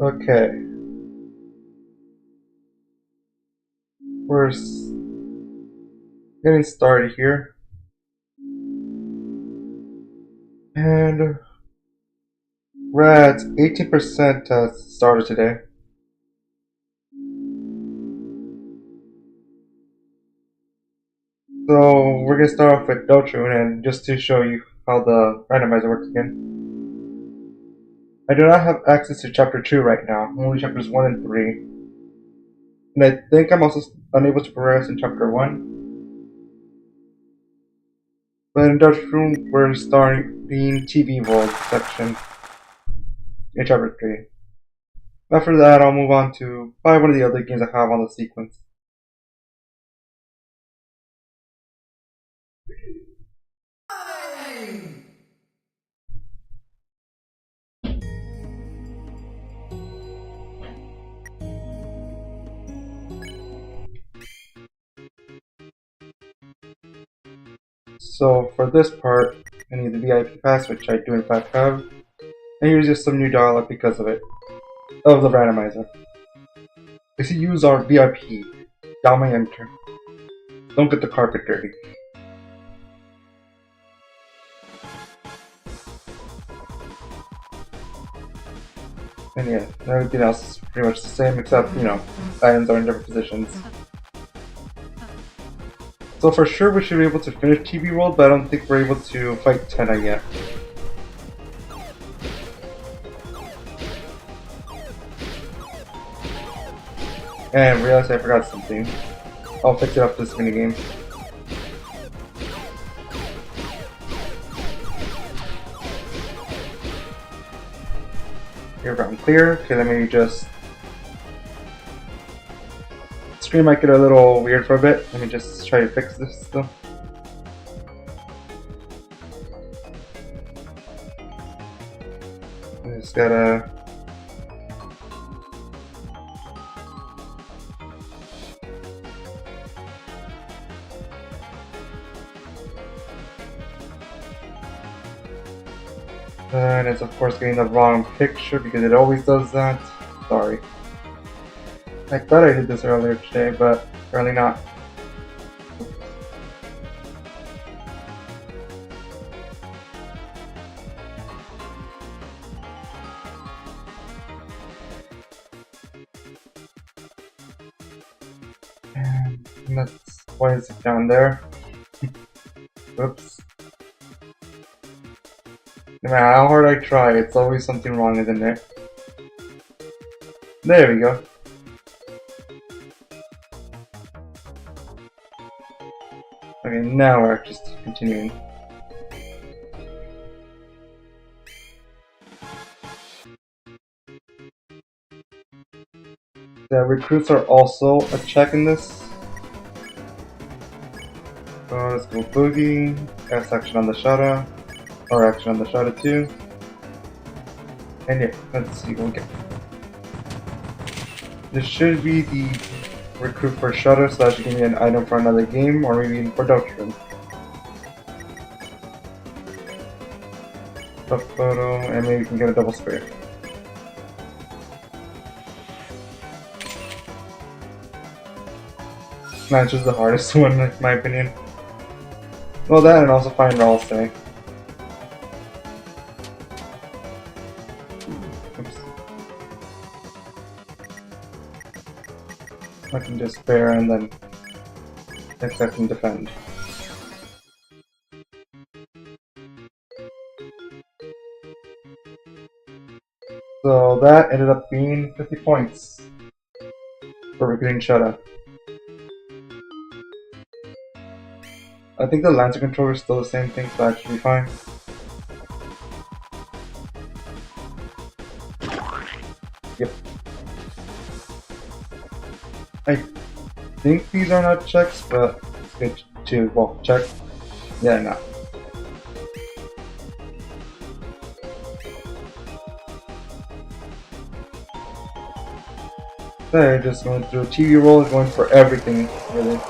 Okay, we're getting started here, and we're at 18% started today. So we're gonna start off with Deltarune, and just to show you how the randomizer works again. I do not have access to Chapter 2 right now, only Chapters 1 and 3. And I think I'm also unable to progress in Chapter 1. But in Deltarune, we're starting the TV World section in Chapter 3. After that, I'll move on to probably one of the other games I have on the sequence. So for this part, I need the VIP pass, which I do in fact have, and here's just some new dialogue because of it, of the randomizer. If you use our VIP, down my enter. Don't get the carpet dirty. And yeah, everything else is pretty much the same except, items are in different positions. So for sure we should be able to finish TV World, but I don't think we're able to fight Tenna yet. And realized I forgot something. I'll fix it up this minigame. Earthbound clear. Okay, let me just... Screen might get a little weird for a bit. Let me just try to fix this though. I just gotta... And it's of course getting the wrong picture because it always does that. Sorry. I thought I did this earlier today, but apparently not. And that's why is it down there? Oops. No matter how hard I try, it's always something wrong, isn't it? There we go. Okay, now we're just continuing. The recruits are also a check in this. So let's go Boogie, S action on the Shada, or action on the Shada too. And yeah, let's see what we get. This should be the recruit for Shada, so that should give me an item for another game, or maybe for Deltarune. A photo, and maybe we can get a double spare. Match is the hardest one, in my opinion. Well, that and also find I'll say. Oops. I can just spare and then accept and defend. So that ended up being 50 points for recruiting Shada. I think the Lancer controller is still the same thing, so that should be fine. Yep. I think these are not checks, but it's good to, well, check. Yeah, no. They're just going through TV World, going for everything, really.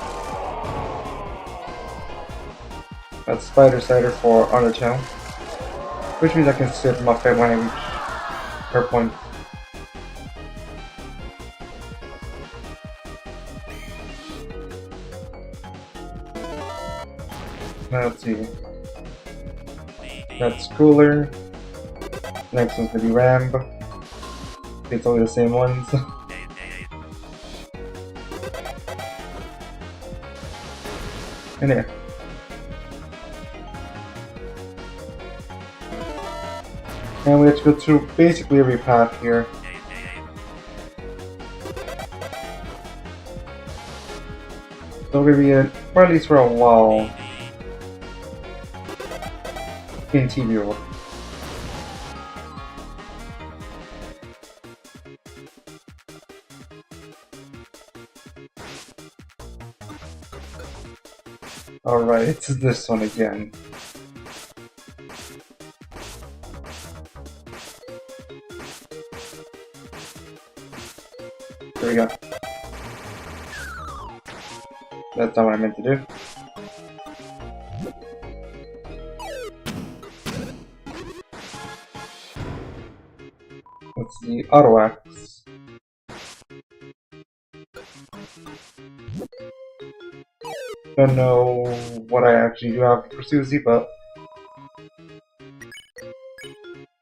That's Spider Cider for Undertale, which means I can sip my fate when I reach her point. Now let's see. That's cooler. Next one's gonna be Ramb. It's only the same ones. And yeah. And we have to go through basically every path here. So we're gonna be in, or at least for a while, in TV World. Alright, it's this one again. There we go. That's not what I meant to do. That's the auto axe. Don't know what I actually do have to pursue Z, but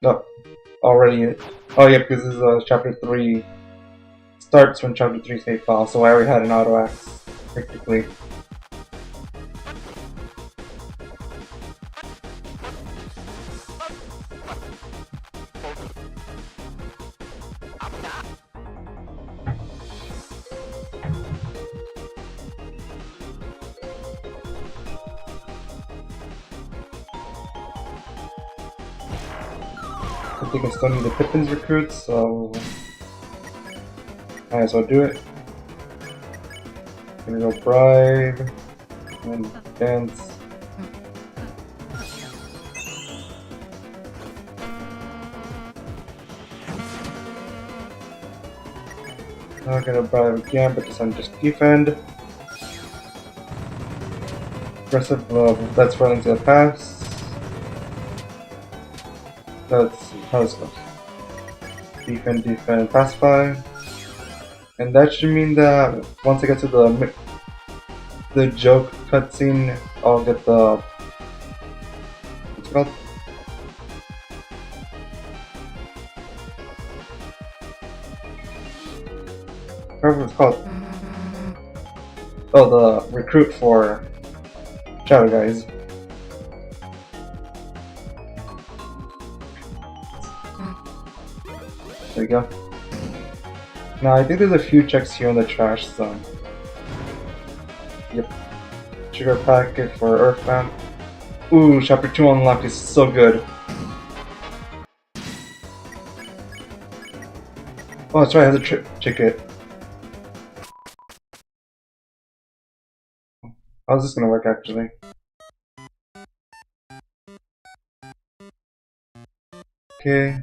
no, already. Oh yeah, because this is chapter 3. Starts when chapter 3 save file, so I already had an auto axe technically. I think I still need the Pippin's recruits, so might as well do it. Here we go, bribe, and dance. Not gonna bribe again, but this time just defend. Aggressive blow, that's running to the pass. That's how it goes. Defend, defend, pacify. And that should mean that once I get to the joke cutscene, I'll get the what's it called? Whatever it's called. Oh, the recruit for Shadow Guys. There we go. Now I think there's a few checks here in the trash zone. Yep. Sugar packet for Earthbound. Ooh, chapter 2 unlocked is so good. Oh, that's right, it has a trip ticket. How's this gonna work actually? Okay.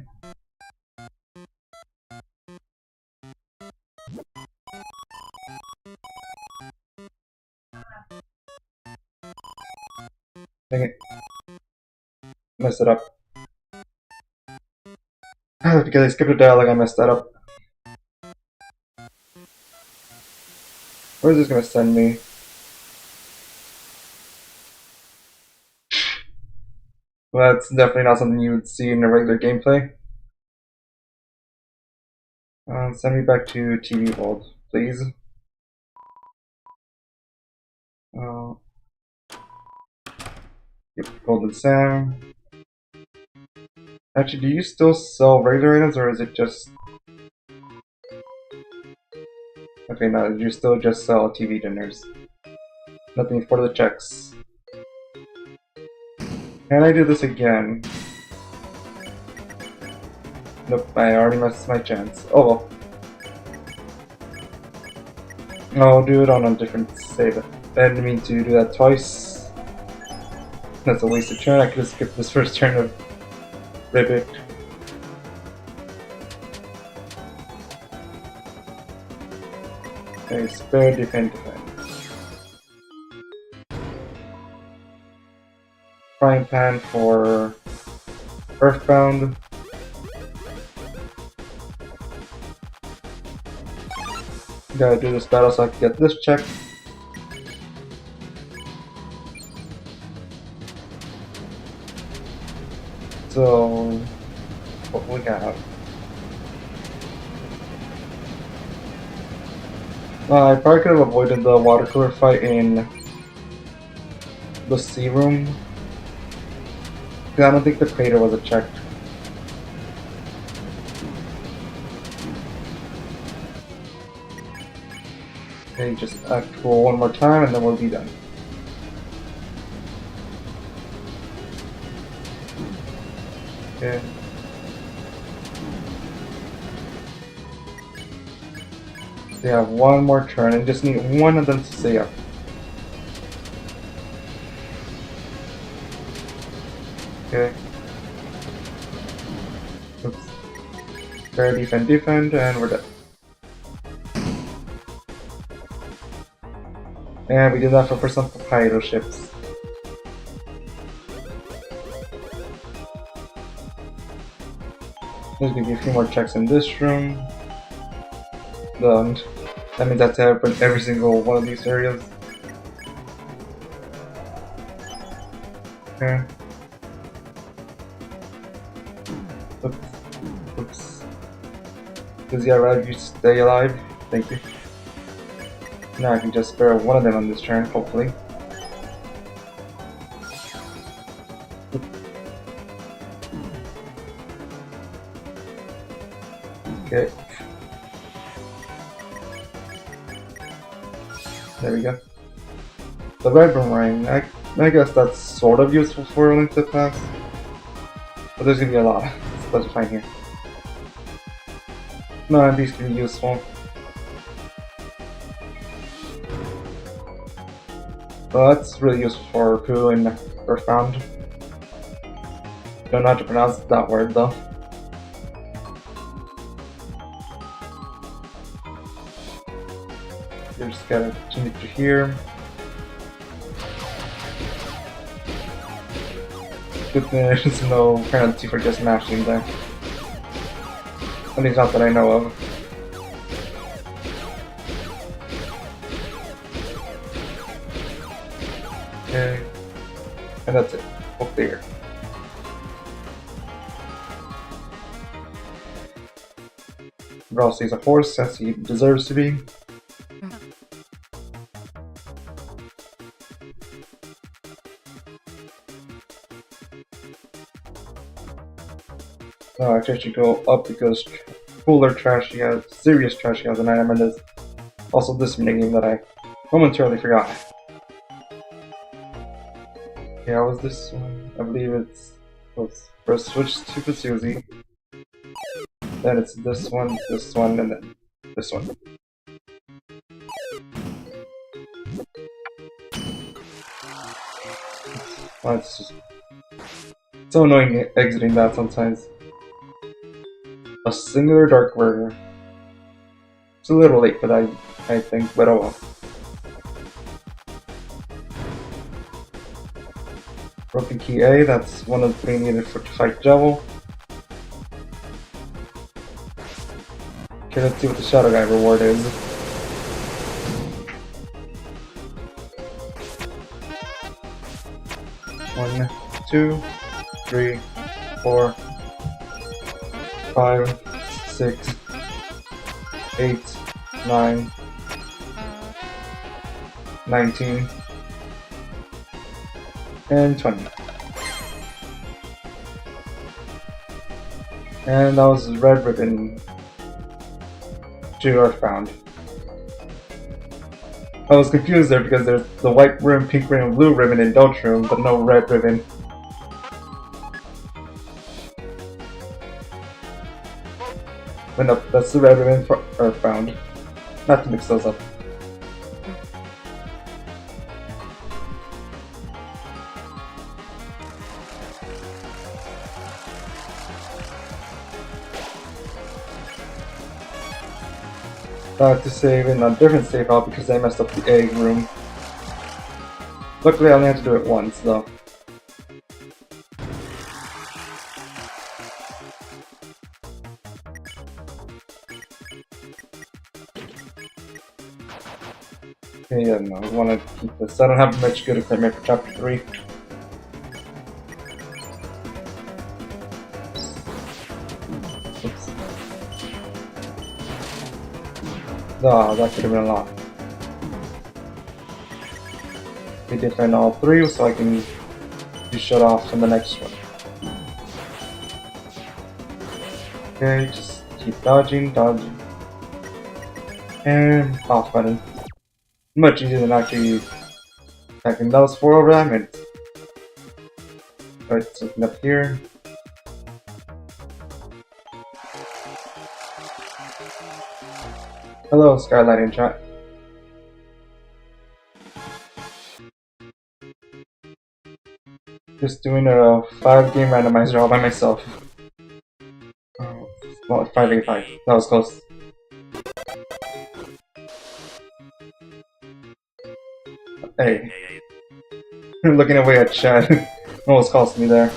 Dang it. Messed it up. Because I skipped a dialogue, I messed that up. Where is this gonna send me? Well, that's definitely not something you would see in a regular gameplay. Send me back to TV World, please. Yep, Golden Sam. Actually, do you still sell regular items, or is it just... Okay, no, you still just sell TV dinners. Nothing for the checks. Can I do this again? Nope, I already missed my chance. Oh well. I'll do it on a different save. I didn't mean to do that twice. That's a wasted turn. I could have skipped this first turn of Ribbit. Okay, spare, defend, defend. Frying pan for Earthbound. Gotta do this battle so I can get this check. So, what we got? I probably could have avoided the water cooler fight in the sea room. Because I don't think the crater was a check. Okay, just act cool one more time and then we'll be done. Okay. They have one more turn and just need one of them to stay up. Okay. Oops. Fair defend, and we're done. And we did that for some Papyrus ships. There's gonna be a few more checks in this room. That means I have to open every single one of these areas. Okay. Oops. Oops. Does he arrive? You stay alive? Thank you. Now I can just spare one of them on this turn, hopefully. Okay. There we go. The red boomerang, I guess that's sort of useful for a Link to the Past. But there's gonna be a lot. So let's find here. None of these can be useful. Well, that's really useful for Pooh and Earthbound. Don't know how to pronounce that word though. You just gotta continue to here. Good thing there's no penalty for just mashing there. At least not that I know of. Okay. And that's it. We'll clear. Ross is a horse as he deserves to be. No, actually I should go up because cooler trash he has, serious trash he has an item, and there's also this minigame that I momentarily forgot. Yeah, how was this one? I believe it's first switch to Susie. Then it's this one, and then this one. Oh, it's just so annoying exiting that sometimes. A singular dark burger. It's a little late for that, I think, but oh well. Broken key A, that's one of the things needed to fight Devil. Okay, let's see what the Shadow Guy reward is. One, 2, 3, 4, 5, 6, 8, 9, 19, and 20. And that was red ribbon to Earthbound. I was confused there because there's the white ribbon, pink ribbon, and blue ribbon in Deltarune, but no red ribbon. But no, that's the red ribbon for Earthbound. Not to mix those up. I have to save in a different save file because I messed up the egg room. Luckily I only had to do it once though. Okay, yeah, no, I want to keep this. I don't have much good equipment for chapter 3. Ah, that could have been unlocked. We did find all three, so I can just shut off from the next one. Okay, just keep dodging, dodging. And off button. Much easier than actually attacking those 4 over that minute. Alright, so open up here. Hello, Skylight in chat. Just doing a 5-game randomizer all by myself. Well, 5v5. That was close. Hey. Looking away at chat. Almost cost me there.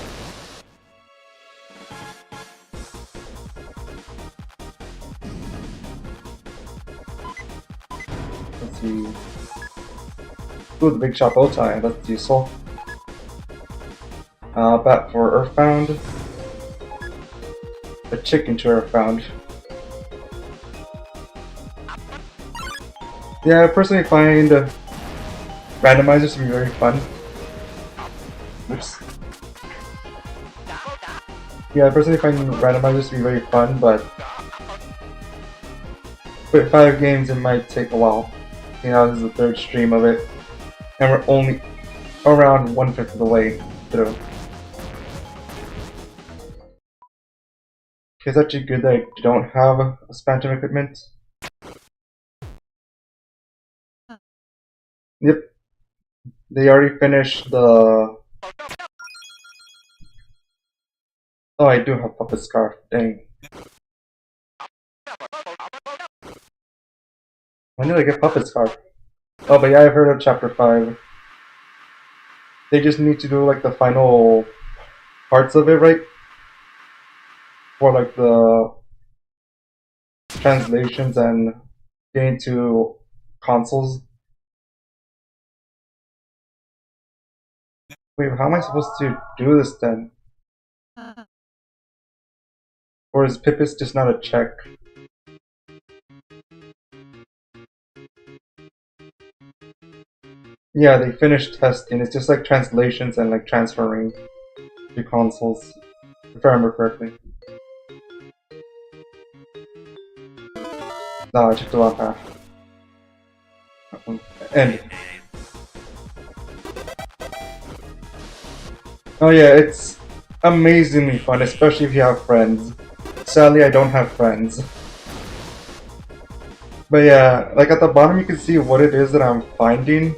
Let's see. Ooh, the big shot bow tie. That's useful. Bat for Earthbound. A chicken to Earthbound. Yeah, I personally find randomizers to be very fun. Oops. Yeah, I personally find randomizers to be very fun, but with 5 games it might take a while. You know, this is the 3rd stream of it, and we're only around 1/5 of the way through. It's actually good that I don't have a Spantom equipment. Yep. They already finished the... Oh, I do have Puppet Scarf. Dang. When did I get Puppet Scarf? Oh, but yeah, I've heard of Chapter 5. They just need to do like the final parts of it, right? For like the translations and getting to consoles. Wait, how am I supposed to do this then? Or is Pippus just not a check? Yeah, they finished testing. It's just like translations and like transferring to consoles, if I remember correctly. No, I took the wrong path. End. Oh yeah, it's amazingly fun, especially if you have friends. Sadly, I don't have friends. But yeah, like at the bottom you can see what it is that I'm finding.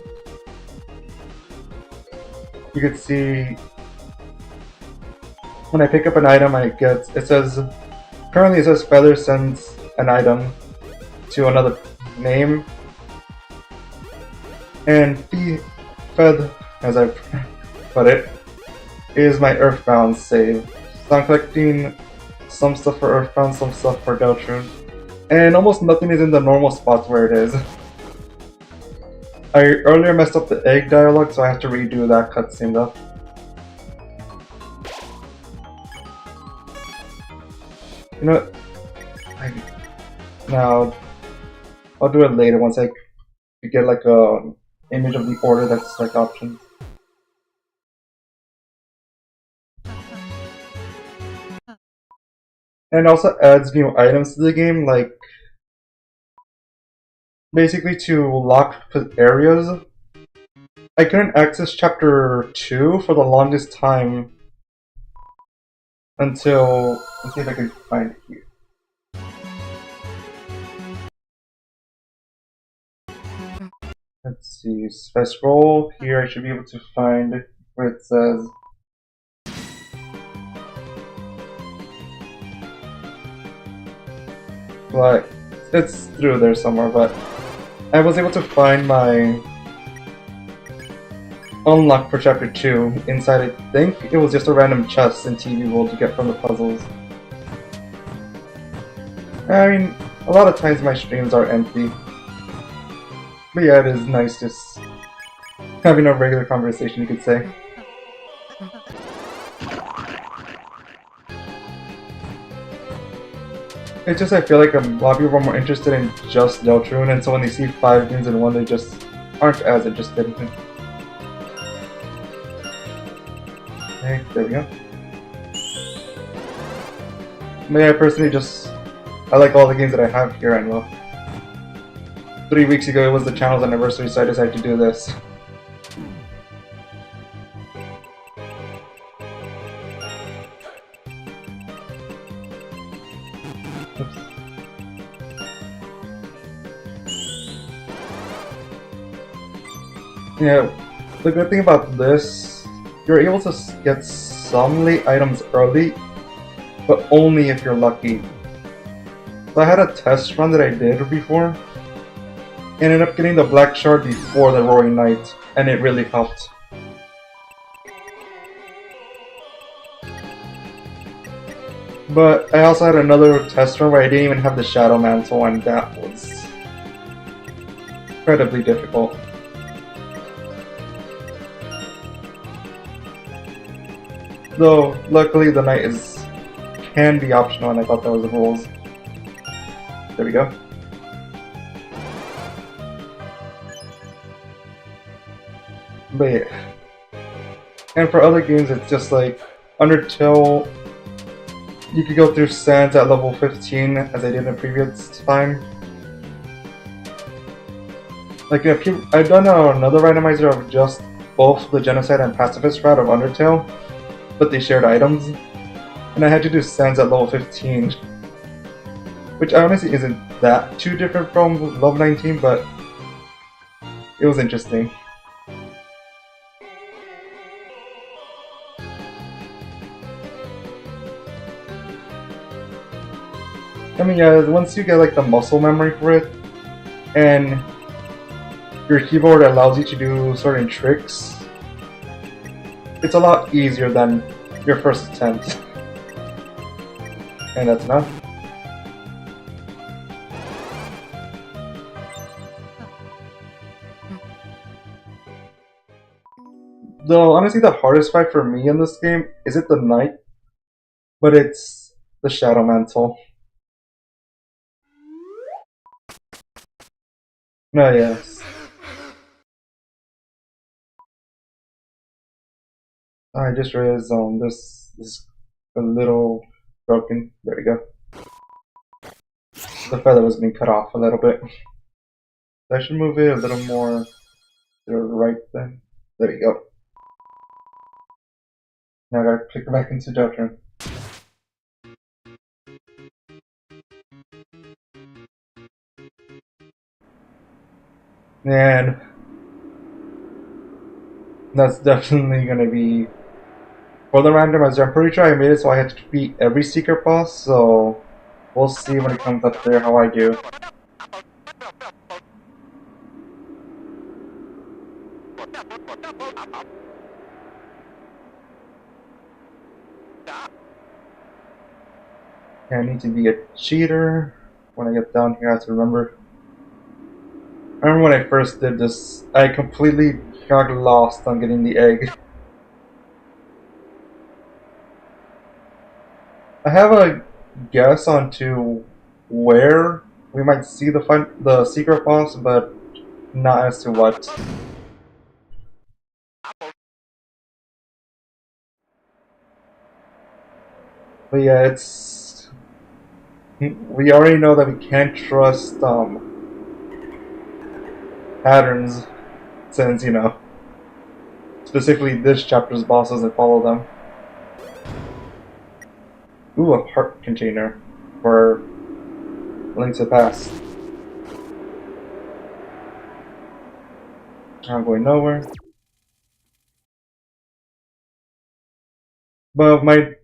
You can see when I pick up an item, currently it says Feather sends an item to another name, and Fed, as I put it, is my Earthbound save. So I'm collecting some stuff for Earthbound, some stuff for Deltarune, and almost nothing is in the normal spots where it is. I earlier messed up the egg dialogue, so I have to redo that cutscene though. You know what? Now, I'll do it later once I get like a image of the order that's like options. And it also adds new items to the game, like basically to lock areas. I couldn't access chapter 2 for the longest time until, let's see if I can find it here. Let's see, if I scroll here I should be able to find where it says like, it's through there somewhere, but I was able to find my unlock for chapter 2 inside. I think it was just a random chest in TV World to get from the puzzles. I mean, a lot of times my streams are empty. But yeah, it is nice just having a regular conversation, you could say. It's just I feel like a lot of people are more interested in just Deltarune, and so when they see 5 games in one, they just aren't as interested. Okay, there we go. But yeah, personally, I like all the games that I have here, and well, 3 weeks ago it was the channel's anniversary, so I decided to do this. Oops. Yeah, the good thing about this, you're able to get some late items early, but only if you're lucky. So I had a test run that I did before, and ended up getting the Black Shard before the Roaring Knight, and it really helped. But I also had another test run where I didn't even have the Shadow Mantle, and that was incredibly difficult. Though, luckily the Knight can be optional, and I thought that was the rules. There we go. But yeah. And for other games, it's just like Undertale. You could go through sands at level 15, as I did in the previous time. Like I've done another randomizer of just both the Genocide and Pacifist route of Undertale, but they shared items, and I had to do sands at level 15, which honestly isn't that too different from level 19, but it was interesting. I mean, yeah, once you get like the muscle memory for it, and your keyboard allows you to do certain tricks, it's a lot easier than your first attempt. And that's enough. Though, honestly, the hardest fight for me in this game isn't the Knight, but it's the Shadow Mantle. Oh, yes. I just realized this is a little broken. There we go. The feather was being cut off a little bit. I should move it a little more to the right then. There we go. Now I gotta click back into Deltarune. And that's definitely gonna be for the randomizer. I'm pretty sure I made it so I had to beat every secret boss, so we'll see when it comes up there how I do. I need to be a cheater. When I get down here, I have to remember. I remember when I first did this, I completely got lost on getting the egg. I have a guess onto where we might see the secret boss, but not as to what. But yeah, we already know that we can't trust patterns, since specifically this chapter's bosses that follow them. Ooh, a heart container for Link to the Past. I'm going nowhere. But my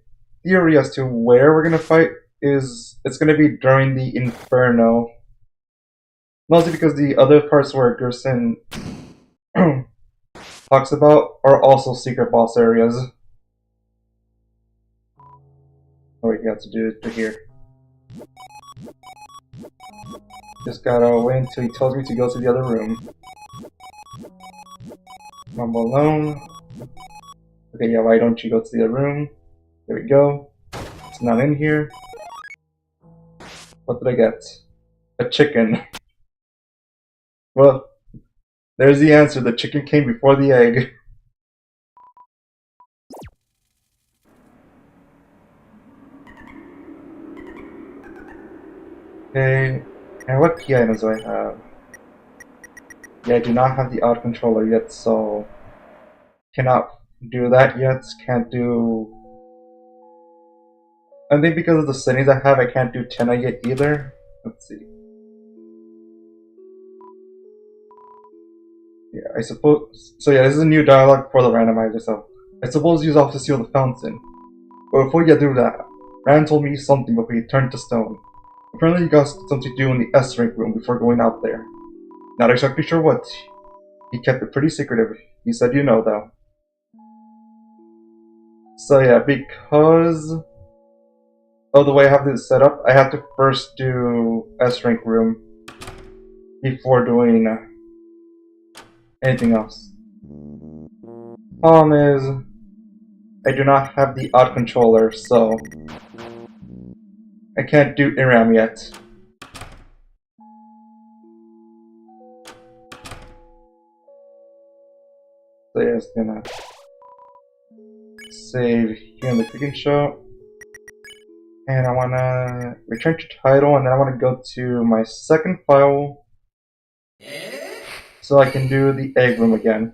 theory as to where we're gonna fight is it's gonna be during the Inferno. Mostly because the other parts where Gerson talks about are also secret boss areas. Oh wait, you have to do it to here. Just gotta wait until he tells me to go to the other room. I'm alone. Okay, yeah, why don't you go to the other room? There we go. It's not in here. What did I get? A chicken. Well, there's the answer. The chicken came before the egg. Okay, and what key items do I have? Yeah, I do not have the odd controller yet, so cannot do that yet. Can't do. I think because of the settings I have, I can't do Tenna yet either. Let's see. Yeah, I suppose. So yeah, this is a new dialogue for the randomizer. So I suppose use off to seal the fountain. But before you do that, Rand told me something before he turned to stone. Apparently, you got something to do in the S-rank room before going out there. Not exactly sure what. He kept it pretty secretive. He said you know though. So yeah, because of the way I have this set up, I have to first do S-rank room before doing anything else. Problem is, I do not have the odd controller, so I can't do IRAM yet. So yeah, it's gonna save here in the cooking shop. And I wanna return to title, and then I wanna go to my second file so I can do the egg room again.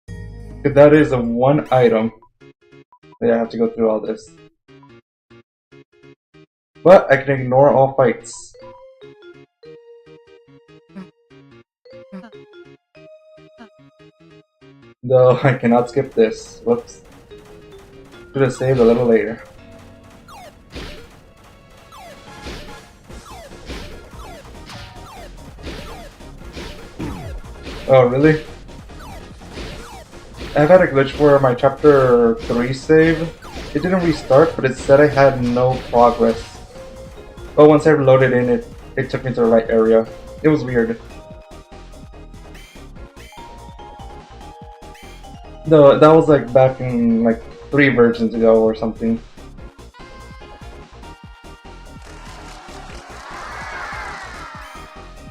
Because that is a one item. Yeah, I have to go through all this. But I can ignore all fights. Though I cannot skip this. Whoops. Should have saved a little later. Oh, really? I've had a glitch where my chapter 3 save, it didn't restart, but it said I had no progress. But once I reloaded in, it took me to the right area. It was weird. Though that was like back in like 3 versions ago or something.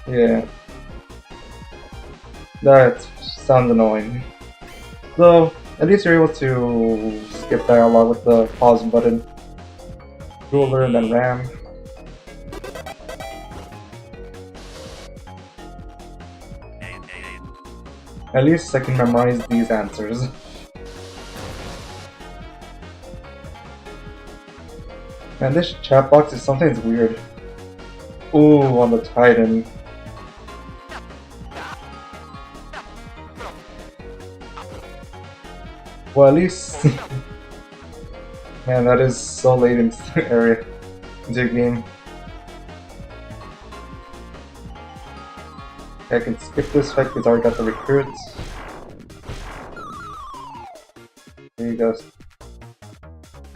Yeah. That sounds annoying. Though, at least you're able to skip dialogue with the pause button. Ruler and then RAM. At least I can memorize these answers. Man, this chat box is sometimes weird. Ooh, on the Titan. Well, at least... Man, that is so late into the area, into the game. I can skip this fight because I already got the recruits. There you go.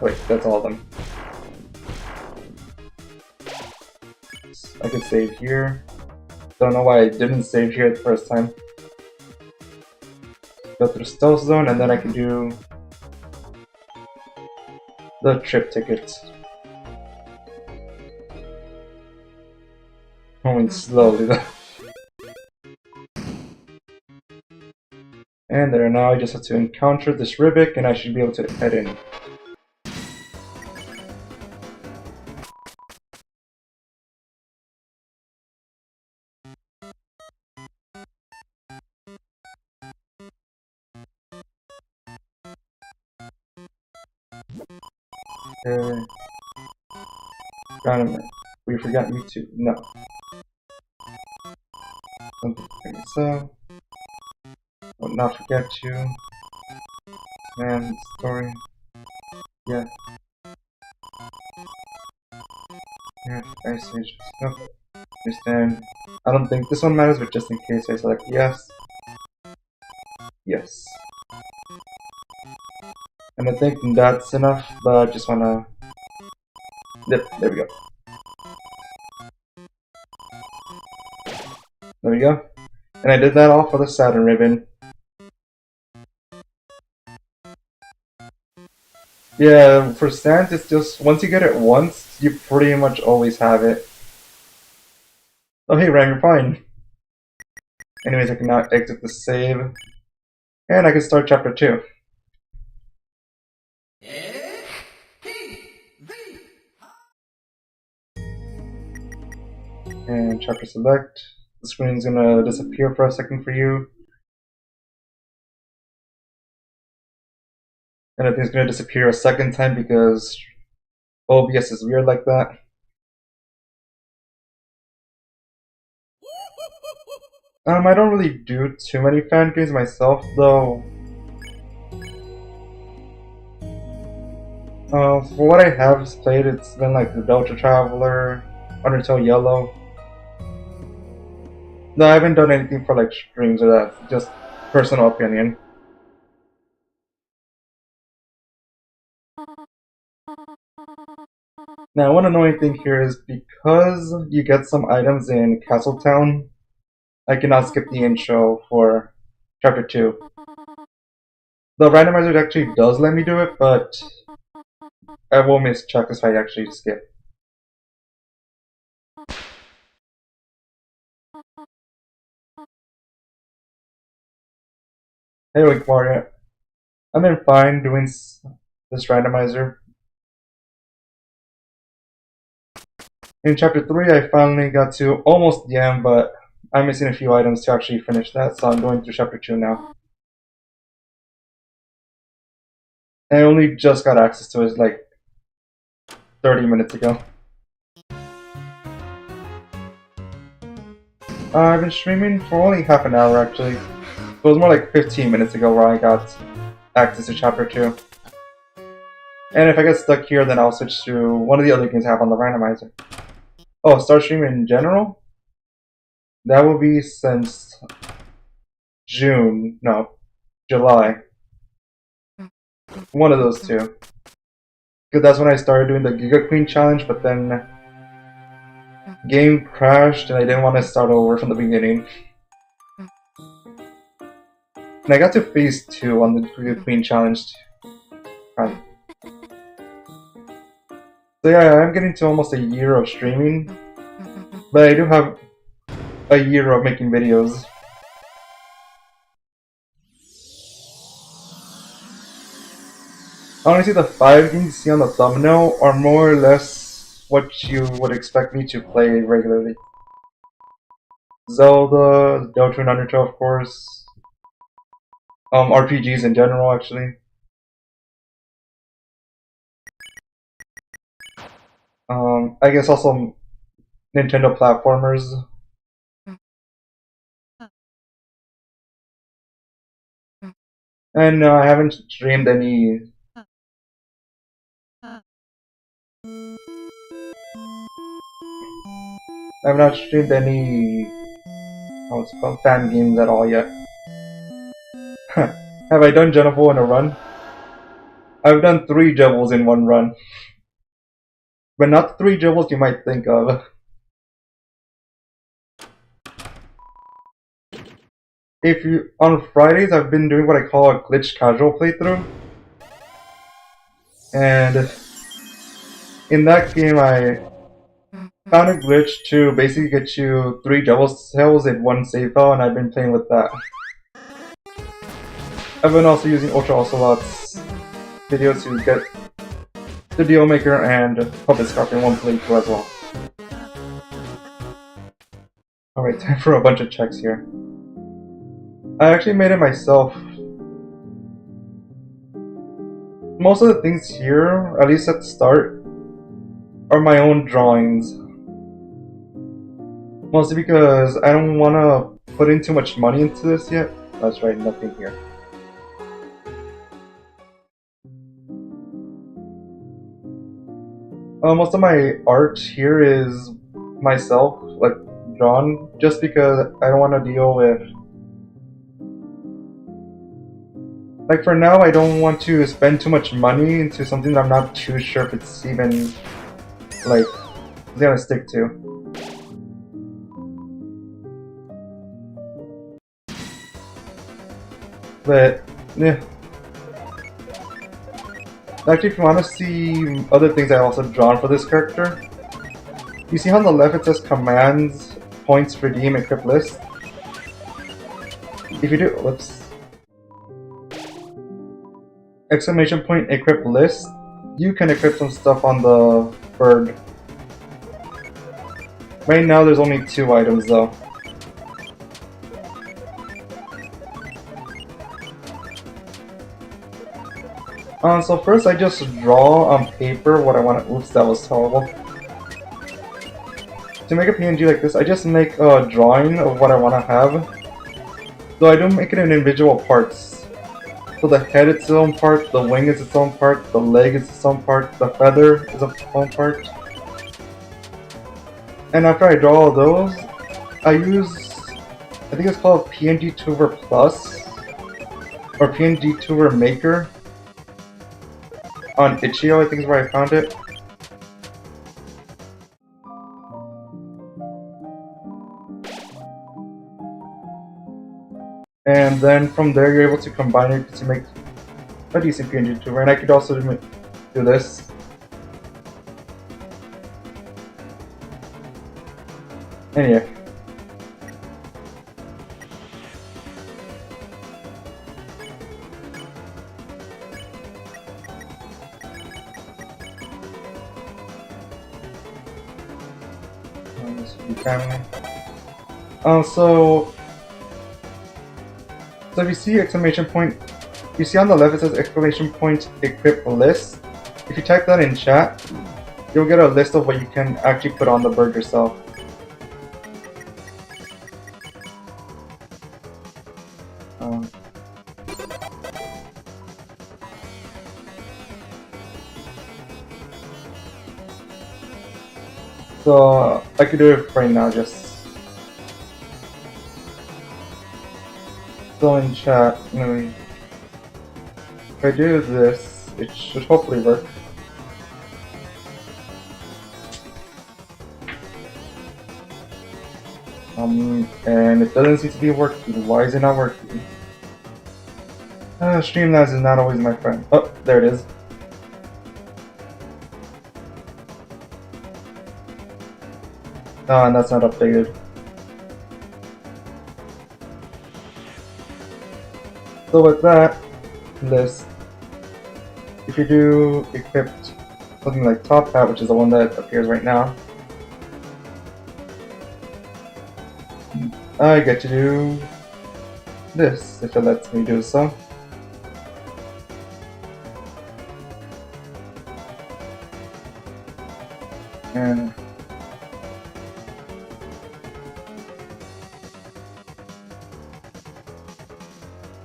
Wait, that's all of them. I could save here. Don't know why I didn't save here the first time. Go through stealth zone and then I can do the trip ticket. Going slowly though. And there, now I just have to encounter this Ribic and I should be able to head in. Okay. Randomizer. We forgot you too. No. Something like so. Will not forget you. Man, story. Yeah. Yeah, Ice Age. Nope. Understand. I don't think this one matters, but just in case I select yes. Yes. And I think that's enough, but I just wanna... Yep, there we go. There we go. And I did that all for the Saturn ribbon. Yeah, for sand, it's just once you get it once, you pretty much always have it. Oh hey Ram, you're fine. Anyways, I can now exit the save, and I can start chapter 2. And chapter select. The screen's gonna disappear for a second for you. And I think it's gonna disappear a second time because OBS is weird like that. I don't really do too many fan games myself, though. For what I have played, it's been like the Delta Traveler, Undertale Yellow. No, I haven't done anything for like streams or that. Just personal opinion. Now, one annoying thing here is because you get some items in Castletown, I cannot skip the intro for chapter 2. The randomizer actually does let me do it, but I will miss chapters if I actually skip. Anyway, Mario, I'm in fine doing this randomizer. In chapter 3, I finally got to almost the end, but I'm missing a few items to actually finish that, so I'm going through chapter 2 now. I only just got access to it like 30 minutes ago. I've been streaming for only half an hour actually. It was more like 15 minutes ago where I got access to chapter 2. And if I get stuck here, then I'll switch to one of the other games I have on the randomizer. Oh, start streaming in general? That will be since July. One of those two. Because that's when I started doing the Giga Queen challenge, but then game crashed and I didn't want to start over from the beginning. And I got to phase 2 on the Giga Queen challenge. So yeah, I'm getting to almost a year of streaming, but I do have a year of making videos. Honestly, the 5 games you see on the thumbnail are more or less what you would expect me to play regularly. Zelda, Deltarune, Undertale, of course. RPGs in general, actually. I guess also Nintendo platformers. And no, I haven't streamed any. I've not streamed any. What's it called? Fan games at all yet. Have I done Genovo in a run? I've done 3 Jevils in one run. But not the 3 Jevils you might think of. On Fridays, I've been doing what I call a glitch casual playthrough. And in that game, I found a glitch to basically get you 3 Jevil cells in one save file, and I've been playing with that. I've been also using Ultra Ocelot's videos to get the Deal Maker and Puppet Scarf in one playthrough as well. Alright, time for a bunch of checks here. I actually made it myself. Most of the things here, at least at the start, are my own drawings. Mostly because I don't want to put in too much money into this yet. That's right, nothing here. Most of my art here is myself, like drawn, just because I don't want to deal with. Like for now, I don't want to spend too much money into something that I'm not too sure if it's even like gonna stick to. But yeah. Actually, if you want to see other things I also drawn for this character, you see on the left it says commands, points, redeem, equip list. If you do, whoops, exclamation point, equip list, you can equip some stuff on the bird. Right now there's only 2 items though. So first I just draw on paper what I want to, oops, that was horrible. To make a PNG like this, I just make a drawing of what I want to have. So I don't make it in individual parts. So the head is its own part, the wing is its own part, the leg is its own part, the feather is its own part. And after I draw all those, I use, I think it's called PNG Tuber Plus, or PNG Tuber Maker. On Itch.io, I think is where I found it. And then from there you're able to combine it to make a decent PNG tuber. And I could also do this. And yeah. This would be family. So if you see exclamation point, you see on the left it says exclamation point equip list. If you type that in chat, you'll get a list of what you can actually put on the bird yourself. So I could do it right now, just so in chat. Maybe if I do this, it should hopefully work. And it doesn't seem to be working. Why is it not working? Streamlabs is not always my friend. Oh, there it is. Oh, and that's not updated. So with that list, if you do equipped something like Top Hat, which is the one that appears right now, I get to do this, if it lets me do so.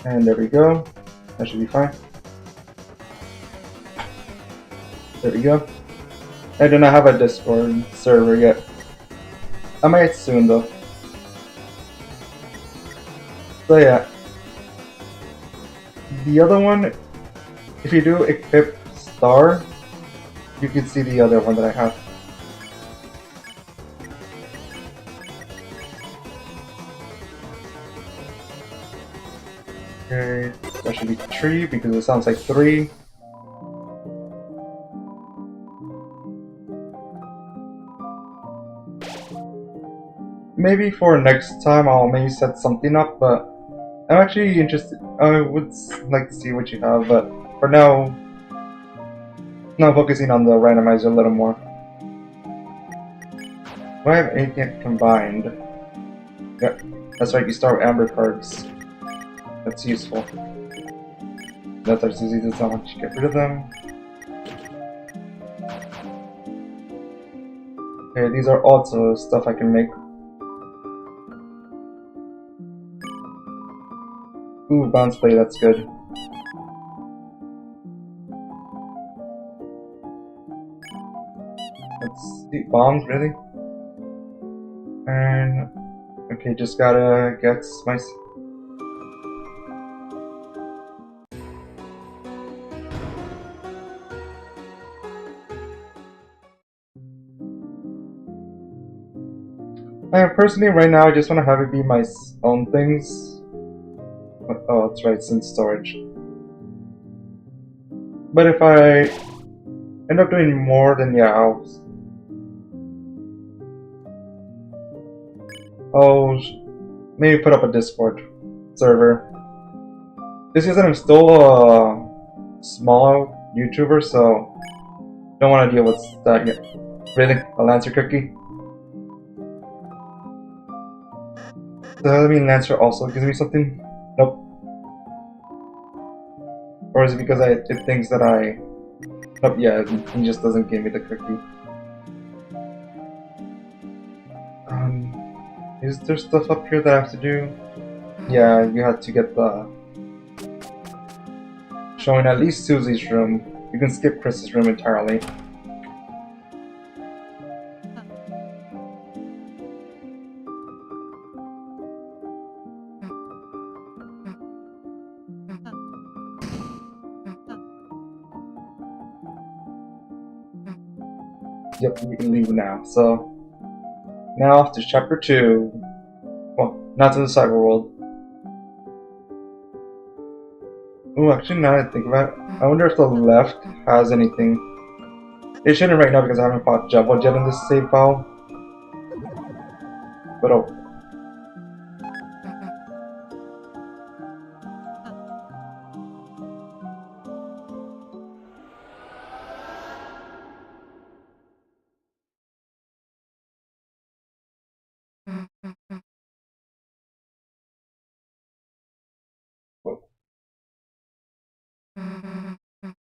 And there we go. That should be fine. There we go. I do not have a Discord server yet. I might soon though. So yeah. The other one, if you do equip star, you can see the other one that I have. Okay, that should be 3 because it sounds like 3. Maybe for next time I'll maybe set something up, but I'm actually interested. I would like to see what you have, but for now, now focusing on the randomizer a little more. Do I have anything combined? Yep, that's right, you start with amber cards. That's useful. That's our diseases, I want to get rid of them. Okay, these are also stuff I can make. Ooh, bounce play, that's good. Let's see, bombs, really? And, okay, just gotta get my... Personally, right now, I just want to have it be my own things. Oh, that's right, it's in storage. But if I end up doing more, then yeah, I'll maybe put up a Discord server. This is that I'm still a small YouTuber, so don't want to deal with that yet. Really? A Lancer cookie? Does that mean Lancer also gives me something? Nope. Or is it because it thinks that I... Nope, yeah, he just doesn't give me the cookie. Is there stuff up here that I have to do? Yeah, you have to get the... Showing at least Susie's room. You can skip Chris's room entirely. Yep, you can leave now. So, now off to chapter 2. Well, not to the cyber world. Ooh, actually, now that I think about it, I wonder if the left has anything. It shouldn't right now because I haven't fought Jumbo yet in this save file. But oh.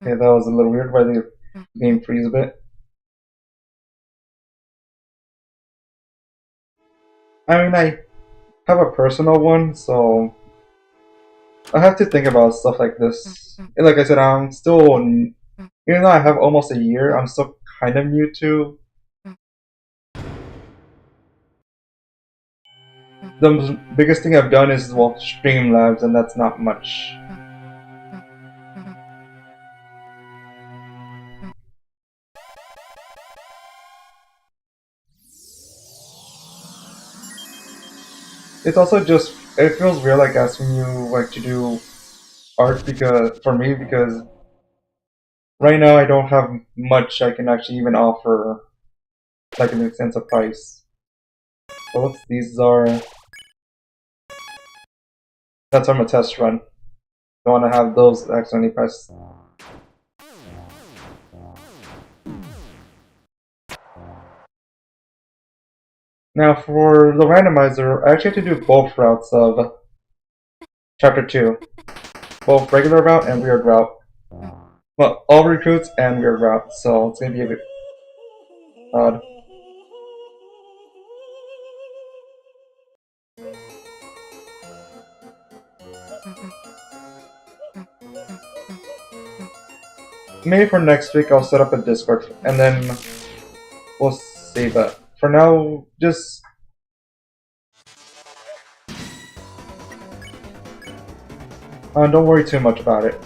Okay, that was a little weird, why the game freeze a bit. I mean, I have a personal one, so I have to think about stuff like this. And like I said, I'm still, even though I have almost a year, I'm still kind of new to the biggest thing I've done is, well, Streamlabs, and that's not much. It's also just, it feels weird like asking you like to do art for me because right now I don't have much I can actually even offer like in a sense of price. So what's these are? That's from a test run. Don't want to have those accidentally pressed. Now for the randomizer, I actually have to do both routes of chapter 2. Both regular route and weird route. Well, all recruits and weird route, so it's gonna be a bit odd. Maybe for next week I'll set up a Discord and then we'll save it. For now, just don't worry too much about it.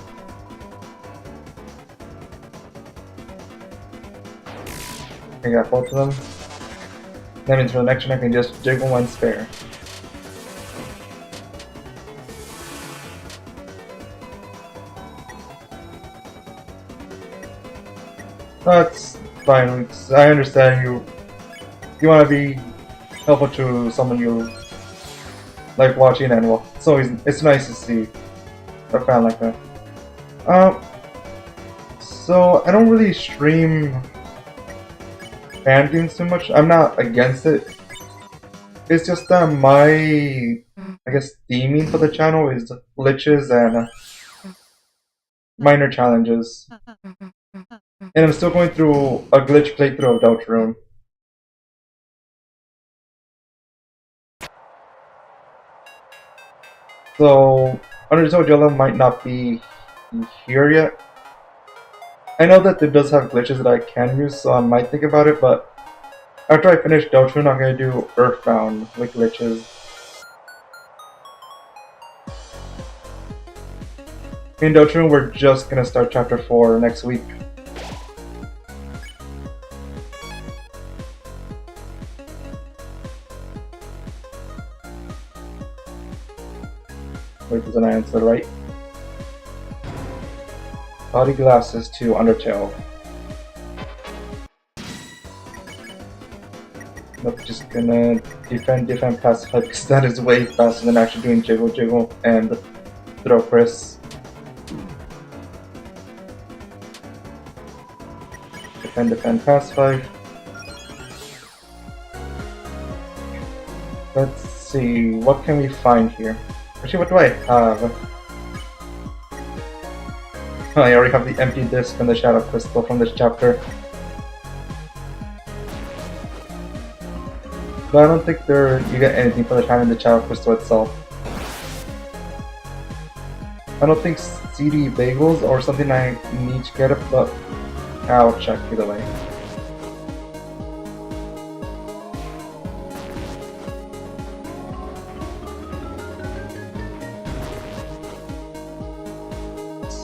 I got both of them. That means for the next one I can just jiggle one spare. That's fine. I understand you want to be helpful to someone you like watching, and well, it's nice to see a fan like that. So I don't really stream fan games too much. I'm not against it. It's just that my, I guess, theming for the channel is glitches and minor challenges. And I'm still going through a glitch playthrough of Deltarune. So, Undertale Zelda might not be here yet. I know that it does have glitches that I can use, so I might think about it, but after I finish Deltarune, I'm going to do Earthbound with glitches. In Deltarune, we're just going to start Chapter 4 next week. Wait, doesn't I answer right? Body glasses to Undertale. Nope, just gonna defend, pacify, because that is way faster than actually doing jiggle and throw Chris. Defend, pacify. Let's see, what can we find here? Actually, what do I have? Oh, I already have the empty disc and the shadow crystal from this chapter. But I don't think you get anything for the time in the shadow crystal itself. I don't think CD bagels or something I need to get it, but I'll check either way.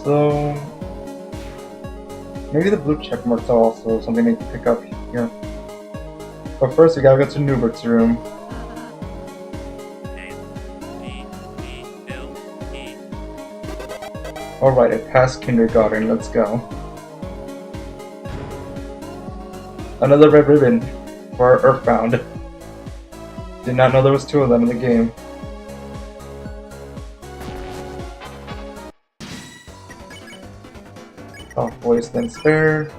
So maybe the blue check marks are also something I need to pick up here. But first we gotta go to Newbert's room. Alright, I passed kindergarten, let's go. Another red ribbon for Earthbound. Did not know there was 2 of them in the game. Oh, voice then spare.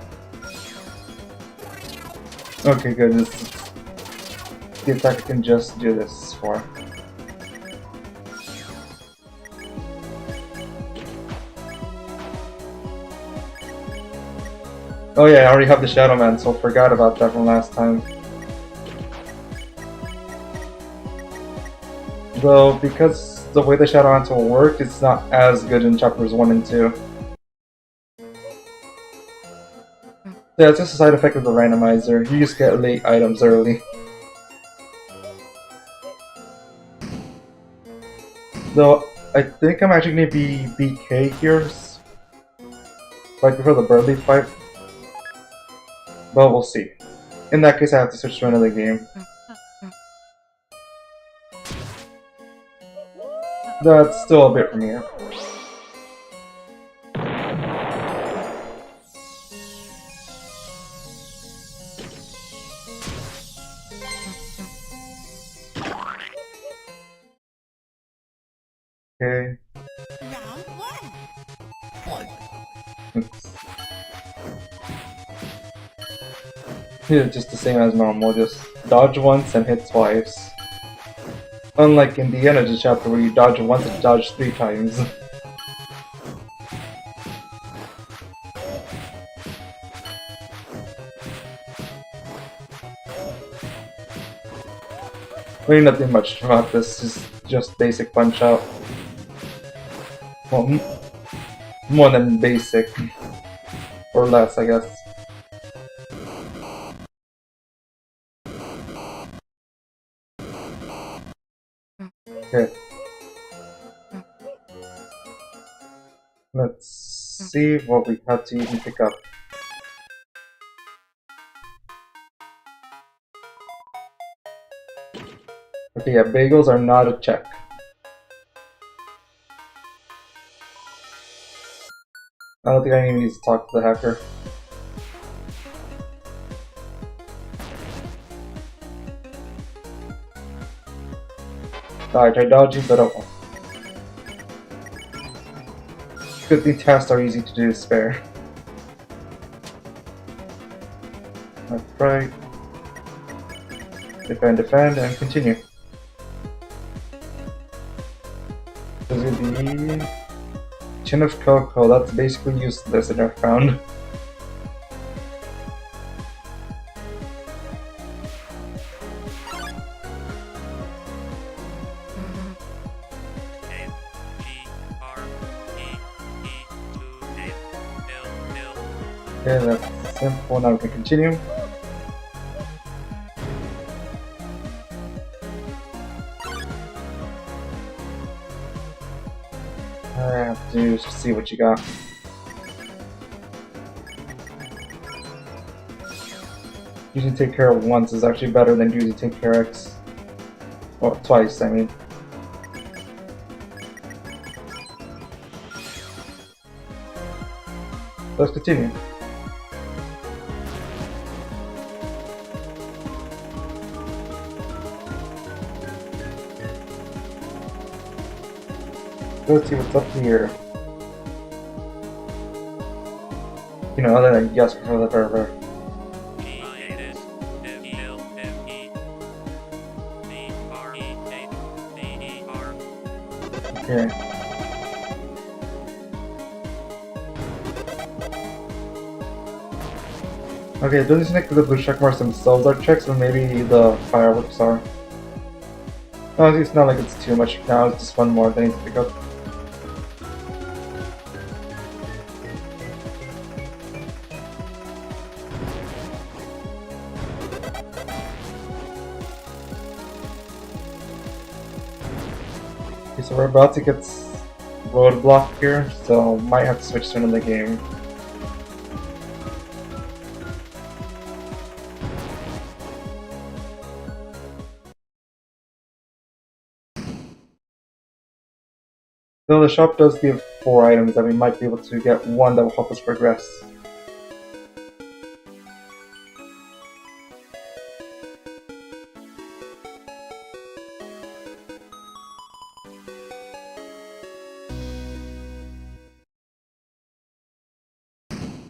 Okay, good. This is the attack I can just do this for. Oh yeah, I already have the Shadow Man, so forgot about that from last time. Though, because the way the Shadow Mantle worked, it's not as good in chapters 1 and 2. Yeah, it's just a side effect of the randomizer. You just get late items early. Though, I think I'm actually going to be BK here. I prefer the Birdly fight. But we'll see. In that case, I have to switch to another game. That's still a bit from here. Okay. Oops. Yeah, just the same as normal, just dodge once and hit twice. Unlike in the end of the chapter where you dodge once and dodge 3 times. Really nothing much about this, is just basic punch out. Well, more than basic. Or less, I guess. Okay. Let's see what we have to even pick up. Okay, yeah, bagels are not a check. I don't think I even need to talk to the hacker. I tried dodging, but oh well. Good thing tasks are easy to do spare. Left, right. Defend, and continue. This is the Tin of Cocoa. That's basically useless in Earthbound. Okay, that's simple. Now we can continue. I have to see what you got. Using Take Care once is actually better than using Take Care X. Well, twice, I mean. let's continue. Let's see what's up here. You know, other than yes for the server. Okay. Okay, it doesn't seem like the blue checkmarks themselves are checks, but maybe the fireworks are. No, it's not like it's too much now, it's just one more that I need to pick up. Okay, so we're about to get roadblock here, so might have to switch to another game. Though the shop does give 4 items, that we might be able to get one that will help us progress.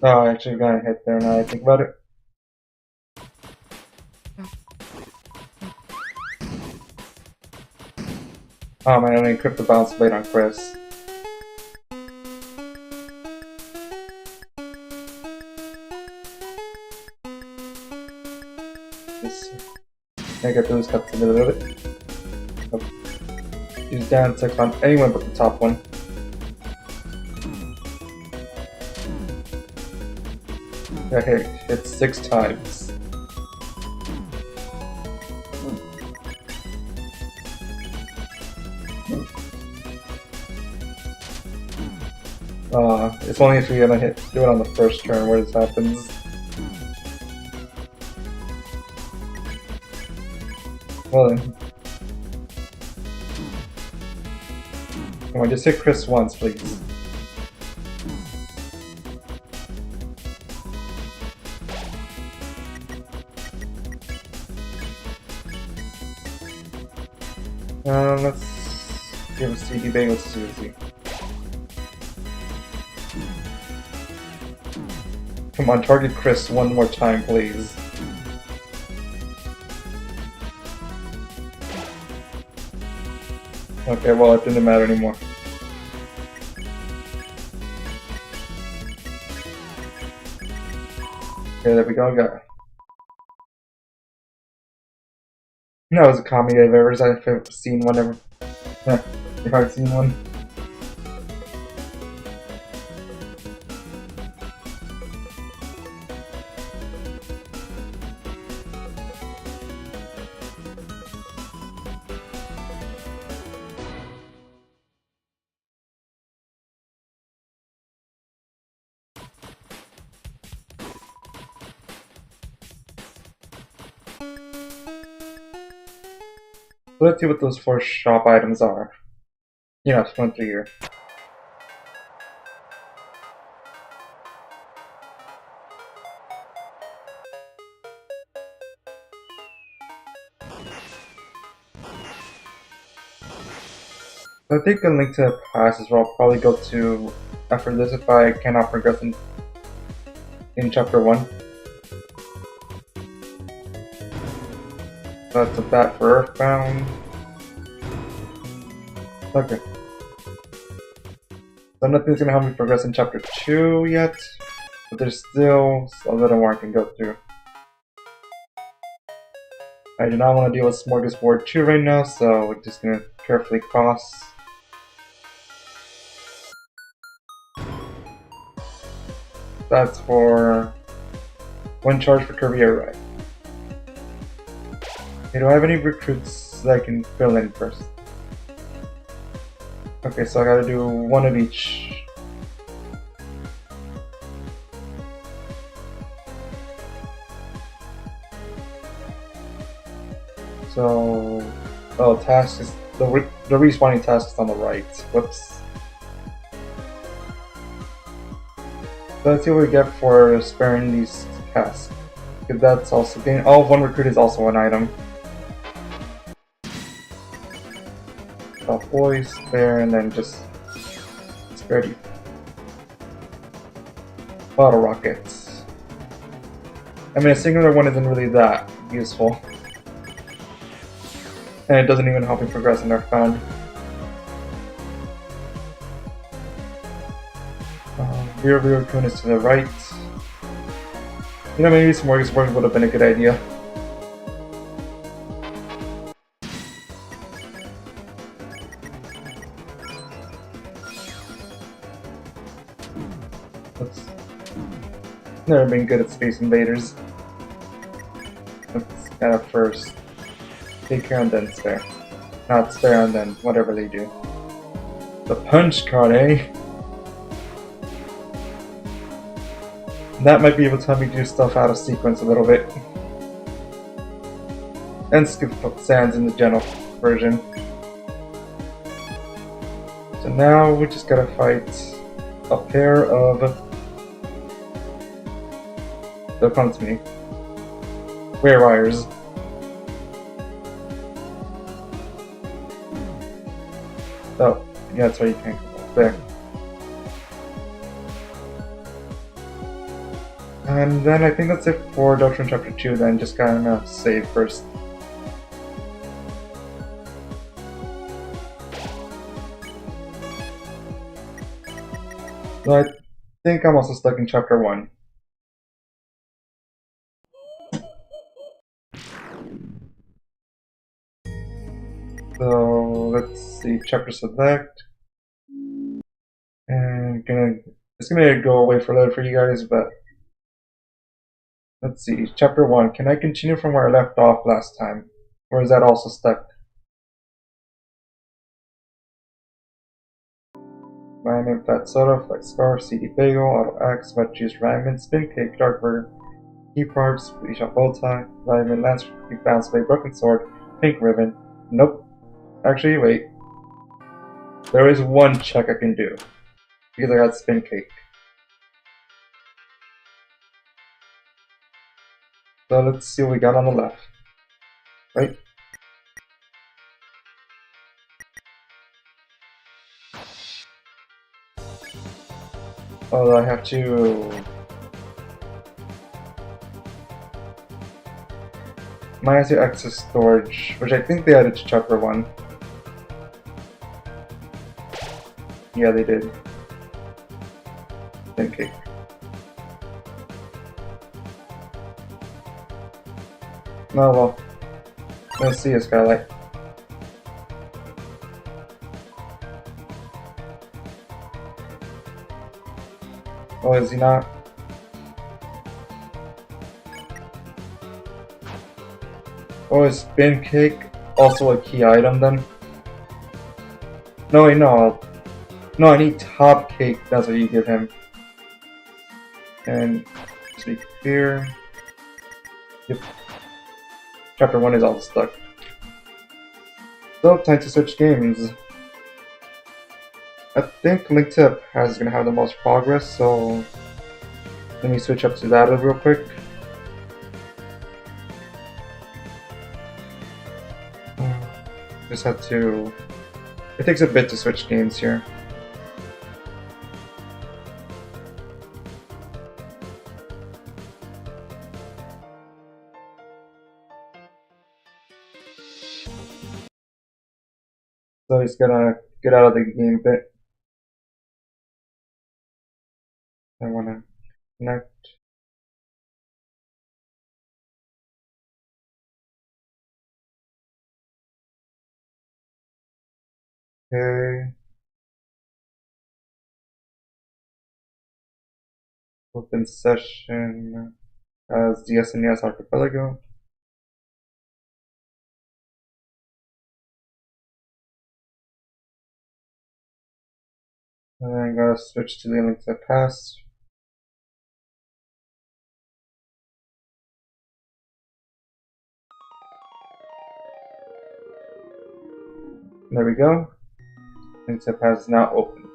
Oh, I actually got a hit there now I think about it. Oh man, I equipped the bounce blade on Chris. I get those cuts a little bit. Use down 6 on anyone but the top one. Okay, hit 6 times. It's only if you're gonna do it on the first turn where this happens. Well then. Come on, just hit Chris once, please. Let's give a CD bagel to Susie. Come on, target Chris one more time, please. Okay, well, it didn't matter anymore. Okay, there we go, got it. That was a comedy I've ever seen one ever. If I've seen one. Let's see what those 4 shop items are. Yeah, it's going through here. I think a link to the past is where I'll probably go to after this if I cannot progress in chapter 1. That's a bat for Earthbound. Okay. So nothing's gonna help me progress in chapter 2 yet, but there's still a little more I can go through. I do not want to deal with Smorgasbord 2 right now, so we're just gonna carefully cross. That's for 1 charge for Kirby Air Ride. Okay, do I have any recruits that I can fill in first? Okay, so I gotta do 1 of each. So, oh, task is the respawning task is on the right. Whoops. So let's see what we get for sparing these casks. Because that's also gain. Oh, one recruit is also an item. Boy, spare, and then just spare the bottle rockets. I mean, a singular one isn't really that useful. And it doesn't even help me progress in Earthbound. Rear raccoon is to the right. You know, maybe smorgasbord would have been a good idea. Let's never been good at Space Invaders. Let's get up first. Take care and then spare. Not spare and then whatever they do. The punch card, eh? That might be able to help me do stuff out of sequence a little bit. And skip sands in the general version. So now we just gotta fight a pair of the opponents me. Air Riders. Oh, yeah, that's why you can't go there. And then I think that's it for Deltarune Chapter 2, then just gonna save first. So I think I'm also stuck in Chapter 1. So let's see, Chapter Select. And it's gonna go away for a little for you guys, but let's see, Chapter 1. Can I continue from where I left off last time? Or is that also stuck? Vitamin, Fat Soda, Flex Scarf, CD Bagel, Auto X, Wet Juice, Ramen, Spin Cake, Dark Burger, Key Parks, Flea Shop Bow Tie, Vitamin, Lance, Big Bounce Blade, Broken Sword, Pink Ribbon. Nope. Actually, wait. There is one check I can do. Because I got Spin Cake. So let's see what we got on the left. Right? Oh, I have to... Minus your access storage, which I think they added to Chapter 1. Yeah, they did. Spin Cake. Oh well. Let's see a Skylight. Oh, is he not? Oh, is Spin Cake also a key item then? No, wait, no. No, I need Top Cake. That's what you give him. And just be clear. Yep. Chapter 1 is all stuck. So, time to switch games. I think Link to the Past is going to have the most progress, so let me switch up to that real quick. Just have to... It takes a bit to switch games here. So he's gonna get out of the game a bit. I wanna connect. Okay. Open session as the SNES Archipelago. And then I gotta switch to the Link to the Past. There we go. Link to the Past is now open.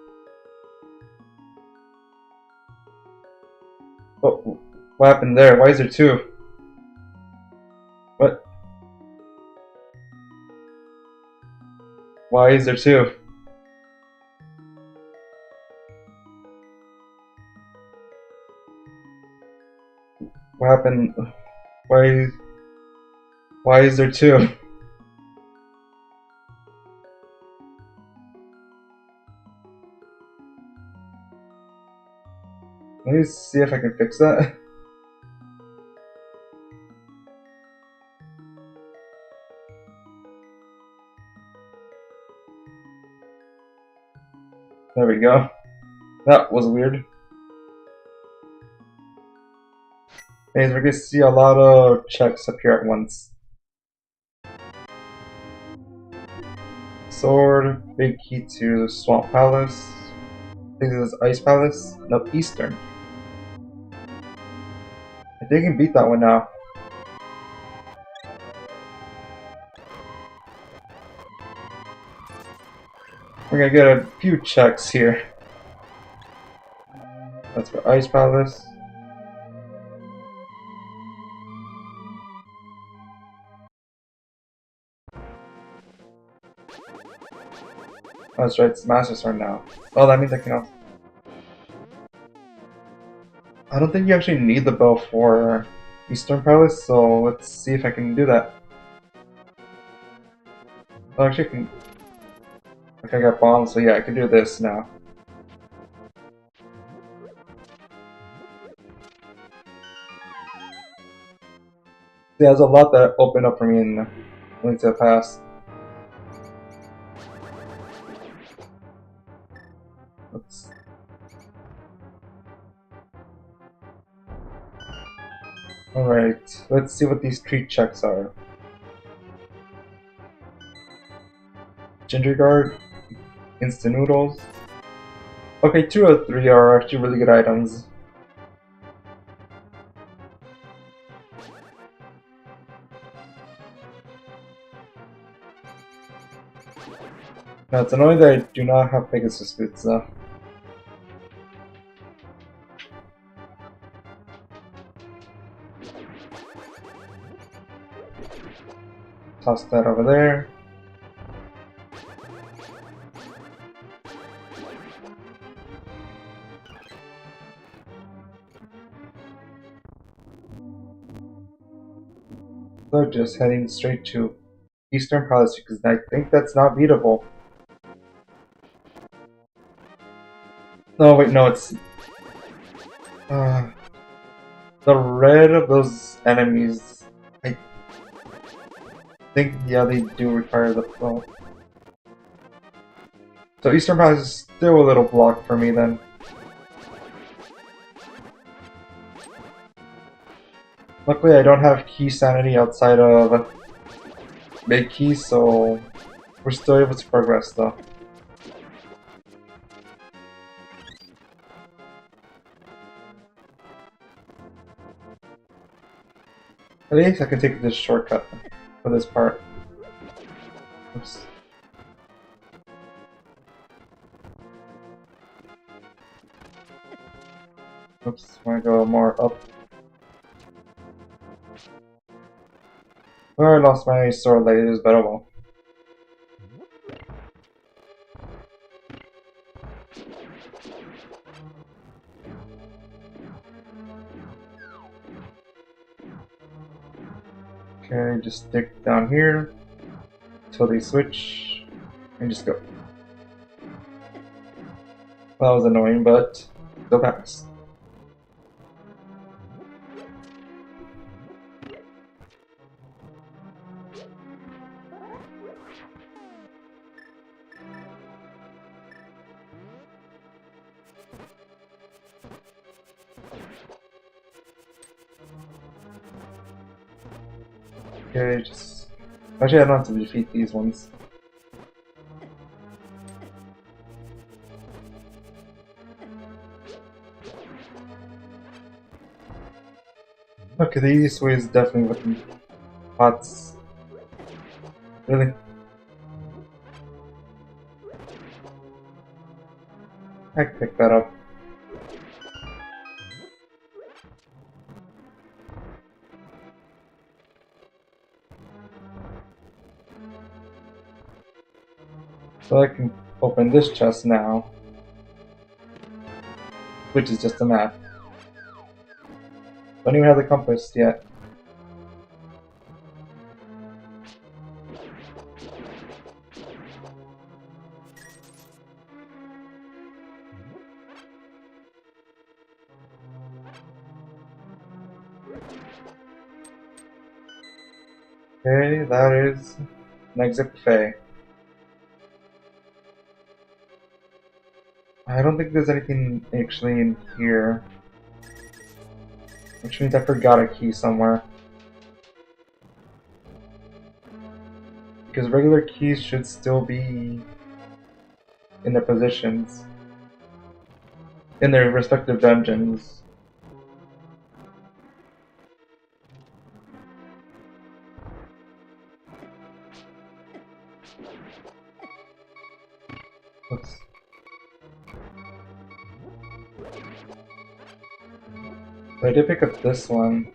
Oh, what happened there? Why is there two? What? Why is there two? What happened? Why? Why is there two? Let me see if I can fix that. There we go. That was weird. Anyways, we're gonna see a lot of checks appear at once. Sword, big key to Swamp Palace. I think this is Ice Palace. No, Eastern. I think I can beat that one now. We're gonna get a few checks here. That's for Ice Palace. Oh, that's right, it's Master Sword now. Oh, that means I can also... I don't think you actually need the bow for Eastern Palace, so let's see if I can do that. Oh, actually I can... Okay, I got bombs, so yeah, I can do this now. Yeah, there's a lot that opened up for me in Link to the Past. Alright, let's see what these treat checks are. Ginger Guard, Instant Noodles. Okay, 2 out of 3 are actually really good items. Now, it's annoying that I do not have Pegasus boots though. Toss that over there. So just heading straight to Eastern Palace because I think that's not beatable. No, wait, no, it's... the red of those enemies, I think, yeah, they do require the flow. So Eastern Palace is still a little blocked for me then. Luckily I don't have key sanity outside of big key, so we're still able to progress though. At least I can take this shortcut for this part. Oops. Oops, wanna go more up. Oh, I lost my sword like it was better well. Okay, just stick down here until they switch and just go. Well, that was annoying, but still pass. Okay, just... Actually, I don't have to defeat these ones. Okay, the easiest way is definitely with the pots. Really? I can pick that up. So I can open this chest now, which is just a map. Don't even have the compass yet. Okay, that is an exit buffet. I don't think there's anything actually in here, which means I forgot a key somewhere. Because regular keys should still be in their positions, in their respective dungeons. Oops. So I did pick up this one.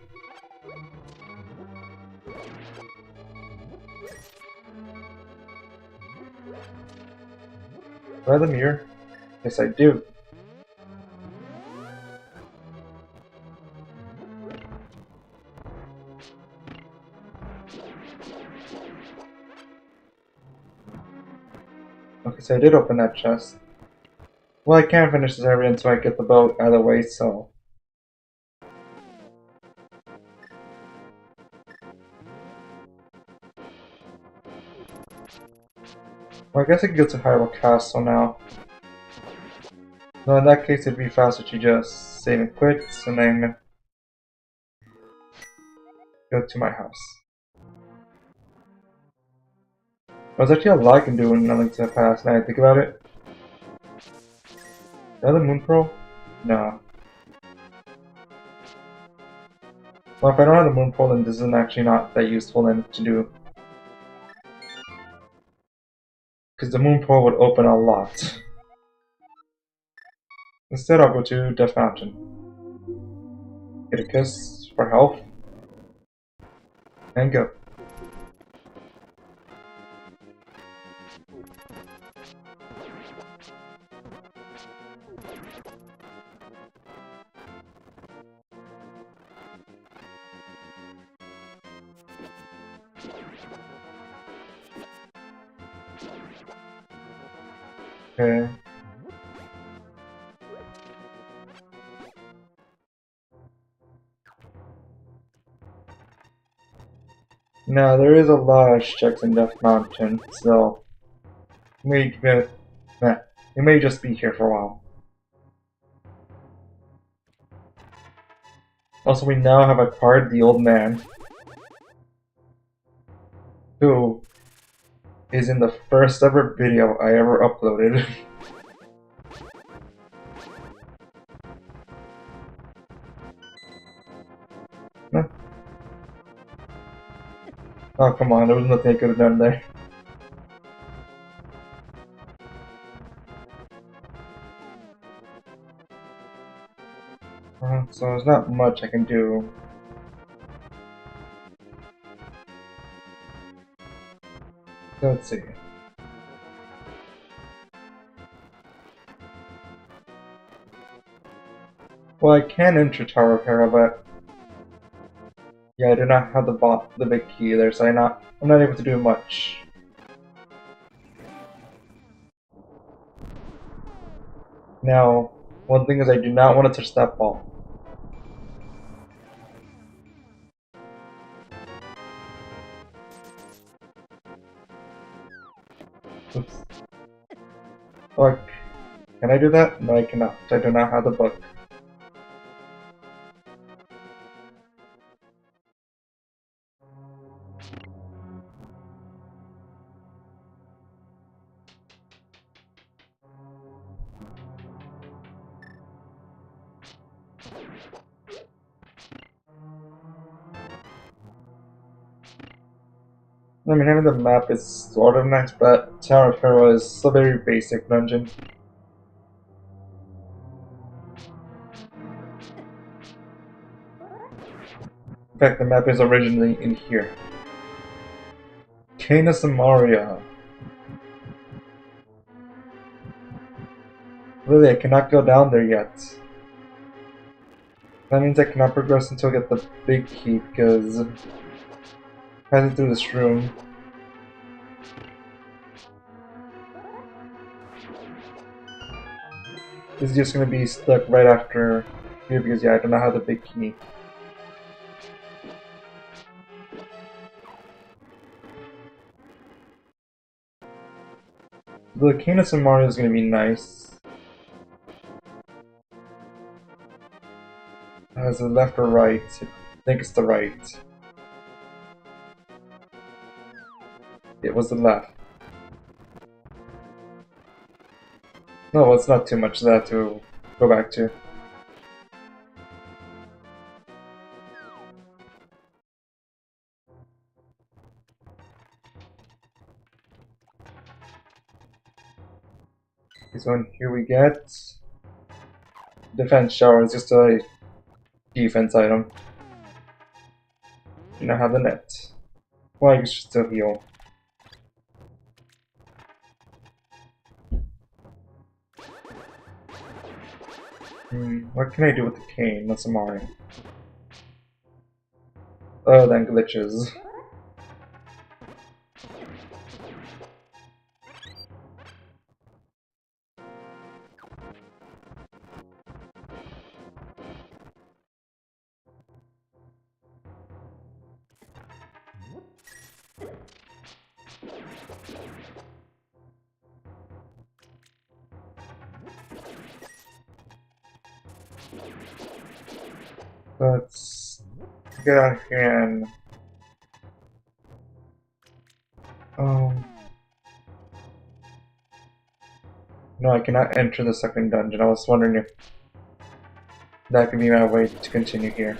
Do I have the mirror? Yes, I do. Okay, so I did open that chest. Well, I can't finish this area until I get the boat out of the way, so... Well, I guess I can go to Hyrule Castle now. No, in that case it'd be faster to just save and quit, and then go to my house. There's actually a lot I can do in Nothing to the Past, now I think about it. Another Moon Pearl? No. Well, if I don't have the Moon Pearl, then this is actually not that useful then to do. Because the Moon Pearl would open a lot. Instead, I'll go to Death Mountain. Get a kiss for health. And go. Okay. Now, there is a lot of checks in Death Mountain, so... You may just be here for a while. Also, we now have acquired the old man, who is in the first ever video I ever uploaded. Huh? Oh, come on, there was nothing I could have done there. So there's not much I can do. Let's see. Well, I can enter Tower of Hera, but yeah, I do not have the big key there, so I'm not able to do much. Now, one thing is I do not want to touch that ball. Oops. Look, can I do that? No, I cannot. I do not have the book. I mean, having the map is sort of nice, but Tower of Hera is a very basic dungeon. In fact, the map is originally in here. Canis and Mario. Really, I cannot go down there yet. That means I cannot progress until I get the big key, because passing through this room. This is just gonna be stuck right after here, because yeah, I don't know how the big key. The Cadence in Mario is gonna be nice. Is it left or right? I think it's the right. It was the left. No, well, it's not too much of that to go back to. This one here we get defense shower. It's just a defense item. You now have the net. Well, you should still heal. What can I do with the cane? That's a Mario. Oh, then glitches. Let's get out of here and... No, I cannot enter the second dungeon. I was wondering if that could be my way to continue here.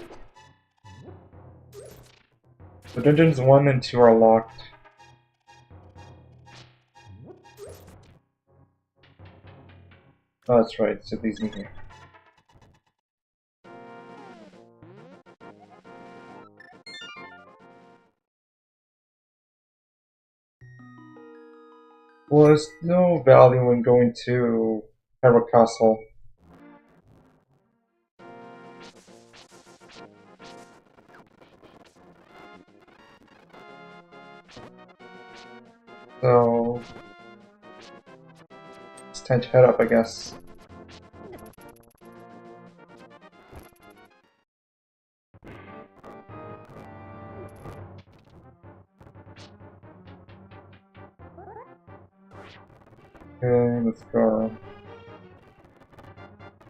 So dungeons 1 and 2 are locked. Oh, that's right, so these in here. Well, there's no value in going to Hyrule Castle. So... it's time to head up, I guess. Okay, let's go.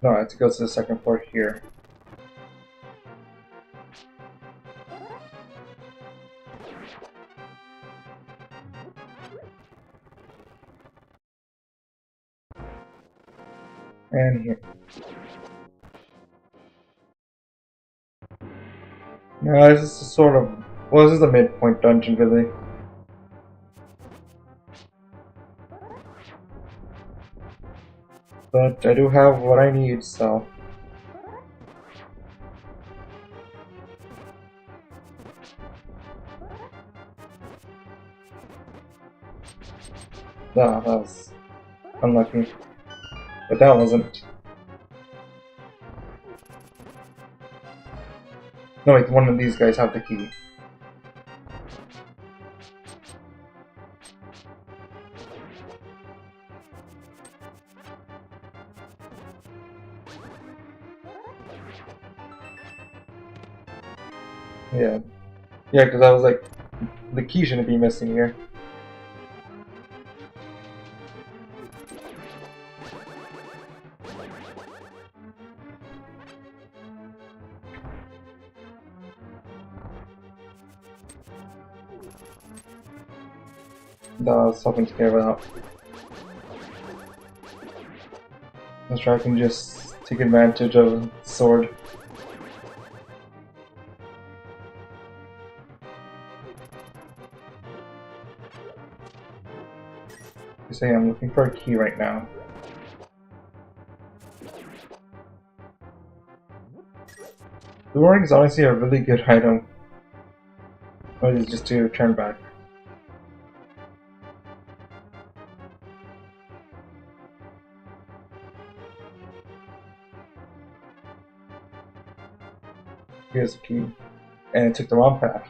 No, I have to go to the second floor here. And here. No, this is sort of... well, this is the midpoint dungeon, really. But I do have what I need, so... ah, that was unlucky. But that wasn't. No, wait, one of these guys have the key. Yeah. Yeah, because I was like, the key shouldn't be missing here. That was something to care about. Let's try I can just take advantage of the sword. You say I'm looking for a key right now. The warning is honestly a really good item. Or is it just to turn back? Here's the key. And it took the wrong path.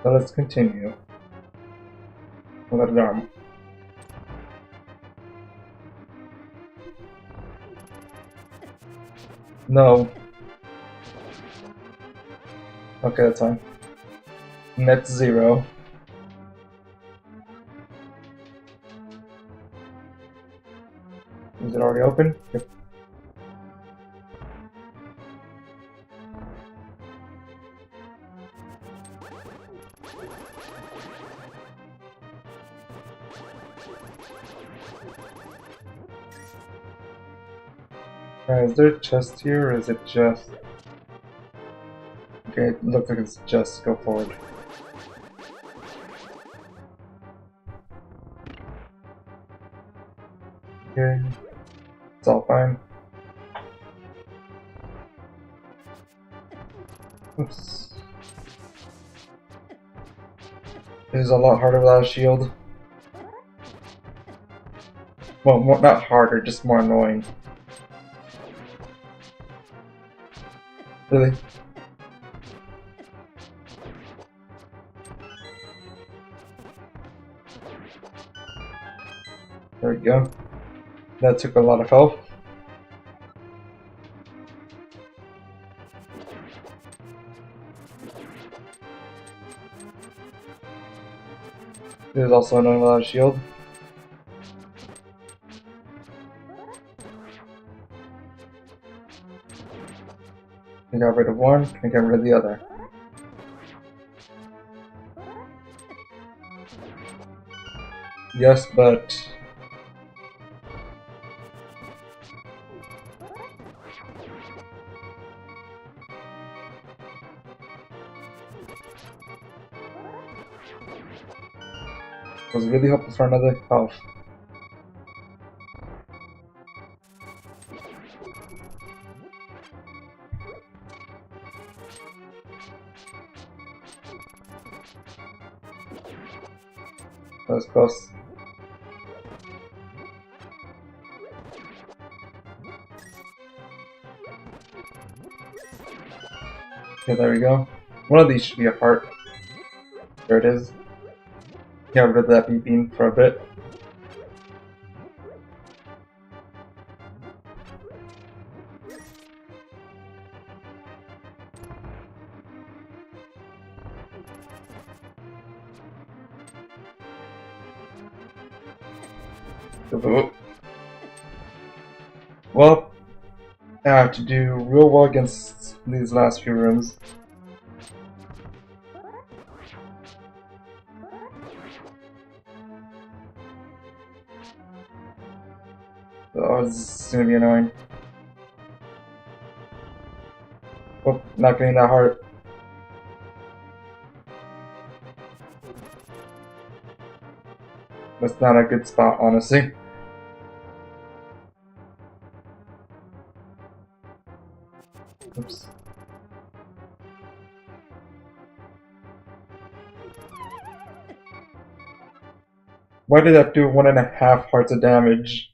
So let's continue. With that arm. No. Okay, that's fine. Net 0. Is it already open? Yep. Is there a chest here, or is it just... Okay, it looks like it's just go forward. Okay, it's all fine. Oops. It is a lot harder without a shield. Well, not harder, just more annoying. Really? There we go. That took a lot of health. There's also another shield. I got rid of one, I got rid of the other. Yes, but... it was really hoping for another health. That was close. Okay, there we go. One of these should be a heart. There it is. Get rid of that beeping for a bit. Well, I have to do real well against these last few rooms. Oh, this is gonna be annoying. Oh, not getting that heart. That's not a good spot, honestly. Oops. Why did that do 1.5 hearts of damage?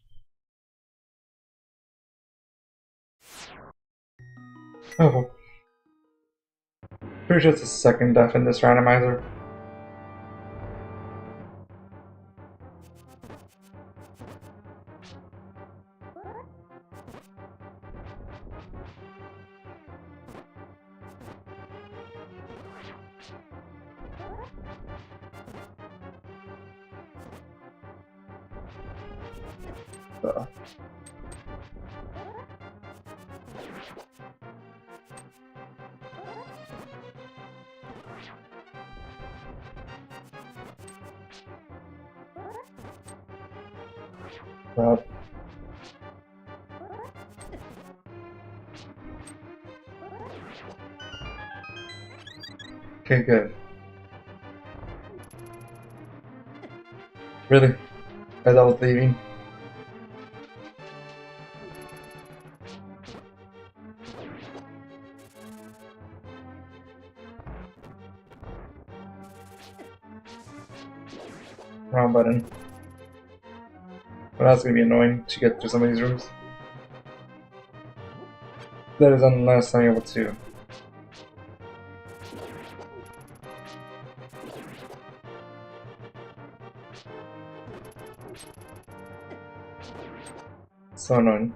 Oh. Pretty sure it's the second death in this randomizer. Well. Okay, good. Really? As I was leaving? Wrong button. But that's gonna be annoying to get through some of these rooms. That is unless I'm able to. So annoying.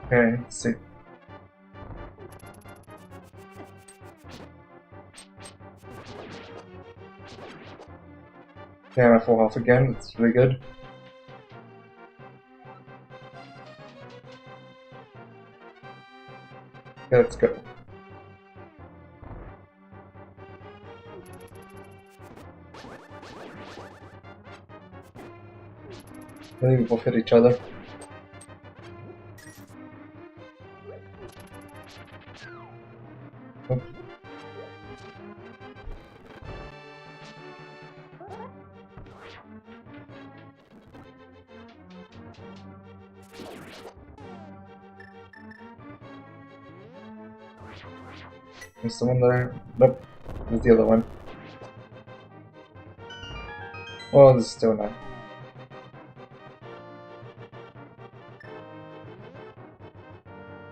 Okay, let's see. Okay, I'm at full health again. That's really good. Okay, let's go. I think we both hit each other. Oops. There's someone there. Nope. There's the other one. Well, this is still not.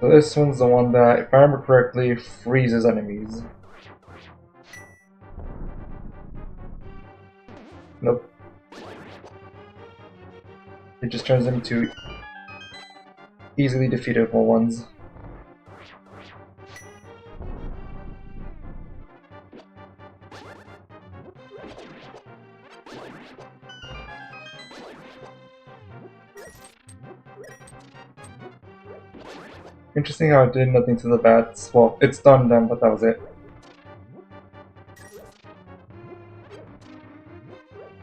So this one's the one that, if I remember correctly, freezes enemies. Nope. It just turns them into easily defeatable ones. Interesting how it did nothing to the bats. Well, it stunned them, but that was it.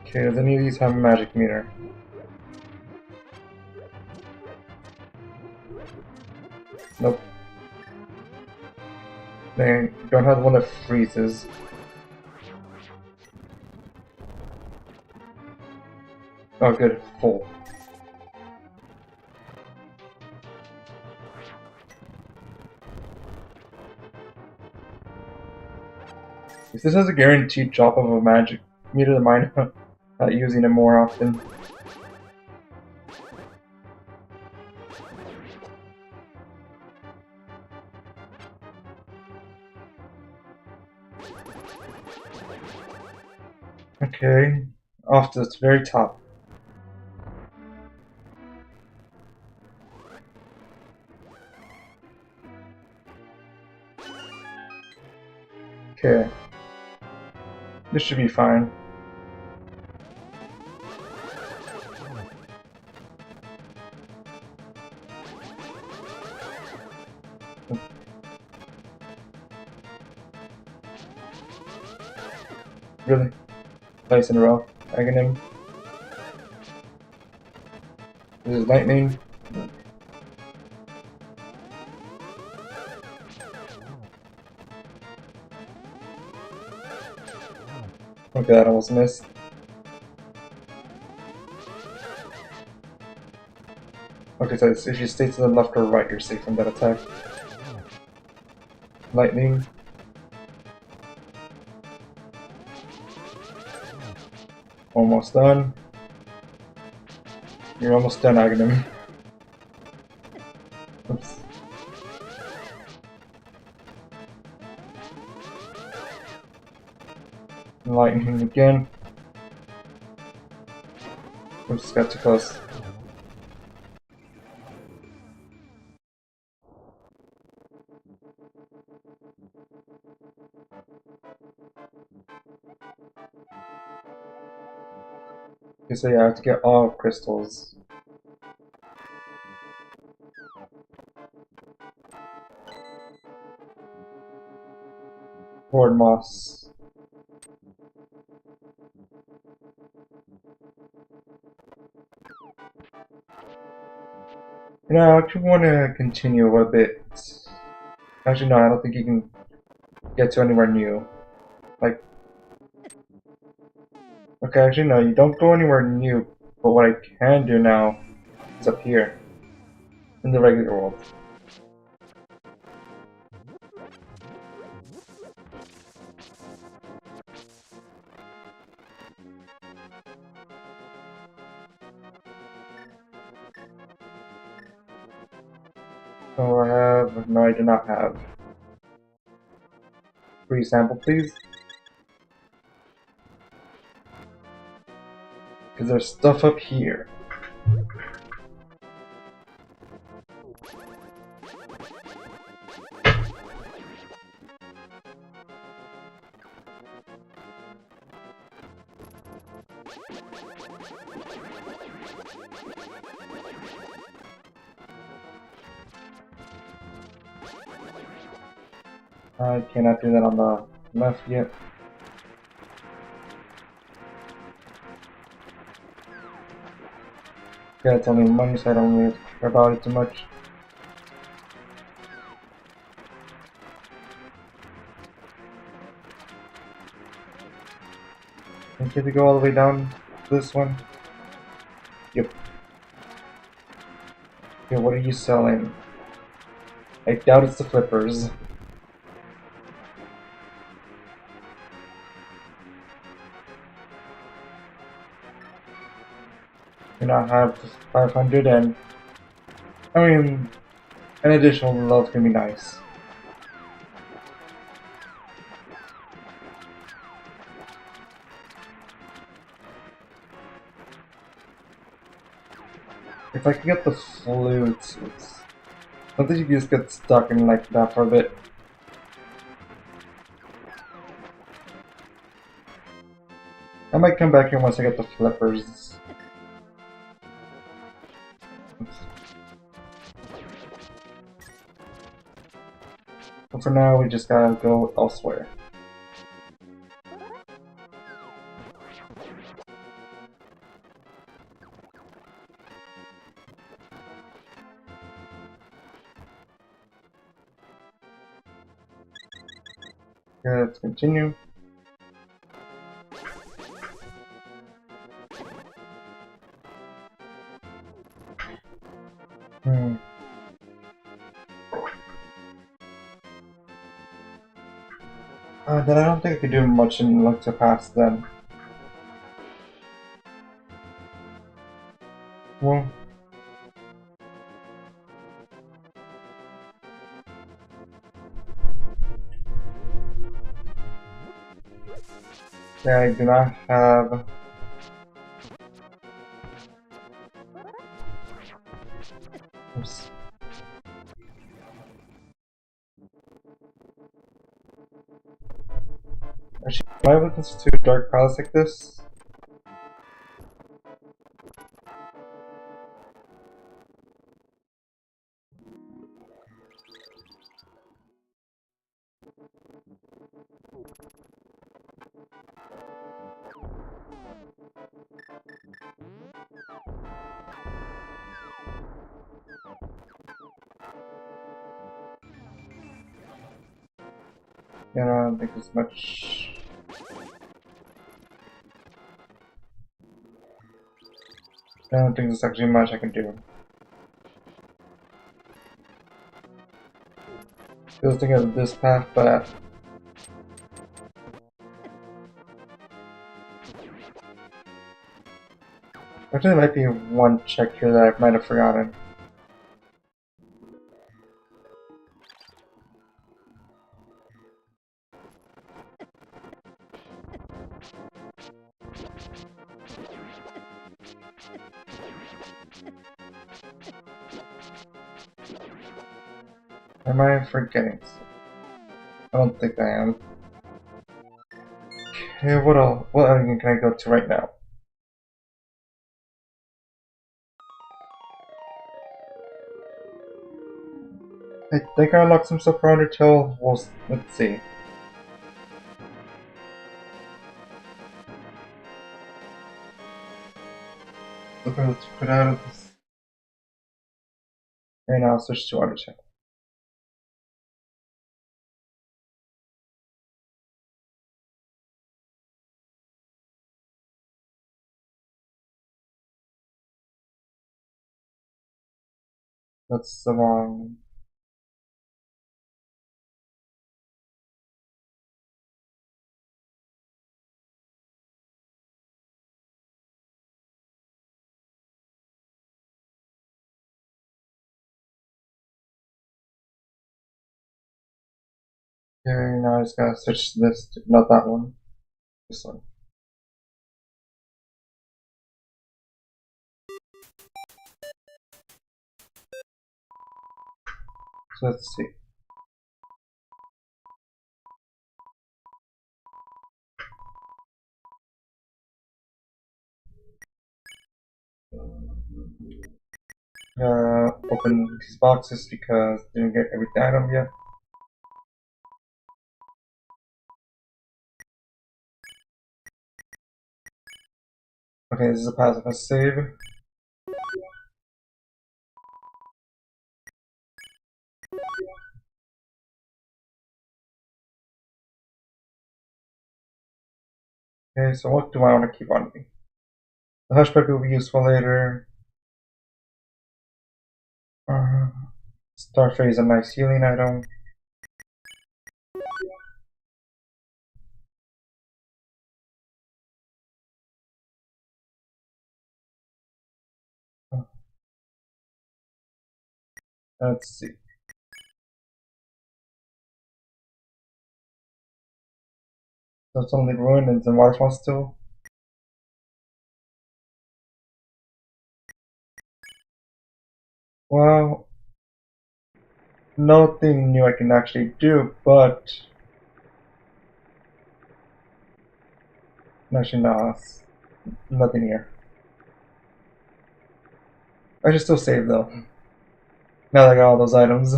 Okay, does any of these have a magic meter? Nope. They don't have the one that freezes. Oh good, full. If this has a guaranteed drop of a magic meter, then mine not using it more often. Okay, off to the very top. Okay. This should be fine. Really? Twice in a row. Tagging him. This is lightning. Okay, that almost missed. Okay, so if you stay to the left or right, you're safe from that attack. Lightning. Almost done. You're almost done, Aghanim. Oops. Lightning again. Oops, got too close. Okay, so yeah, I have to get all crystals. Lord Moss. You know, I actually want to continue a bit. Actually, no, I don't think you can get to anywhere new. Like, okay, actually, no, you don't go anywhere new. But what I can do now is up here in the regular world. Oh, I have... No, I do not have. Free sample, please? Because there's stuff up here. I cannot do that on the left yet. Yeah, it's only money, so I don't really care about it too much. Think you have to go all the way down to this one? Yep. Okay, what are you selling? I doubt it's the flippers. Do not have 500, and I mean, an additional love can be nice. If I could get the flutes, I don't think you can just get stuck in like that for a bit. I might come back here once I get the flippers. But for now, we just gotta go elsewhere. Okay, let's continue. Then I don't think I could do much in Look to Pass then. Well, yeah, I do not have. Oops. Actually, am I looking to dark piles like this? Yeah, I don't think there's much. I don't think there's actually much I can do. I was thinking of this path, but actually there might be one check here that I might have forgotten. Am I forgetting? I don't think I am. Okay, what else? What island can I go to right now? I think I unlocked some stuff for Undertale. Well, let's see. Let's put out of this. And I'll switch to Undertale. That's the wrong. Okay, now I just gotta switch this to, not that one, this one. So let's see. Open these boxes because I didn't get every item yet. Okay, this is a passive save. Okay, so what do I want to keep on me? The hush puppy will be useful later. Starfree is a nice healing item. Let's see. So it's only ruin and some waterfall still. Well, nothing new I can actually do, but actually no, nothing here. I should still save though. Now that I got all those items.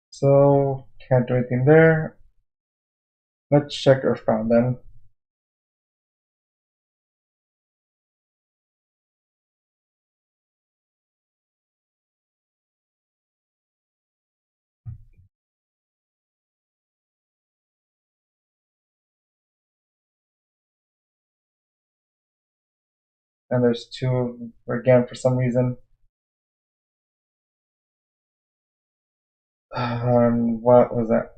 So can't do anything there. Let's check Earthbound then. And there's two again for some reason. What was that?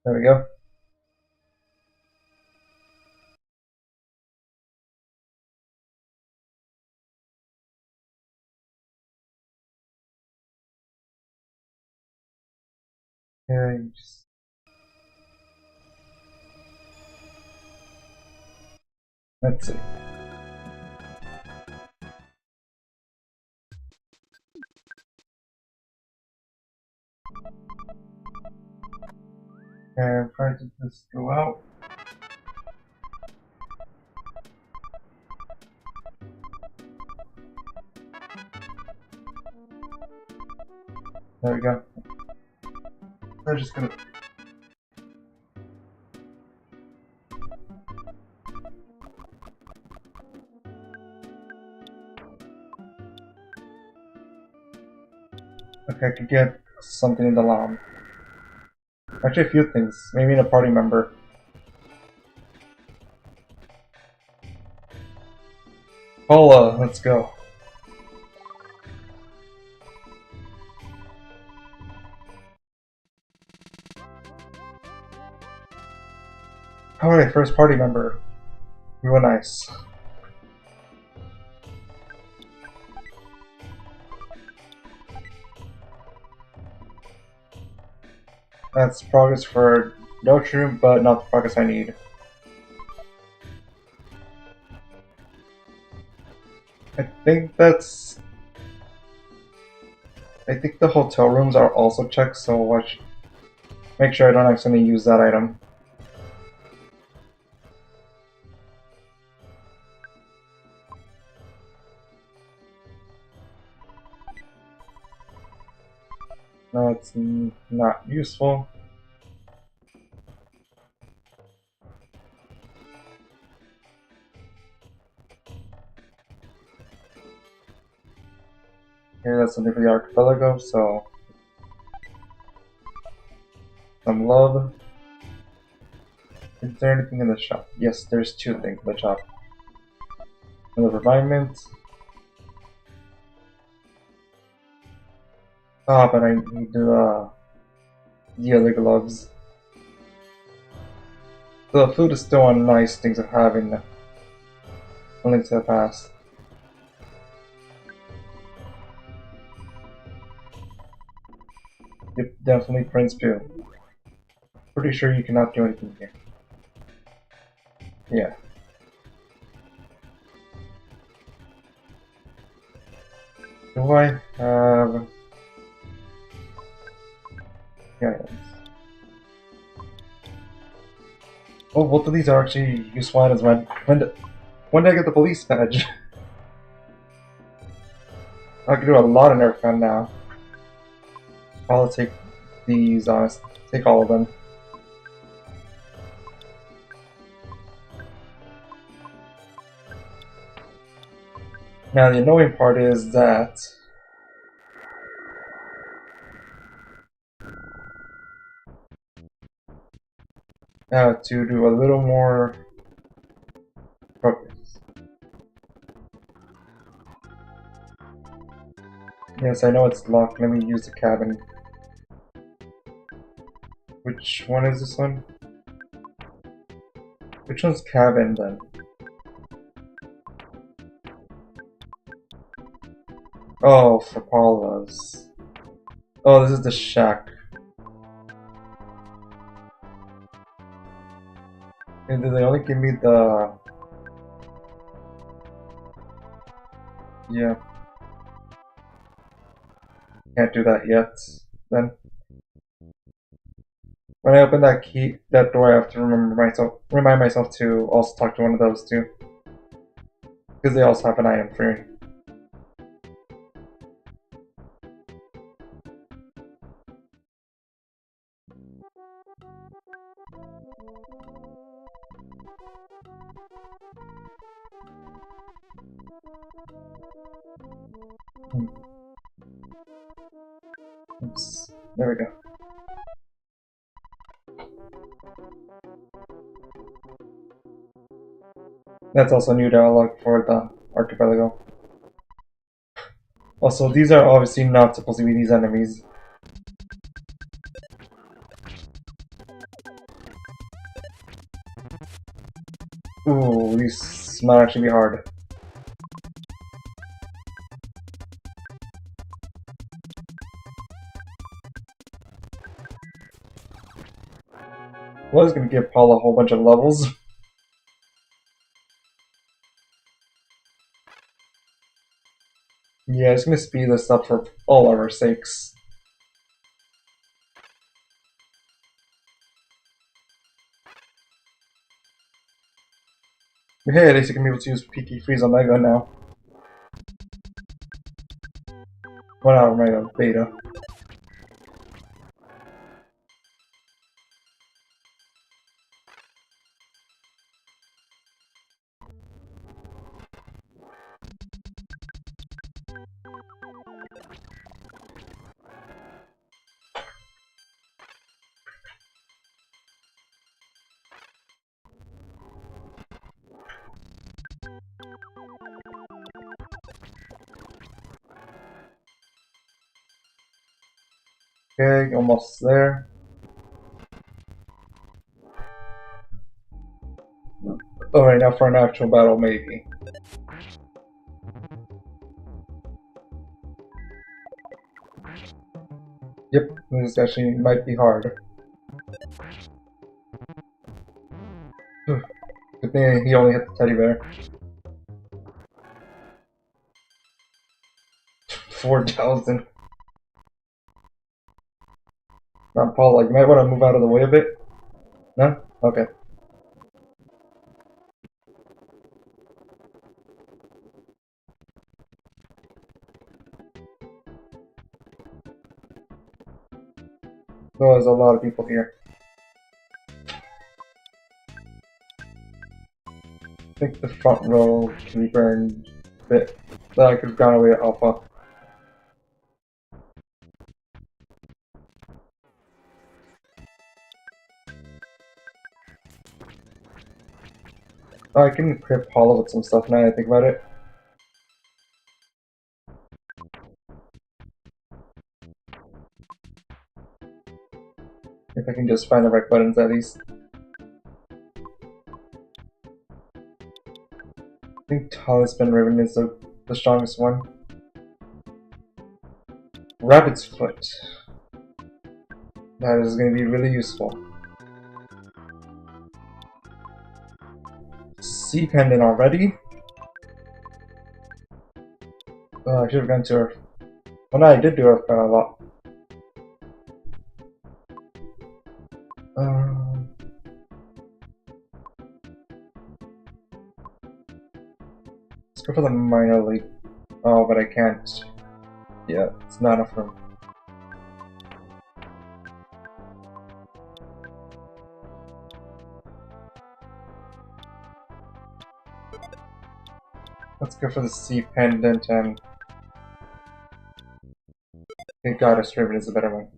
There we go. Yeah, let's see. And try to just go out. There we go. They're just gonna. Okay, I could get something in the llama. Actually, a few things. Maybe in a party member. Paula, let's go. Alright, first party member. Real nice. That's progress for Deltarune, but not the progress I need. I think that's. I think the hotel rooms are also checked, so watch. Make sure I don't accidentally use that item. No, it's not useful. Here, that's something for the archipelago, so. Some love. Is there anything in the shop? Yes, there's two things in the shop. Another refinement. Ah, but I need the other gloves. The food is still a nice thing to have in A Link to the Past. Yep, definitely Prince Pooh. Pretty sure you cannot do anything here. Yeah. Do I have... Yeah. Oh, both of these are actually useful items. When did I get the police badge? I can do a lot in Earthbound now. I'll take these, take all of them. Now the annoying part is that I have to do a little more progress. Yes, I know it's locked. Let me use the cabin. Which one is this one? Which one's cabin then? Oh, for Paula's. Oh, this is the shack. And did they only give me the... Yeah. Can't do that yet, then. When I open that door, I have to remind myself to also talk to one of those two. Because they also have an item free. Oops. There we go. That's also new dialogue for the archipelago. Also, these are obviously not supposed to be these enemies. Ooh, these might actually be hard. I was gonna give Paul a whole bunch of levels. Yeah, it's gonna speed this up for all of our sakes. Hey, at least you can be able to use PT Freeze Omega now. Well, not Omega, Beta. Okay, almost there. Alright, now for an actual battle, maybe. Yep, this actually might be hard. Good thing he only hit the teddy bear. 4,000. Now, Paul, like, you might want to move out of the way a bit. No? Okay. Oh, there's a lot of people here. I think the front row can be burned a bit. That I could have gone away at Alpha. Oh, I can equip Paula with some stuff now that I think about it. If I can just find the right buttons at least. think Talisman Ribbon is the strongest one. Rabbit's Foot. That is going to be really useful. Sea Pendant already? Oh, I should have gone to Earth. Well, no, I did do Earthbound a lot. Let's go for the minor league. Oh, but I can't. Yeah, it's not enough room. Let's go for the Sea Pendant and... I think Goddess Ribbon is a better one.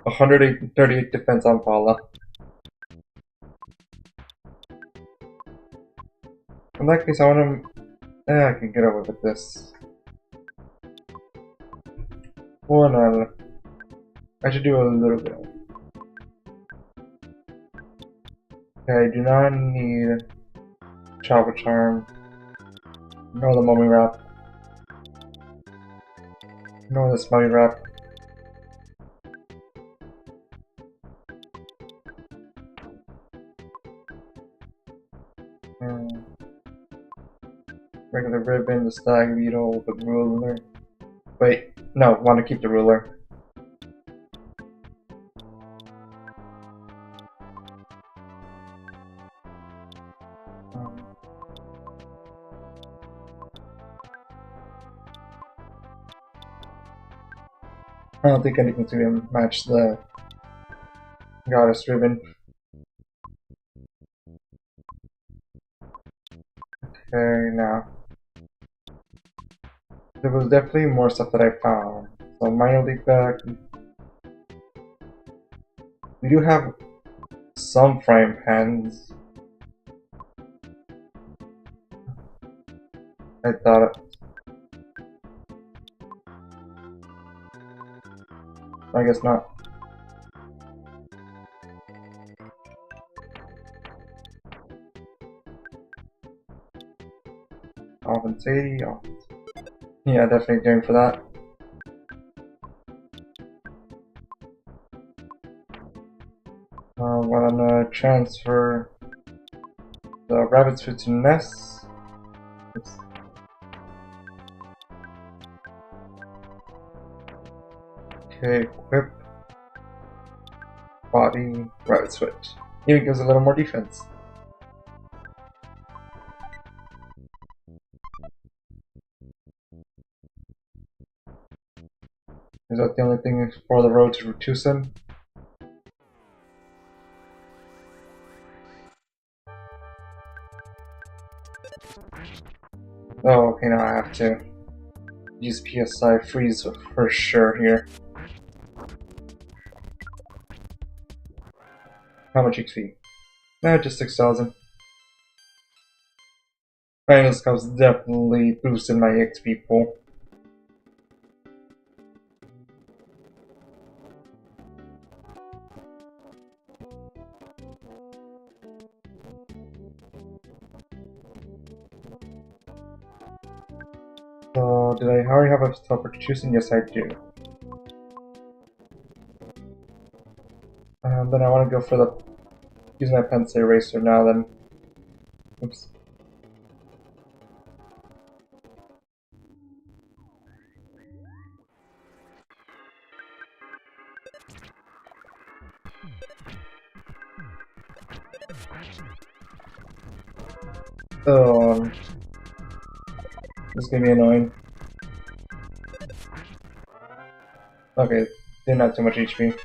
138 defense on Paula. In that case, I want to... I can get away with this. Well, no. I should do a little bit. Okay, I do not need Travel Charm. No, the Mummy Wrap. No, this Mummy Wrap. Regular ribbon, the stag beetle, the ruler. Wait, no, want to keep the ruler. I don't think anything's going to match the Goddess Ribbon. Okay, now. There was definitely more stuff that I found. So, minor league back. We do have some frying pans. I thought. I guess not. Offense 80. Yeah, definitely going for that. Well, I'm gonna transfer the rabbit's foot to Ness. Okay, equip. Body, rabbit's foot. Even gives a little more defense. Is that the only thing for the road to Tucson? Oh, okay, now I have to use PSI freeze for sure here. How much XP? Nah, just 6,000. This comes definitely boosted my XP pool. So, did I already have a stuff for choosing? Yes, I do. Then I want to go for the use my pencil eraser now. Then, oops. Oh, this is gonna be annoying. Okay, didn't have too much HP.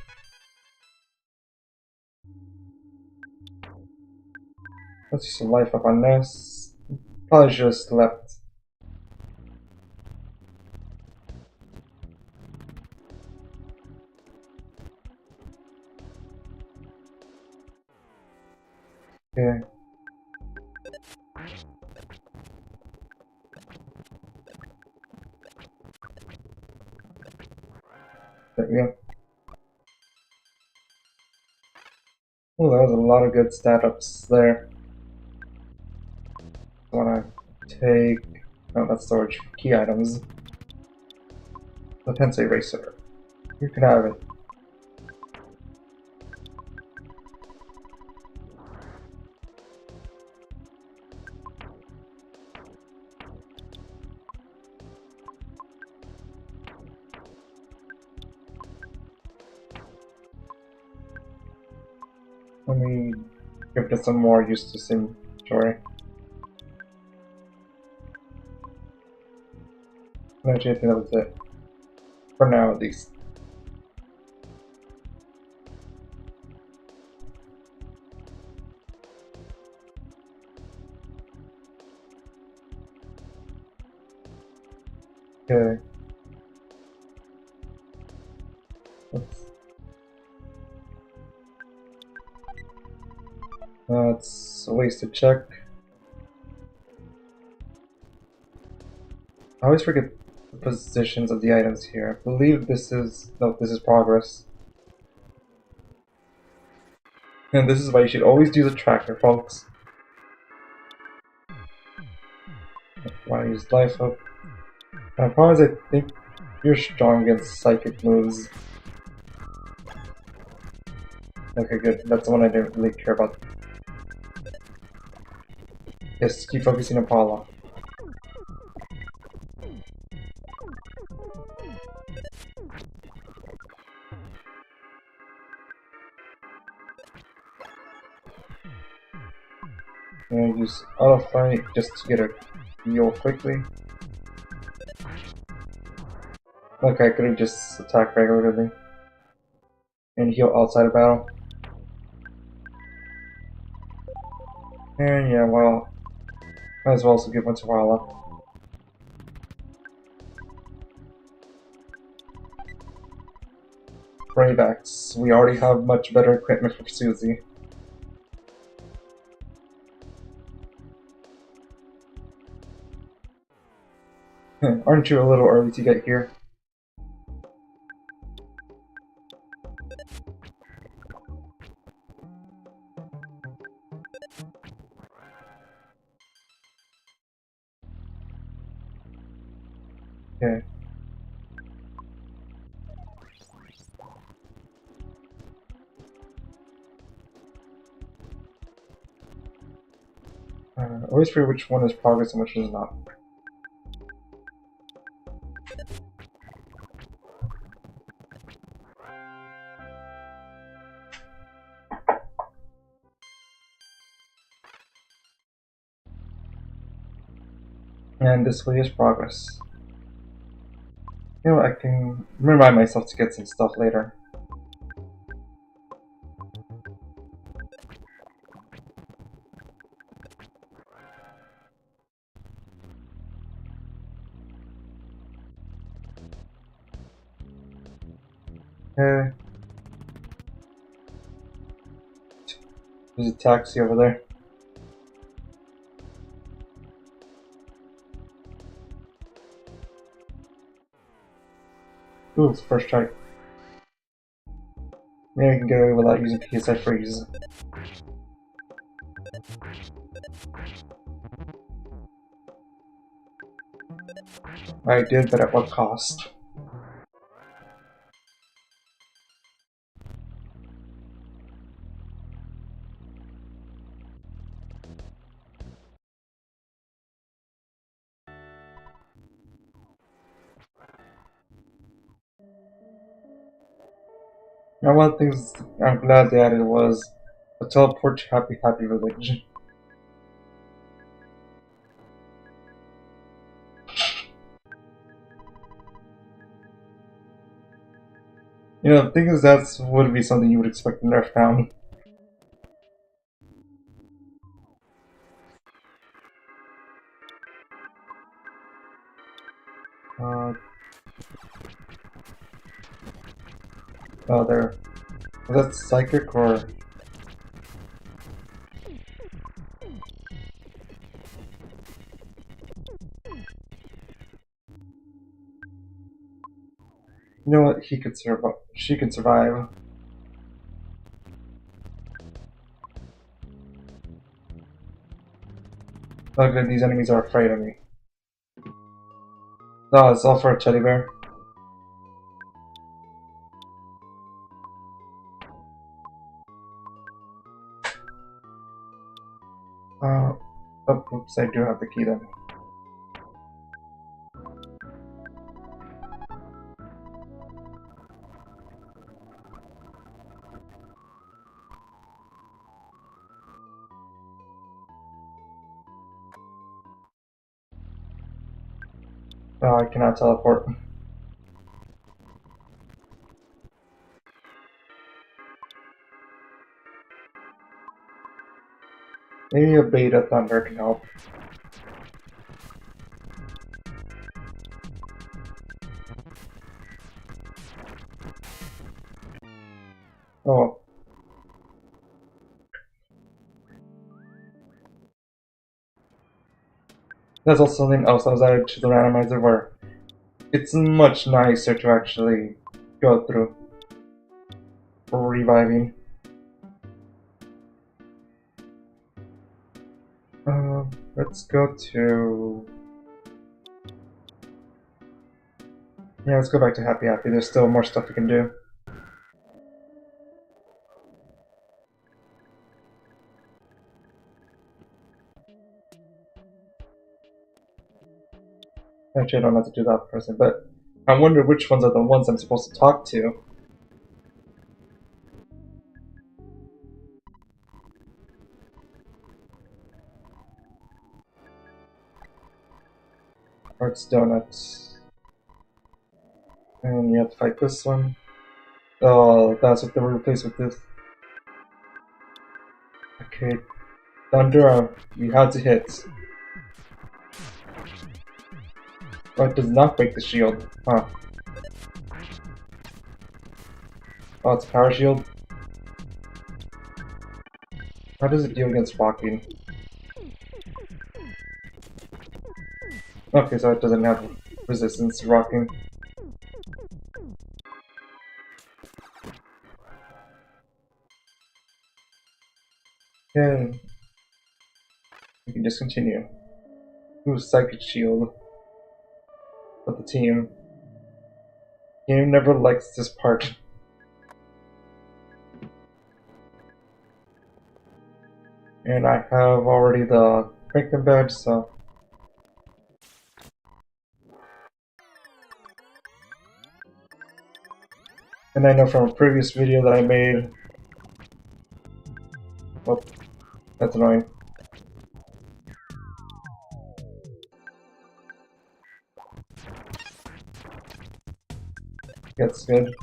Let's just life up on this. Probably just left. Okay. There we go. Oh, that was a lot of good stat ups there. I want to take... No, that's storage. Key items. The pencil eraser. You can have it. Let me give it some more use to this inventory. Actually, I think that was it. For now, at least. Okay. That's a waste to check. I always forget the positions of the items here. I believe this is... No, this is progress. And this is why you should always do the tracker, folks. Want to use life up. And I promise I think you're strong against psychic moves. Okay, good. That's the one I didn't really care about. Yes, keep focusing on Paula. I'm gonna use auto fight just to get a heal quickly. Okay, I could have just attacked regularly and heal outside of battle. And yeah, well, might as well also give one to Paula. Brave Axe. We already have much better equipment for Susie. Aren't you a little early to get here? Okay. Always forget which one is progress and which is not. And this way is progress. You know, I can remind myself to get some stuff later. Okay. There's a taxi over there. Ooh, it's first try. Maybe I can get away without using PSI freeze. I did, but at what cost? Now, one of the things I'm glad they added was a teleport to Happy Happy Village. You know, the thing is, that would be something you would expect in Earthbound. Oh, there. Was that psychic or? You know what? He could survive. She could survive. Oh good, these enemies are afraid of me. Oh, it's all for a teddy bear. Oh, oops, I do have the key then. Oh, I cannot teleport. Maybe a beta thunder can help. Oh. There's also something else that was added to the randomizer where it's much nicer to actually go through for reviving. Let's go to... Yeah, let's go back to Happy Happy. There's still more stuff we can do. Actually, I don't have to do that person, but I wonder which ones are the ones I'm supposed to talk to. Hearts Donuts. And you have to fight this one. Oh, that's what they were replaced with this. Okay, Thunder, you had to hit. Oh, it does not break the shield. Huh. Oh, it's power shield. How does it deal against rocking? Okay, so it doesn't have resistance to rocking. Okay. We can discontinue. Ooh, Psychic Shield. But the team. Game never likes this part. And I have already the Franklin badge, so... And I know from a previous video that I made... Oh, that's annoying. That's good.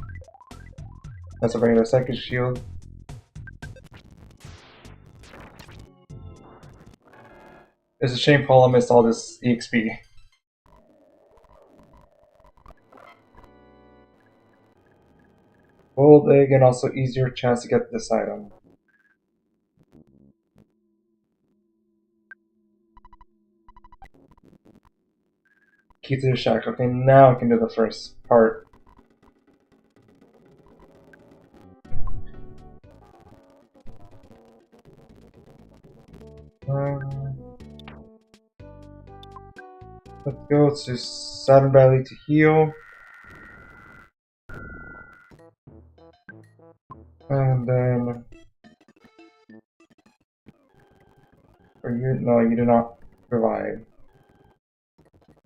That's a regular Psychic Shield. It's a shame Paula missed all this EXP. Gold egg and also easier chance to get this item. Key to the shack. Okay, now I can do the first part. Let's go to Saturn Valley to heal. And then... Are you? No, you do not revive.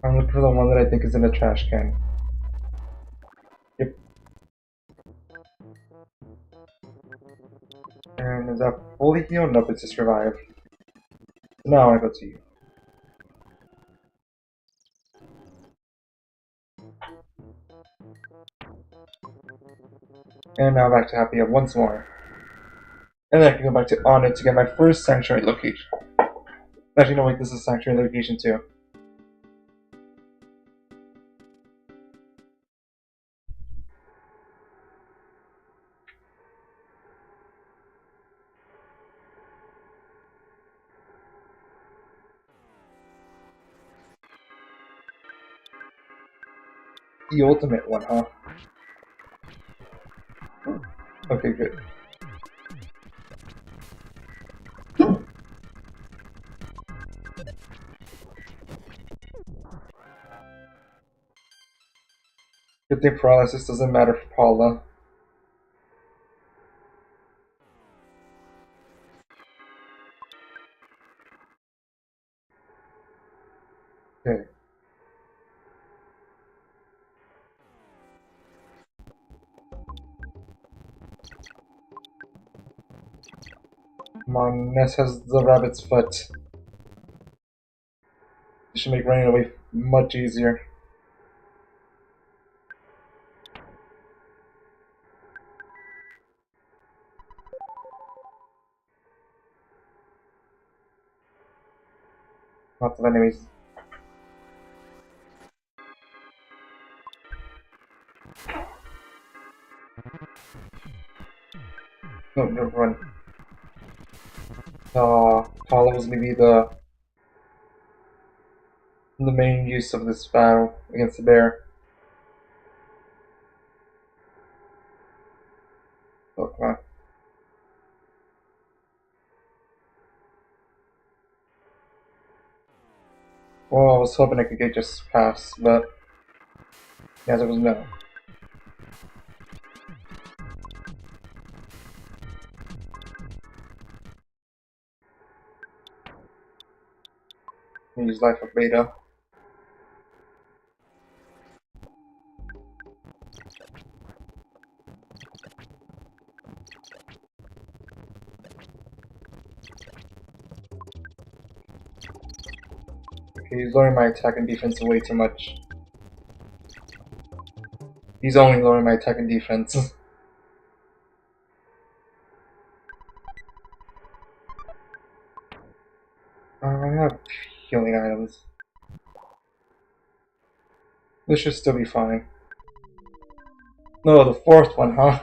I'm looking for the one that I think is in the trash can. Yep. And is that fully healed? Nope, it's just revived. So now I want to go to you. And now back to Happy Up once more. And then I can go back to On It to get my first sanctuary location. Actually, no, wait, this is sanctuary location too. The ultimate one, huh? Okay, good. Good thing paralysis doesn't matter for Paula. Okay. Come on, Ness has the rabbit's foot. This should make running away much easier. Lots of enemies. No, no, run. Paula was maybe the main use of this battle against the bear. Oh, come on. Well, I was hoping I could get just past, but the answer was no. I use life of beta. Okay, he's lowering my attack and defense way too much. He's only lowering my attack and defense. I have healing items. This should still be fine. No, the fourth one, huh?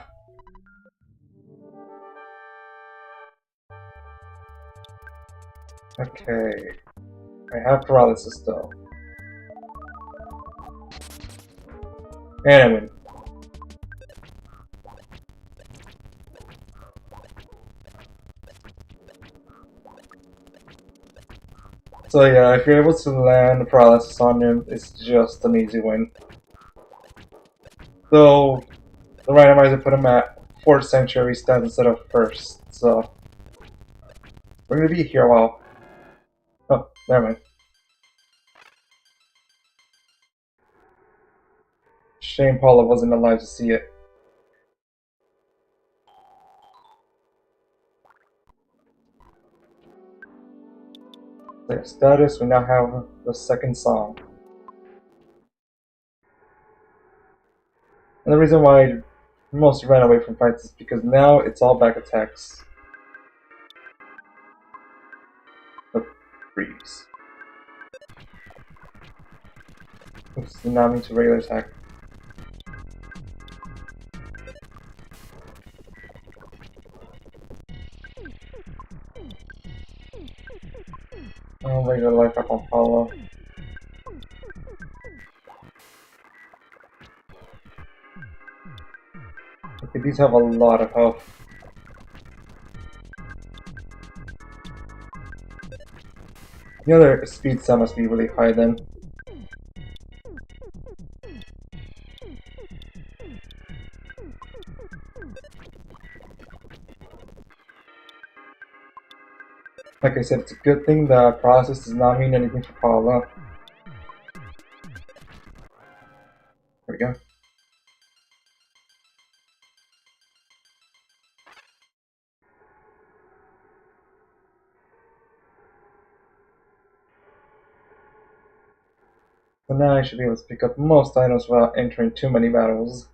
Okay. I have paralysis though. And I win. So yeah, if you're able to land paralysis on him, it's just an easy win. Though the randomizer put him at 4th century stats instead of 1st, so we're gonna be here a while. Oh, never mind. Shame Paula wasn't alive to see it. Their status, we now have the second song. And the reason why I mostly ran away from fights is because now it's all back attacks. Oh, freeze. Oops, now I'm into regular attack. Oh, regular life up on Paula. Okay, these have a lot of health. The other speed stat must be really high then. Like I said, it's a good thing that process does not mean anything for Paula. There we go. So now I should be able to pick up most items without entering too many battles.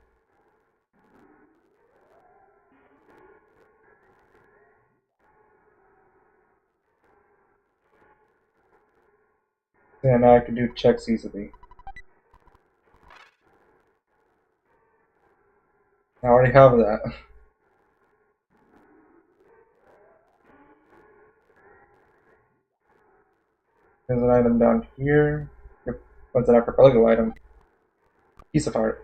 And now I can do checks easily. I already have that. There's an item down here. Yep, what's an archipelago item? Piece of art.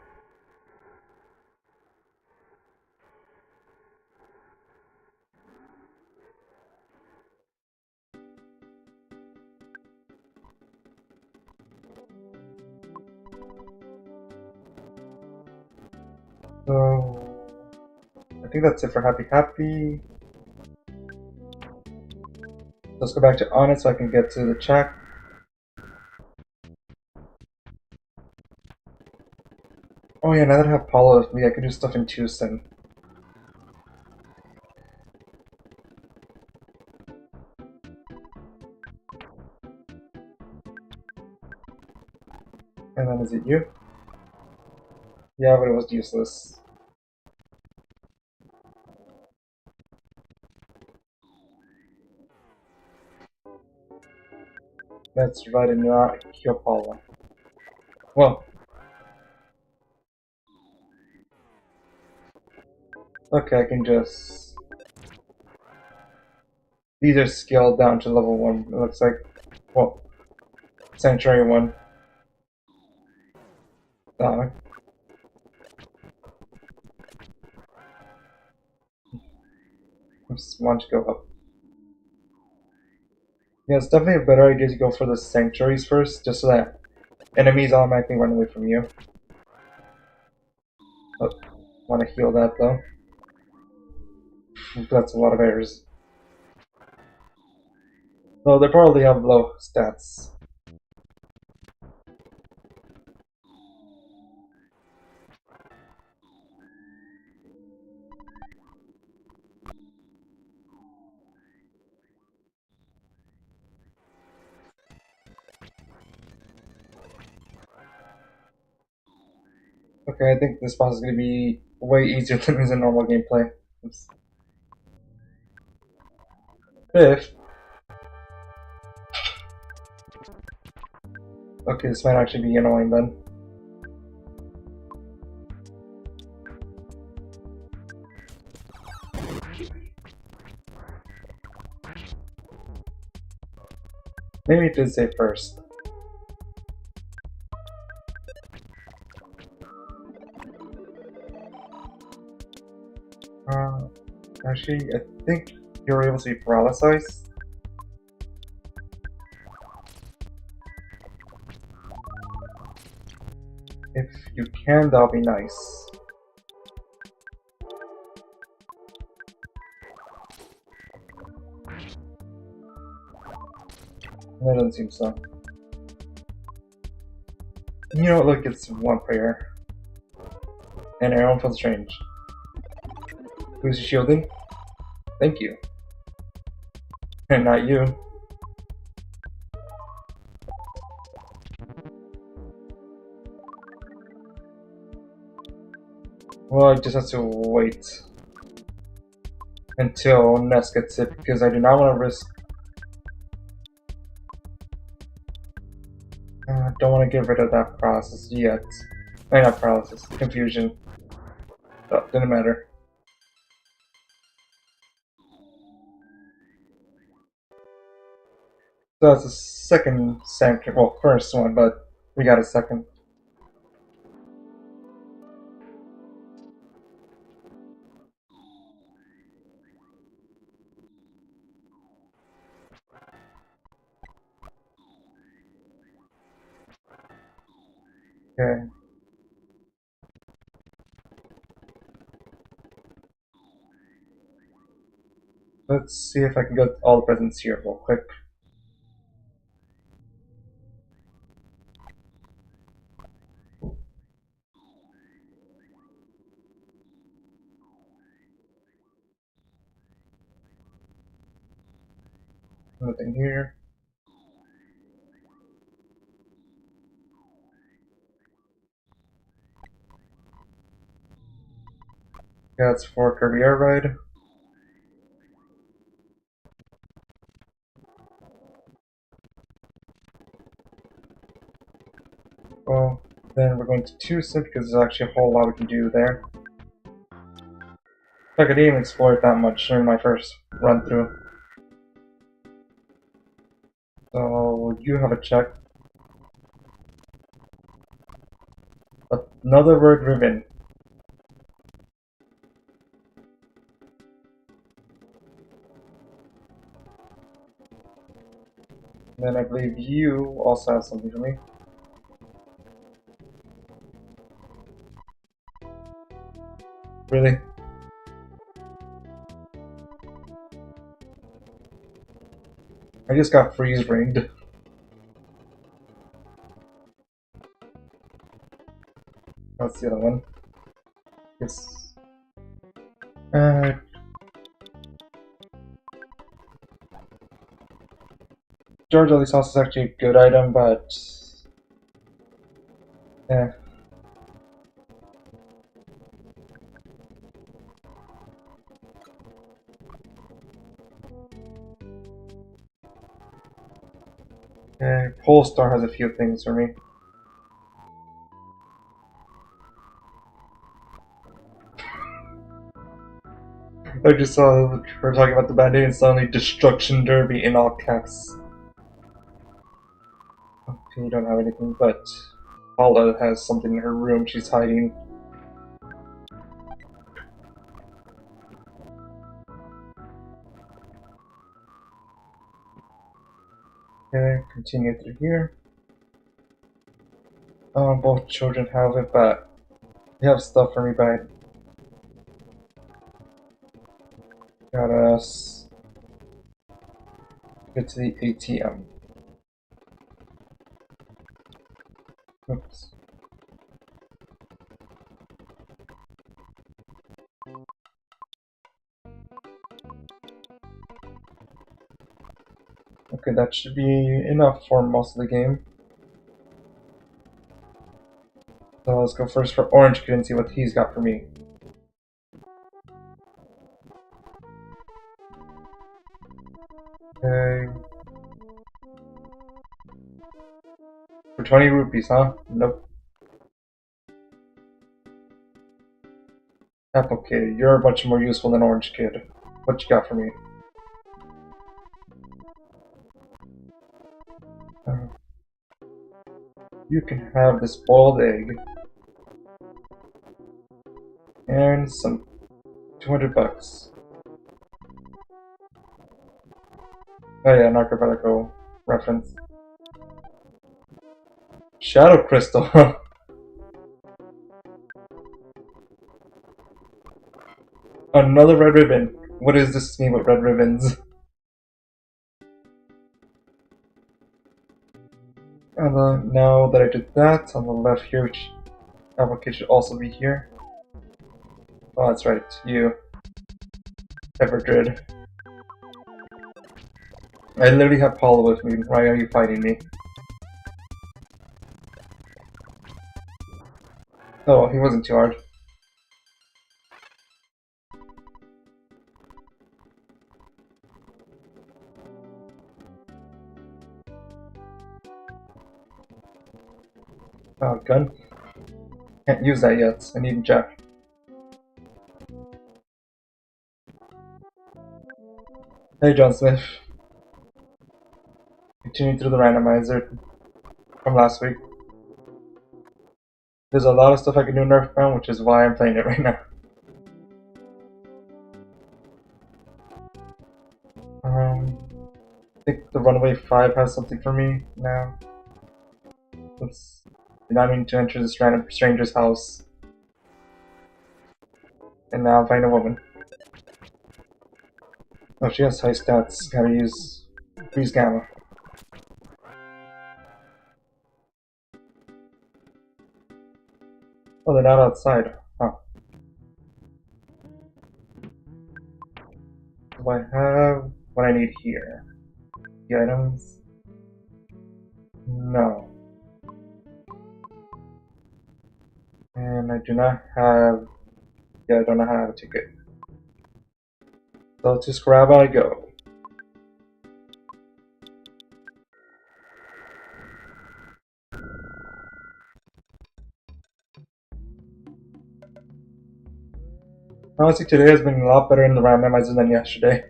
So I think that's it for Happy Happy. Let's go back to On It so I can get to the chat. Oh yeah, now that I have Paulo with me, I can do stuff in Tucson. And then is it you? Yeah, but it was useless. Let's write a new kill Paulo. Well, okay, I can just... These are scaled down to level 1, it looks like. Well, Sanctuary 1. I just want to go up. Yeah, it's definitely a better idea to go for the Sanctuaries first, just so that enemies automatically run away from you. Oh, want to heal that though. That's a lot of errors. Though they probably have low stats. Okay, I think this boss is going to be way easier than is in normal gameplay. Oops. Fifth. Okay, this might actually be annoying then. Maybe it did say first. Actually, I think you're able to be paralyzed. If you can, that'll be nice. That doesn't seem so. You know, look, it's one prayer. And everyone feels strange. Who's shielding? Thank you. And not you. Well, I just have to wait until Ness gets it because I do not want to risk. Don't want to get rid of that process yet. Not paralysis, confusion. Oh, didn't matter. So that's the second sanctuary. Well, first one, but we got a second. Okay. Let's see if I can get all the presents here real quick. Nothing here. That's for Kirby Air Ride. Well, then we're going to Tucson because there's actually a whole lot we can do there. I didn't even explore it that much during my first run through. So you have a check. Another word ribbon. And then I believe you also have something for me. Really? I just got freeze ringed. That's the other one. Yes. George Jelly Sauce is actually a good item, but yeah. Polestar has a few things for me. I just saw we're talking about the band-aid and suddenly Destruction Derby in all caps. Okay, you don't have anything, but Paula has something in her room she's hiding. Okay, continue through here. Both children have it, but they have stuff for me, but gotta get to the ATM. Oops. Okay, that should be enough for most of the game. So let's go first for Orange Kid and see what he's got for me. Okay. For 20 rupees, huh? Nope. Apple Kid, you're much more useful than Orange Kid. What you got for me? You can have this boiled egg. And some 200 bucks. Oh yeah, Narco reference. Shadow Crystal. Another red ribbon. What is this scheme with red ribbons? And now that I did that, on the left here, which application should also be here. Oh, that's right, you. Everdred. I literally have Paula with me. Why are you fighting me? Oh, he wasn't too hard. Oh, gun? Can't use that yet. I need a jack. Hey, John Smith. Continue through the randomizer from last week. There's a lot of stuff I can do in Earthbound, which is why I'm playing it right now. I think the Runaway 5 has something for me now. Let's did not mean to enter this random stranger's house. And now find a woman. Oh, she has high stats. Gotta use Freeze Gamma. Oh, they're not outside. Huh. Do I have what I need here? The items? No. And I do not have... Yeah, I don't know how to have a ticket. So to Scrabble I go. Honestly, today has been a lot better in the randomizer than yesterday.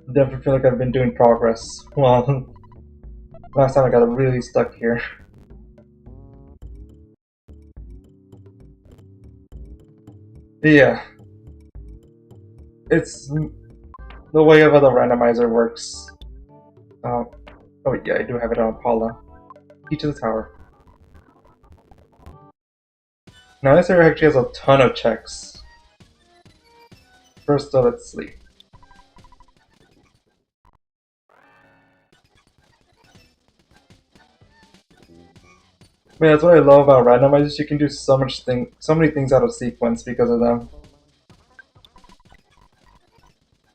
I definitely feel like I've been doing progress. Well, last time I got really stuck here. Yeah. It's the way of how the randomizer works. Oh yeah, I do have it on Paula. Key to the tower. Now this area actually has a ton of checks. First, let's sleep. Man, that's what I love about randomizers. You can do so many things out of sequence because of them.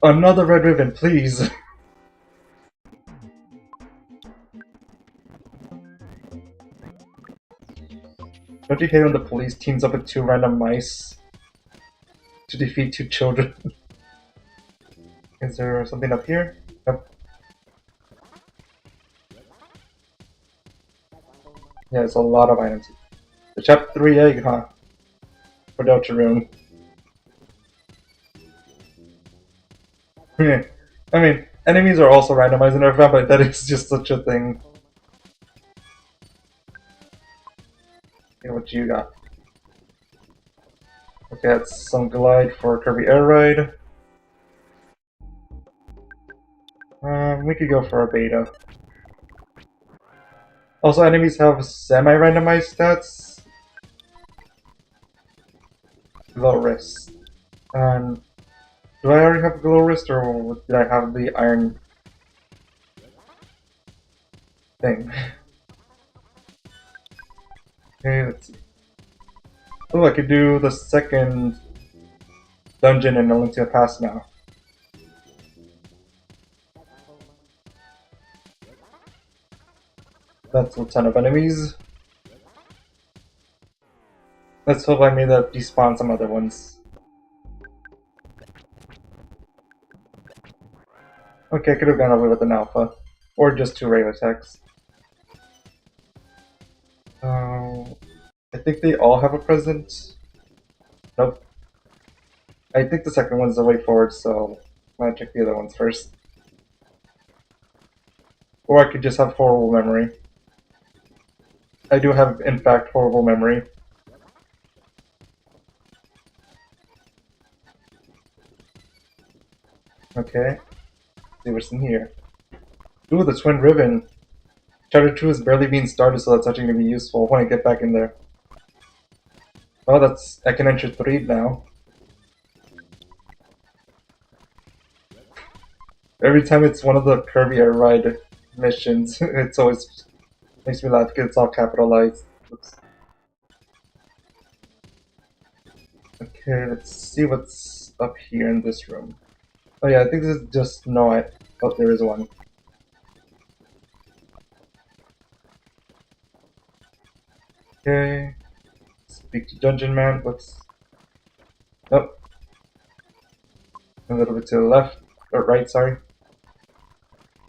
Another red ribbon, please. Don't you hate when the police teams up with two random mice to defeat two children? Is there something up here? Nope. Yeah, it's a lot of items. The chapter 3 egg, huh? For Deltarune. I mean, enemies are also randomized in Earthbound, but that is just such a thing. You know what you got? Okay, that's some glide for Kirby Air Ride. We could go for a beta. Also, enemies have semi-randomized stats. Low wrist. And do I already have glow wrist, or did I have the iron thing? Okay, let's see. Oh, I could do the second dungeon in A Link to the Past now. That's a ton of enemies. Let's hope I made that despawn some other ones. Okay, I could have gone away with an alpha. Or just two rail attacks. I think they all have a present. Nope. I think the second one's the way forward, so I'm gonna check the other ones first. Or I could just have horrible memory. I do have, in fact, horrible memory. Okay. See what's in here. Ooh, the twin ribbon. Chapter 2 is barely being started, so that's actually going to be useful when I get back in there. Oh, I can enter 3 now. Every time it's one of the Kirby Air Ride missions, it's always makes me laugh because it's all capitalized. Oops. Okay, let's see what's up here in this room. Oh yeah, I think this is just oh, there is one. Okay. Speak to Dungeon Man. Whoops. Nope. A little bit to the left. Or right, sorry.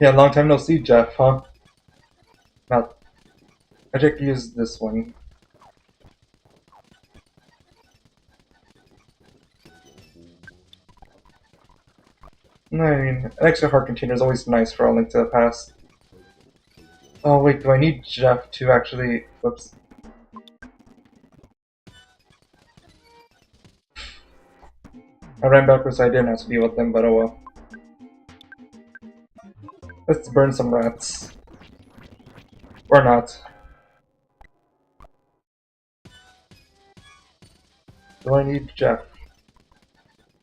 Yeah, long time no see, Jeff, huh? Now, I should use this one. I mean, an extra heart container is always nice for A Link to the Past. Oh wait, do I need Jeff to actually... Whoops. I ran backwards so I didn't have to deal with them, but oh well. Let's burn some rats. Or not. Do I need Jeff?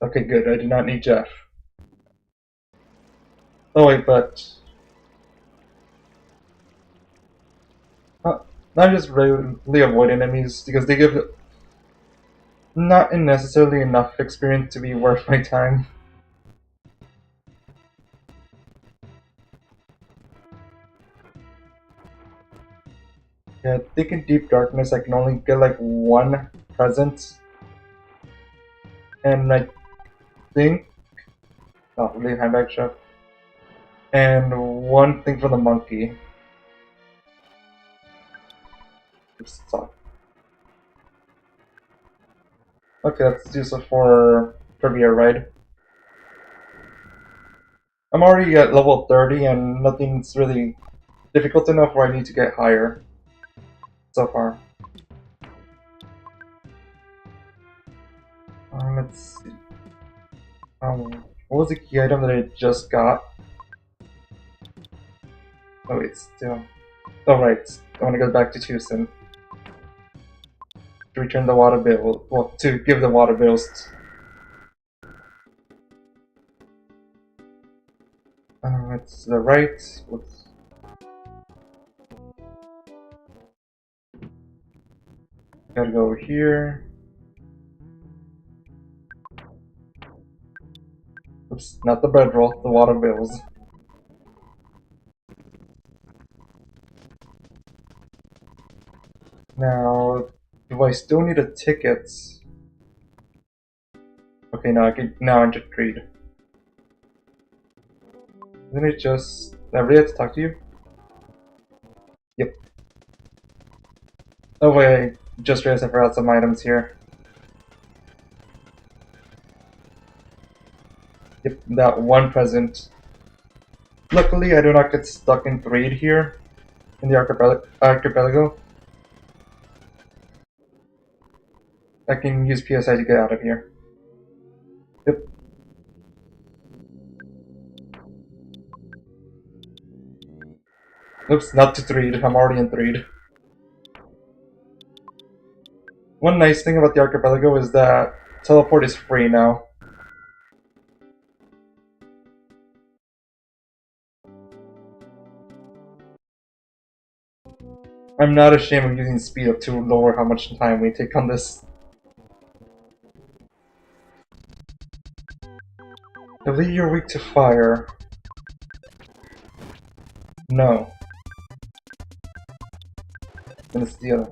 Okay, good, I do not need Jeff. Oh wait, but... I'm just really avoid enemies because they give not necessarily enough experience to be worth my time. Yeah, I think in Deep Darkness I can only get like one present. And I think... Oh, leave handbag shop. And one thing for the monkey. Oops, stop. Okay, let's use it for Kirby Air Ride. I'm already at level 30 and nothing's really difficult enough where I need to get higher so far. Let's see. What was the key item that I just got? Oh wait, still. Oh right, I want to go back to Tucson. to return the water bill. Well, to give the water bills. It's the right. Whoops. Gotta go over here. Oops, not the bread roll, the water bills. Now, do I still need a ticket? Okay, now I can enter trade. Then it just I really have to talk to you? Yep. Oh wait, I just realized I forgot some items here. Yep, that one present. Luckily, I do not get stuck in trade here in the archipelago. I can use PSI to get out of here. Yep. Oops, not to trade. I'm already in trade. One nice thing about the archipelago is that teleport is free now. I'm not ashamed of using speed up to lower how much time we take on this. I believe you're weak to fire. No. Then it's the other.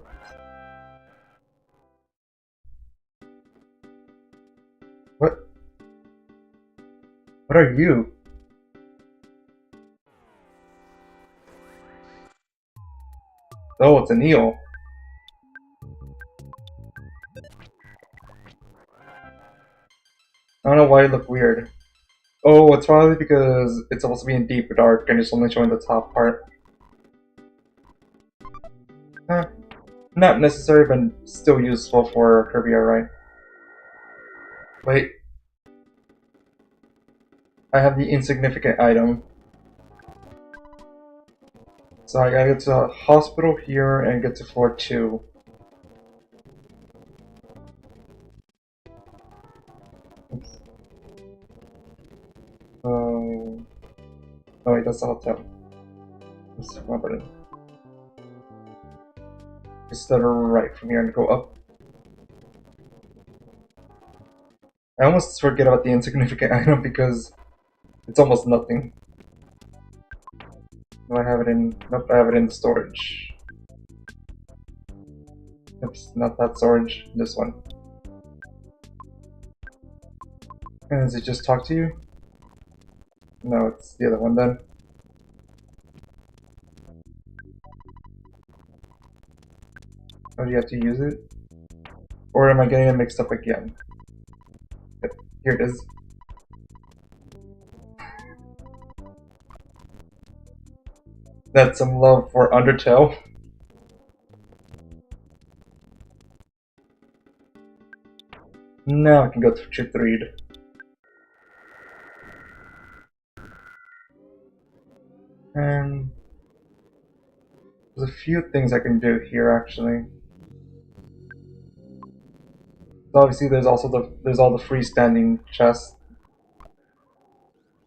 What? What are you? Oh, it's an eel. I don't know why it looked weird. Oh, it's probably because it's supposed to be in deep dark and it's only showing the top part. Huh. Not necessary, but still useful for Kirby Air Ride. Wait. I have the insignificant item. So I gotta get to the hospital here and get to floor 2. Oops. Oh wait, that's the hotel. Let's see my button. Just to the right from here and go up. I almost forget about the insignificant item because it's almost nothing. Do I have it in? Nope, I have it in the storage. Oops, not that storage, this one. And does it just talk to you? No, it's the other one then. Oh, do you have to use it? Or am I getting it mixed up again? Yep, here it is. That's some love for Undertale. Now I can go to trick read. And there's a few things I can do here actually. So obviously there's also all the freestanding chests.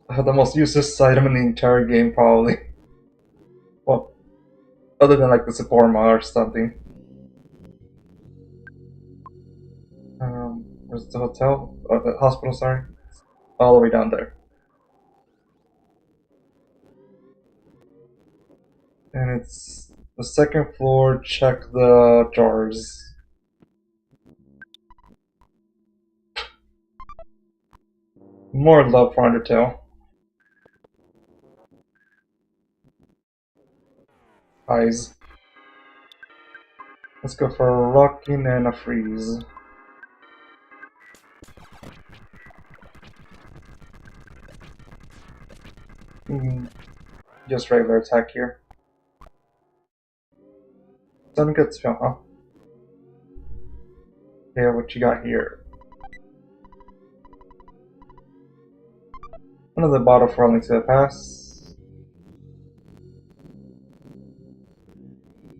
The most useless item in the entire game probably. Well, other than like the Saporma or something. Where's the hotel? Oh, the hospital, sorry. All the way down there. And it's the second floor, check the jars. More love for Undertale. Eyes. Let's go for a rocking and a freeze. Just regular attack here. Doesn't get spell, huh? Okay, what you got here? Another bottle for only to the pass.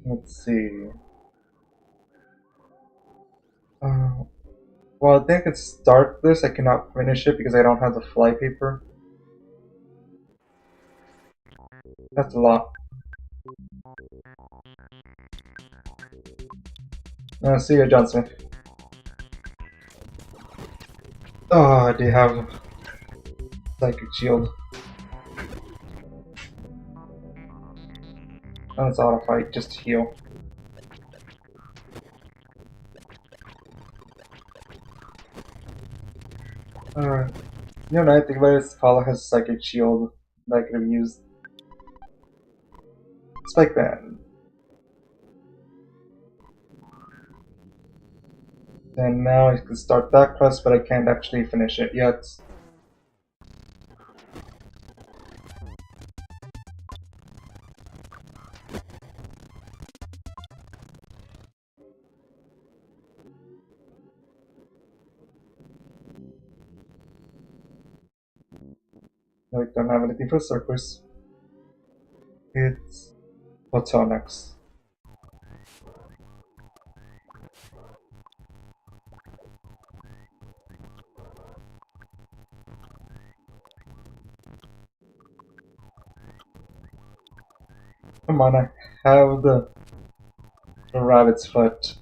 Let's see. Well, I think I can start this. I cannot finish it because I don't have the flypaper. That's a lot. See you, Johnson. Oh, they have psychic shield. And it's auto fight just to heal. Alright. You know, I think about it, Kala has psychic shield that I could have used. Spike Band. And now I can start that quest, but I can't actually finish it yet. I don't have anything for circus. It's Photonics. Come on, I have the rabbit's foot.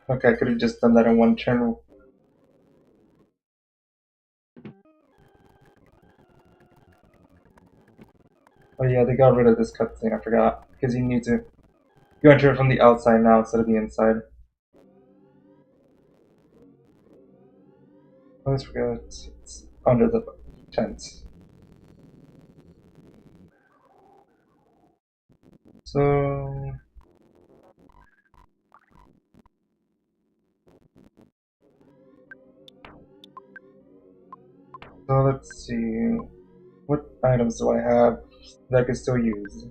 Okay, I could have just done that in one turn. Oh yeah, they got rid of this cutscene, I forgot. Because you need to... You enter it from the outside now instead of the inside. I always forget it's under the tent. So... So let's see... What items do I have that I can still use?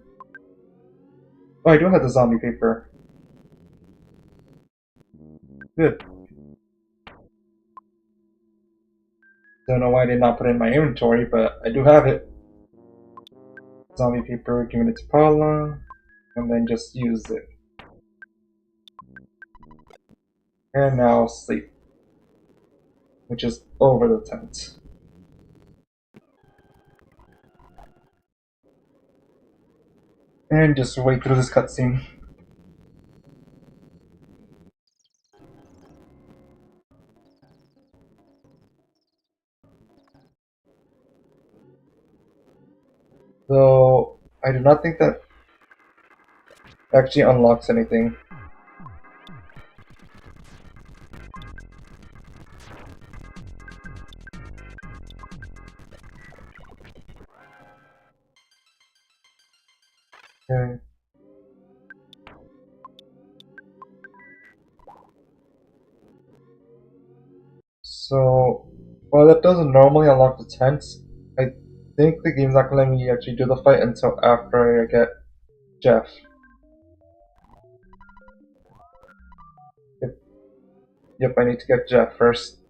Oh, I do have the zombie paper. Good. Don't know why I did not put it in my inventory, but I do have it. Zombie paper, giving it to Paula, and then just use it. And now sleep, which is over the tent. And just wait through this cutscene. So, I do not think that actually unlocks anything. Okay. So, while that doesn't normally unlock the tent, I think the game's not gonna let me actually do the fight until after I get Jeff. Yep, yep, I need to get Jeff first.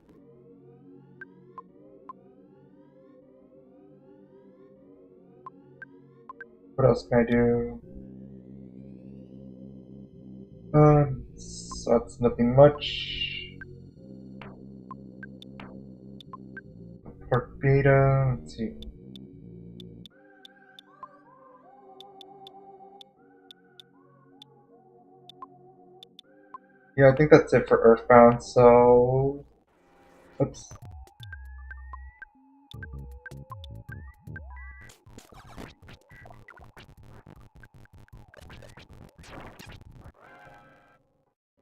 What else can I do? So that's nothing much. Port beta, let's see. Yeah, I think that's it for Earthbound, so... Oops.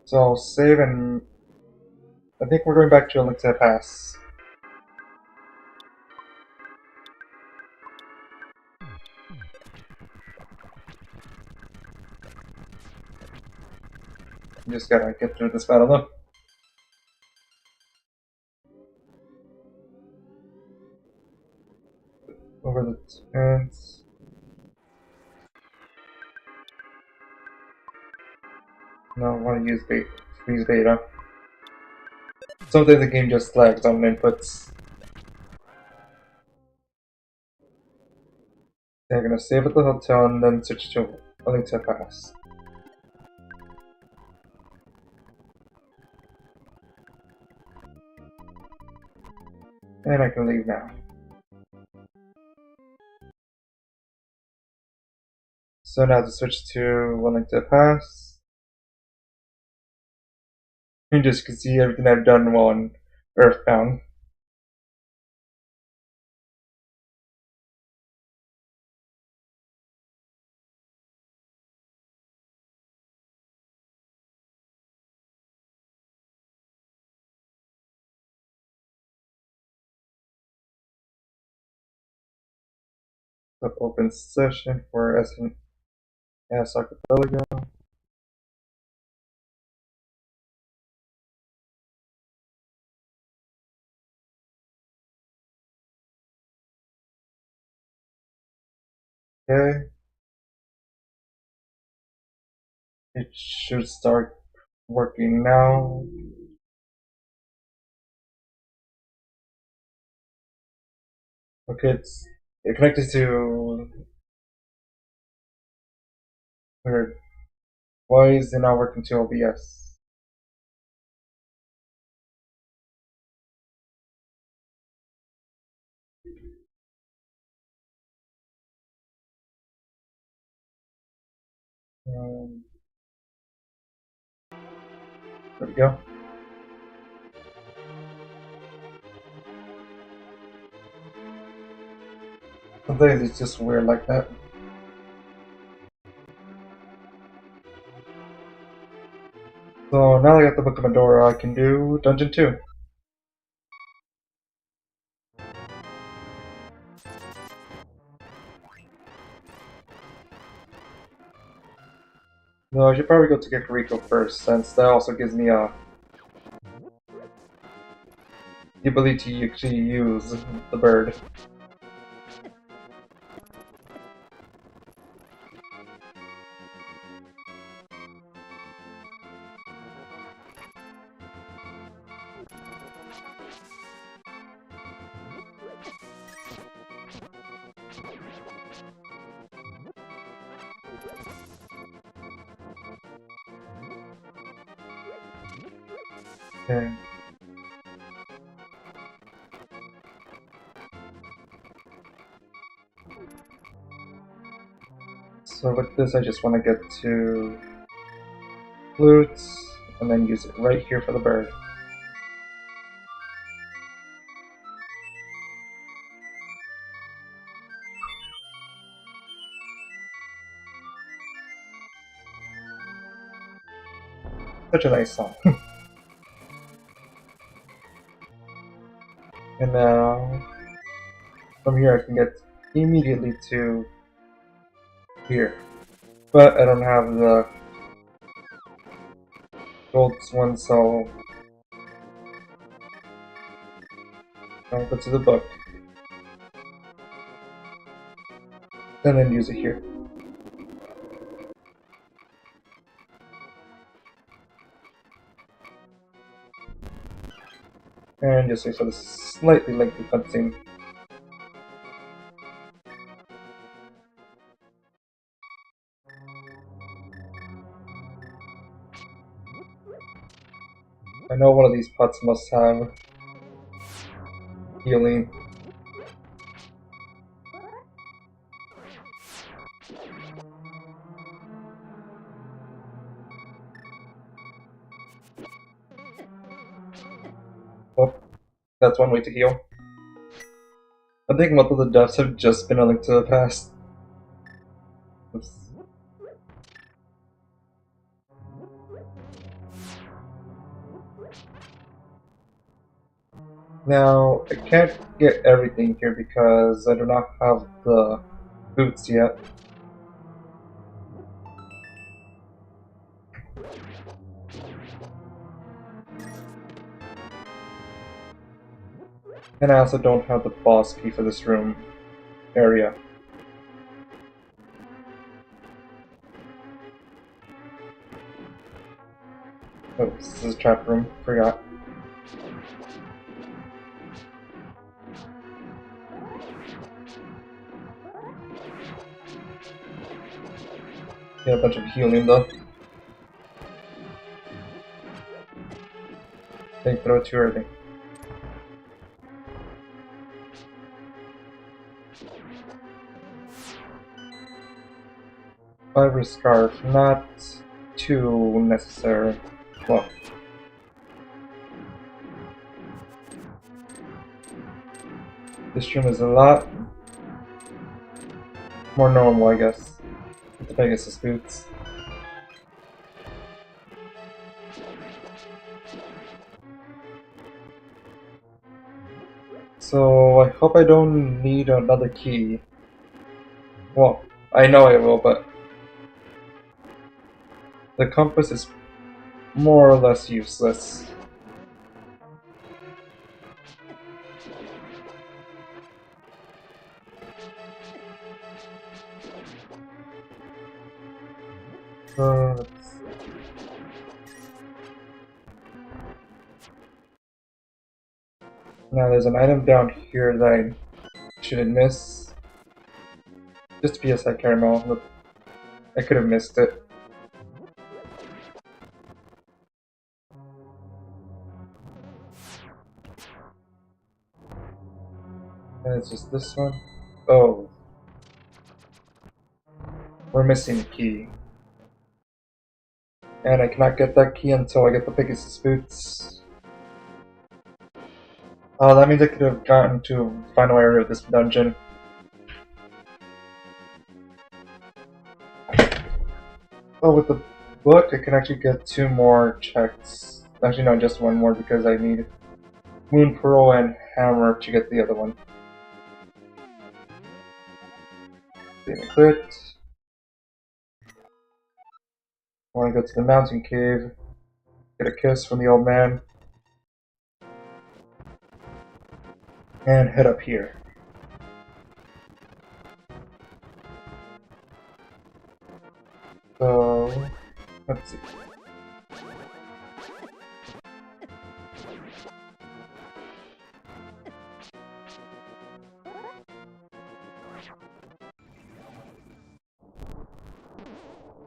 So I'll save and... I think we're going back to a Link to the Past. You just gotta get through this battle though. Over the tents. No, I want to use beta. Sometimes the game just lags on inputs. They're gonna save at the hotel and then switch to a link to the past. And I can leave now. So now to switch to One Link to the Past. You just can see everything I've done while on Earthbound. The open session for SNS Archipelago. Okay. It should start working now. Okay, it's connected to. Weird. Why is it not working to OBS? There we go. Sometimes it's just weird like that. So now that I got the Book of Medora, I can do Dungeon 2. No, I should probably go to Kakariko first, since that also gives me the ability to actually use the bird. Okay. So with this, I just want to get to flutes, and then use it right here for the bird. Such a nice song. And now, from here I can get immediately to here. But I don't have the gold one, so I'll go to the book. And then use it here. And just wait for the slightly lengthy cutscene. I know one of these pots must have healing. Oh, that's one way to heal. I think most of the deaths have just been a Link to the Past. Oops. Now, I can't get everything here because I do not have the boots yet. And I also don't have the boss key for this room area. Oh, this is a trap room. Forgot. Yeah, a bunch of healing though. They throw it too early. Fiber scarf, not too necessary. Well, this room is a lot more normal, I guess. With the Pegasus boots. So I hope I don't need another key. Well, I know I will, but the compass is more or less useless. Uh, Now there's an item down here that I shouldn't miss. Just PSI caramel. Look, I could have missed it. And it's just this one. Oh. We're missing a key. And I cannot get that key until I get the Pegasus boots. Oh, that means I could have gotten to the final area of this dungeon. Oh, with the book, I can actually get 2 more checks. Actually, no, just 1 more because I need Moon Pearl and Hammer to get the other one. Getting a crit. I want to go to the mountain cave. Get a kiss from the old man. And head up here. So, let's see.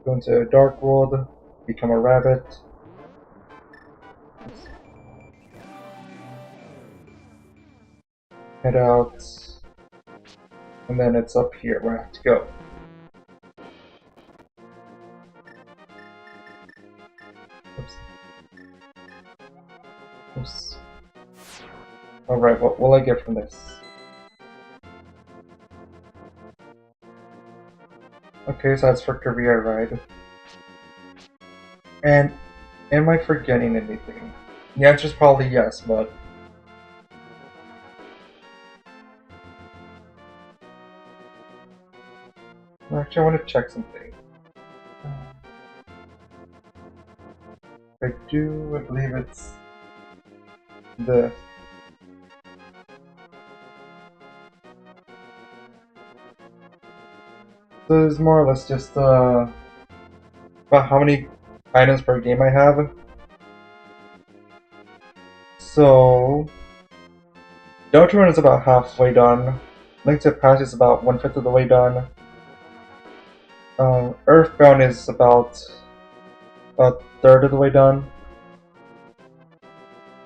Go into a dark world, become a rabbit. Head out. And then it's up here where I have to go. Oops. Oops. Alright, what will I get from this? Okay, so that's for Kirby Air Ride. And am I forgetting anything? The answer is probably yes, but actually I want to check something. I do, I believe it's the So it's more or less just about how many items per game I have. So Deltarune is about halfway done. Link to the Past is about 1/5 of the way done. Earthbound is about a third of the way done.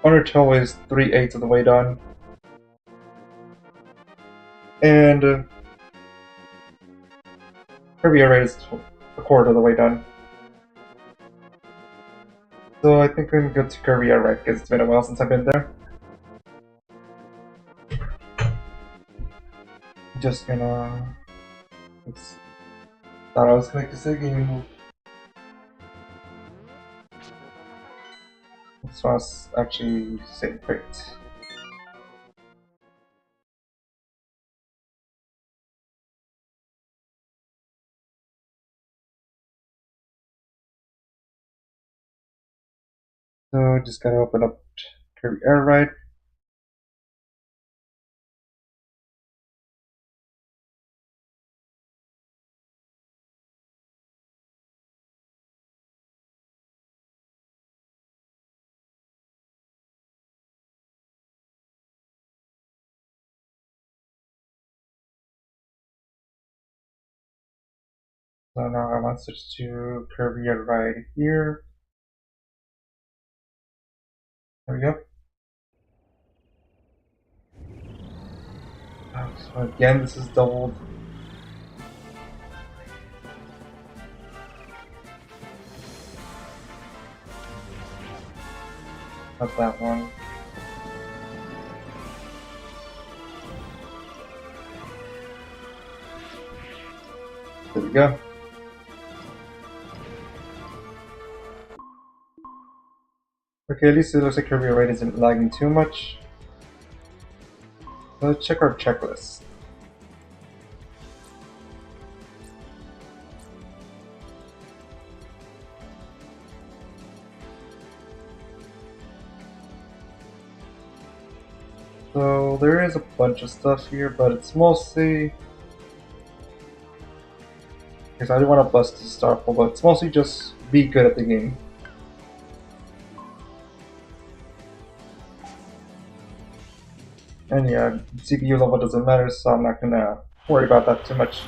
Undertale is 3/8 of the way done. And Kirby Air Ride is a quarter of the way done. So I think I'm good to Kirby Air Ride because it's been a while since I've been there. Just gonna. Thought I was connected to the game. So I was actually saying great. So just gotta open up Kirby Air Ride. So now I want to switch to Kirby Air Ride here. There we go. So again, this is doubled. Not that one. There we go. Okay, at least it looks like Kirby Air Ride isn't lagging too much. Let's check our checklist. So there is a bunch of stuff here, but it's mostly because I do want to bust the star pool, but it's mostly just be good at the game. And yeah, CPU level doesn't matter, so I'm not gonna worry about that too much.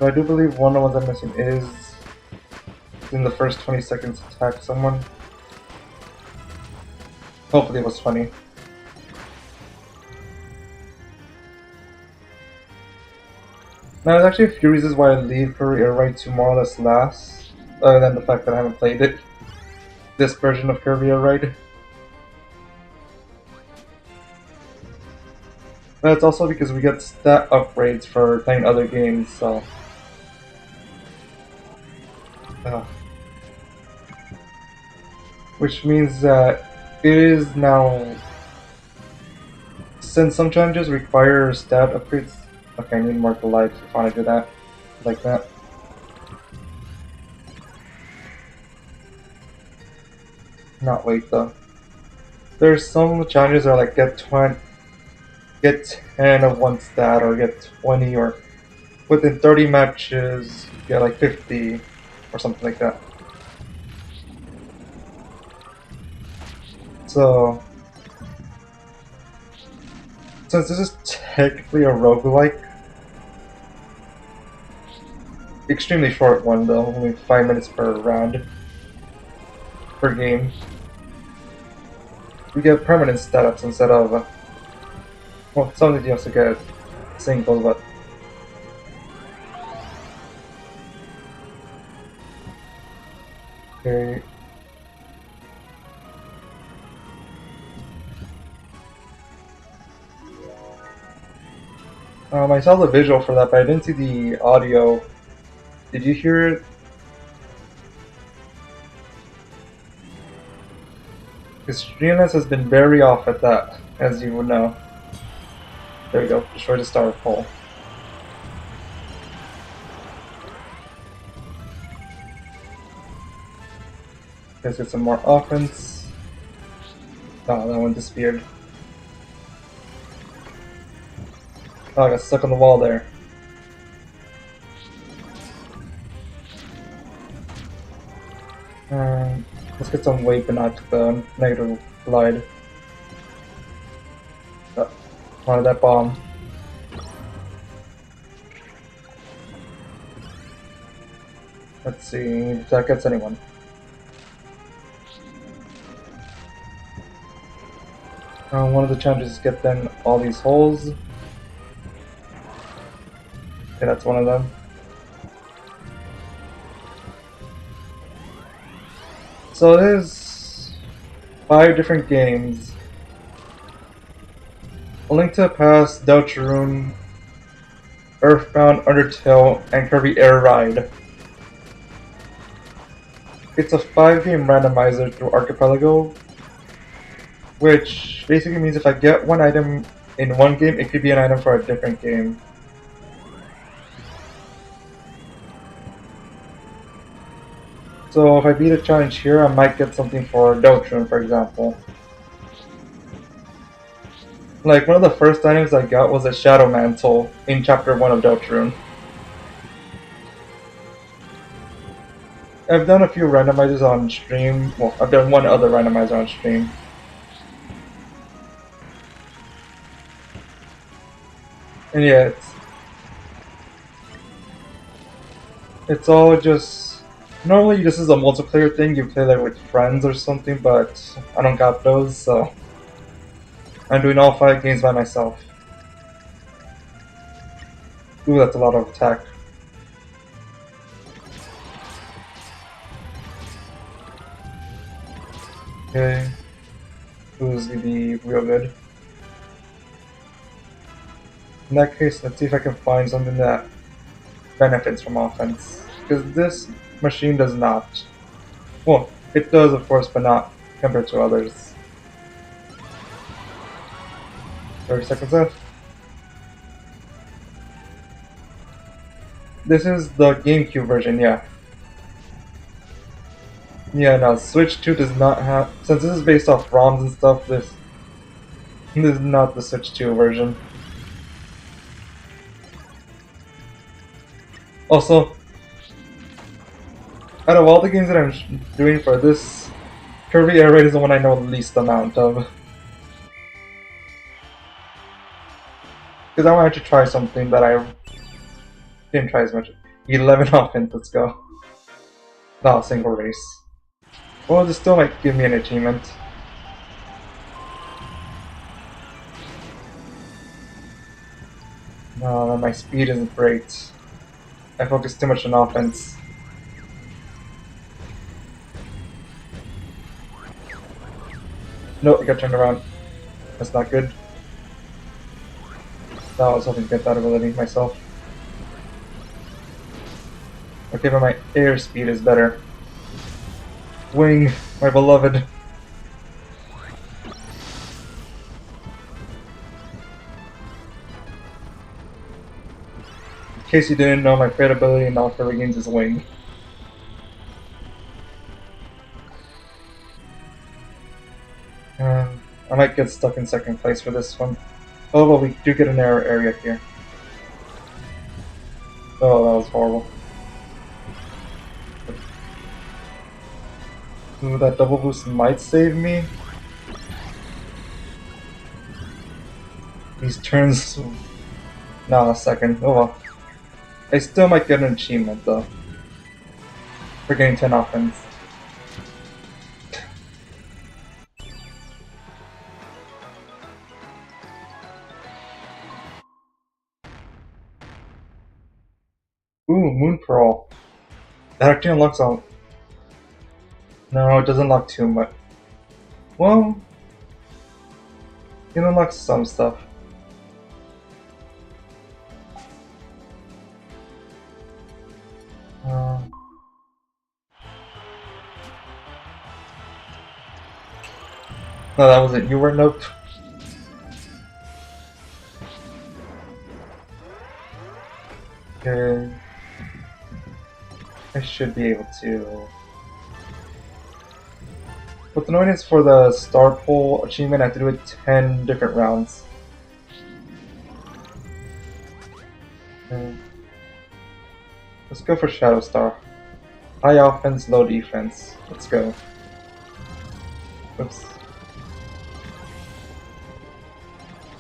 So I do believe one of the ones I'm missing is in the first 20 seconds attack someone. Hopefully it was funny. Now there's actually a few reasons why I leave Kirby Air Ride to more or less last, other than the fact that I haven't played it. This version of Kirby Air Ride. But it's also because we get stat upgrades for playing other games, so... Which means that it is now... Since some challenges require stat upgrades... Okay, I need more to life if I want to do that. Like that. Not wait though. There's some challenges that are like get 10 of one stat or get 20 or within 30 matches get like 50 or something like that. So since this is technically a roguelike, extremely short one though, only 5 minutes per round per game, we get permanent stat ups instead of well, some of you also get singles, but okay. I saw the visual for that, but I didn't see the audio. Did you hear it? Because Streamlabs has been very off at that, as you would know. There we go, destroy the star pole. Let's get some more offense. Oh, that one disappeared. Oh, I got stuck on the wall there. Let's get some weight but not the negative glide. Oh, wanted that bomb. Let's see if that gets anyone. One of the challenges is get then all these holes. Okay, that's one of them. So it is 5 different games. A Link to the Past, Deltarune, Earthbound, Undertale, and Kirby Air Ride. It's a 5-game randomizer through Archipelago, which basically means if I get one item in one game, it could be an item for a different game. So if I beat a challenge here, I might get something for Deltarune, for example. Like, one of the first items I got was a Shadow Mantle in Chapter 1 of Deltarune. I've done a few randomizers on stream. Well, I've done one other randomizer on stream. And yeah, it's all just... Normally this is a multiplayer thing, you play like with friends or something, but I don't got those, so I'm doing all 5 games by myself. Ooh, that's a lot of attack. Okay. Who's gonna be real good? In that case, let's see if I can find something that benefits from offense. Because this machine does not. Well, it does of course, but not compared to others. 30 seconds left. This is the GameCube version, yeah. Yeah, no, Switch 2 does not have... Since this is based off ROMs and stuff, this is not the Switch 2 version. Also, out of all the games that I'm doing for this, Kirby Air Ride is the one I know the least amount of. Because I wanted to try something that I didn't try as much. 11 offense, let's go. Not a single race. Well, this still might give me an achievement. No, my speed isn't great. I focus too much on offense. No, I got turned around. That's not good. No, I was hoping to get that ability myself. Okay, but my air speed is better. Wing, my beloved. In case you didn't know, my favorite ability in all Kirby games is Wing. I might get stuck in second place for this one. Oh, well, we do get an error area here. Oh, that was horrible. Ooh, that double boost might save me. These turns... Nah, a second. Oh well. I still might get an achievement, though. For getting 10 offense. Ooh, Moon Pearl. That actually unlocks all... No, it doesn't unlock too much. Well... It unlocks some stuff. No, that was it. You were nope. Okay. I should be able to. What's annoying is for the Star Pole achievement, I have to do it 10 different rounds. Okay. Let's go for Shadow Star. High offense, low defense. Let's go. Oops.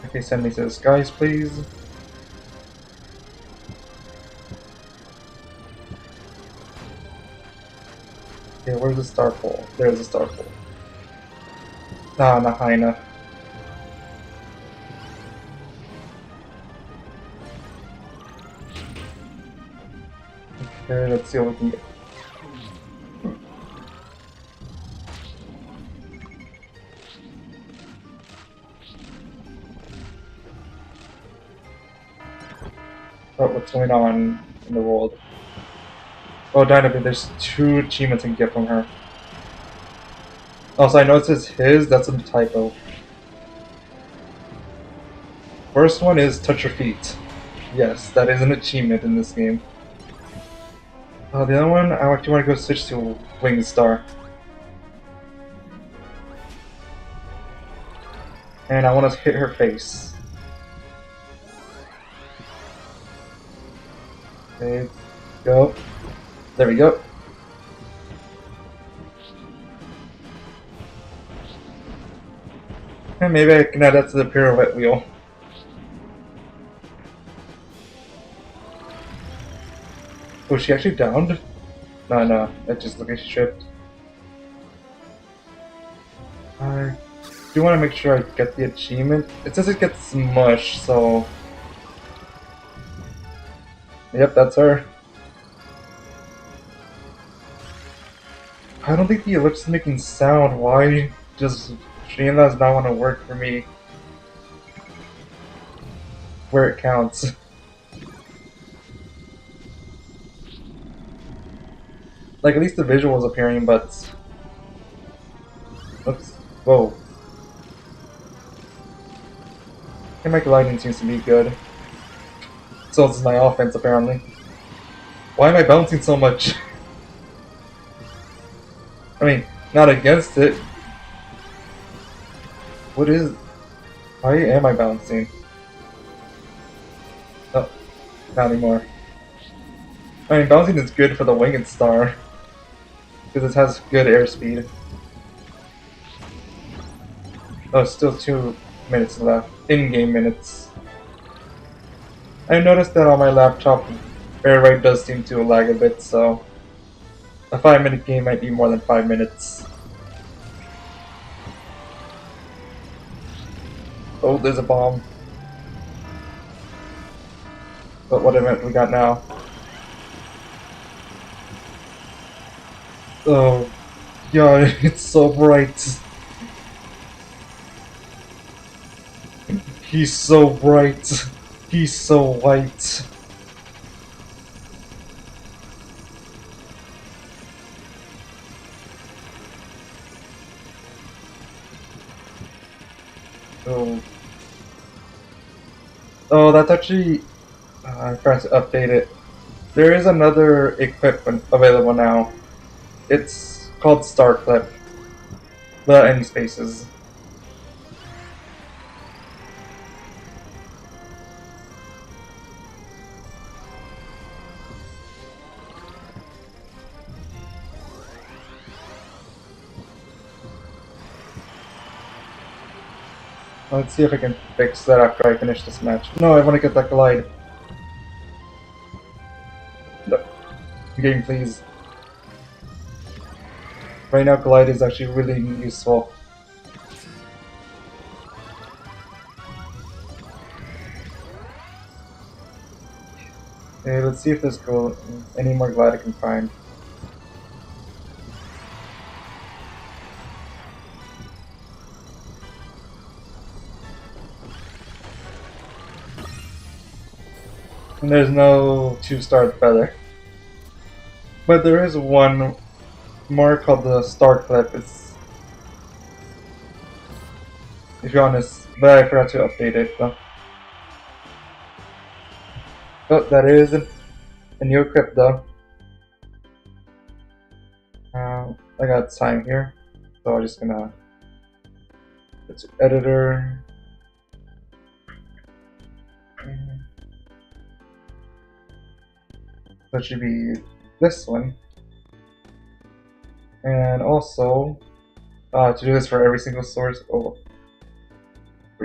Okay, send me to the skies, please. Okay, where's the Star Pole? There's the Star Pole. Ah, not high enough. Okay, let's see what we can get. Oh, what's going on in the world? Oh, Dynamite, there's 2 achievements I can get from her. Also, I know it says his, that's a typo. First one is touch your feet. Yes, that is an achievement in this game. The other one, I actually want to go switch to Winged Star. And I want to hit her face. Okay, go. There we go. And maybe I can add that to the pirouette wheel. Was she actually downed? No, that just looks like she tripped. I do want to make sure I get the achievement. It says it gets smushed, so... Yep, that's her. I don't think the ellipse is making sound. Why does Streamlabs not want to work for me? Where it counts. Like, at least the visual is appearing, but... Oops. Whoa. And my gliding seems to be good. So is my offense, apparently. Why am I bouncing so much? I mean, not against it. What is... Why am I bouncing? Oh, not anymore. I mean, bouncing is good for the winged star. Because it has good airspeed. Oh, still 2 minutes left. In-game minutes. I noticed that on my laptop, Air Ride does seem to lag a bit, so... A 5-minute game might be more than 5 minutes. Oh, there's a bomb. But what event we got now? Oh, yeah, it's so bright. He's so bright. He's so white. Oh. Oh, that's actually... I forgot to update it. There is another equipment available now. It's called Star Clip. Without any spaces. Let's see if I can fix that after I finish this match. No, I want to get that glide. No. Game, please. Right now, glide is actually really useful. Okay, let's see if there's any more glide I can find. And there's no 2-star feather. But there is one more called the Star Clip. It's... If you're honest, but I forgot to update it though. Oh, that is a new equip though. I got time here, so I'm just gonna go to editor. That should be this one. And also, to do this for every single source, over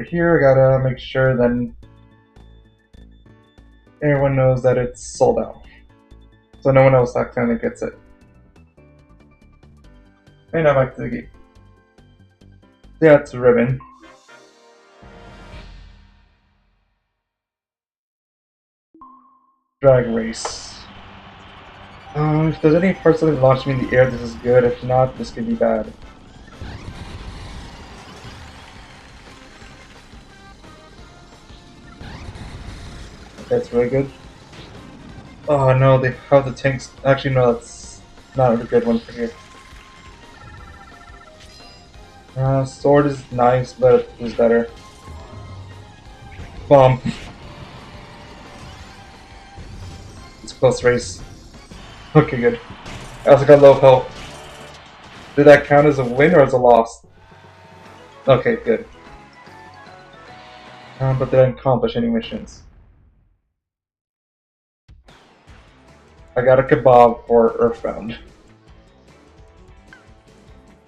here I gotta make sure that everyone knows that it's sold out. So no one else accidentally gets it. And now back to the game. Yeah, it's a ribbon. Drag race. If there's any parts that launch me in the air, this is good. If not, this could be bad. That's really good. Oh no, they have the tanks. Actually, no, that's not a good one for here. Sword is nice, but it's better. Bomb. It's a close race. Okay, good. I also got low health. Did that count as a win or as a loss? Okay, good. But did I accomplish any missions? I got a kebab for Earthbound.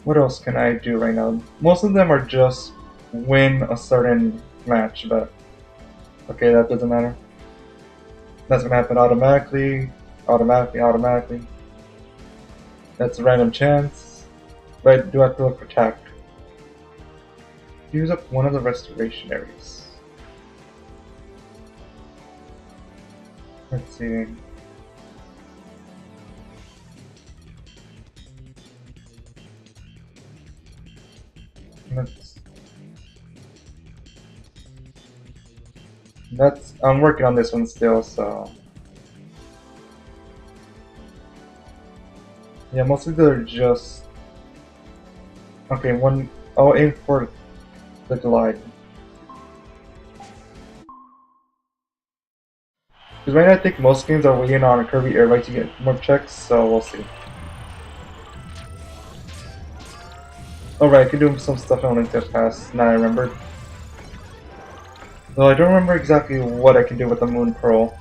What else can I do right now? Most of them are just win a certain match, but okay, that doesn't matter. That's gonna happen automatically, automatically. That's a random chance. But I do have to look for tact. Use up one of the restoration areas. Let's see. I'm working on this one still, so yeah, mostly they're just okay. I'll aim for the glide. Because right now I think most games are waiting on a Kirby Air Ride to get more checks, so we'll see. Alright, I can do some stuff on Undertale Pass, now I remember. Though I don't remember exactly what I can do with the Moon Pearl.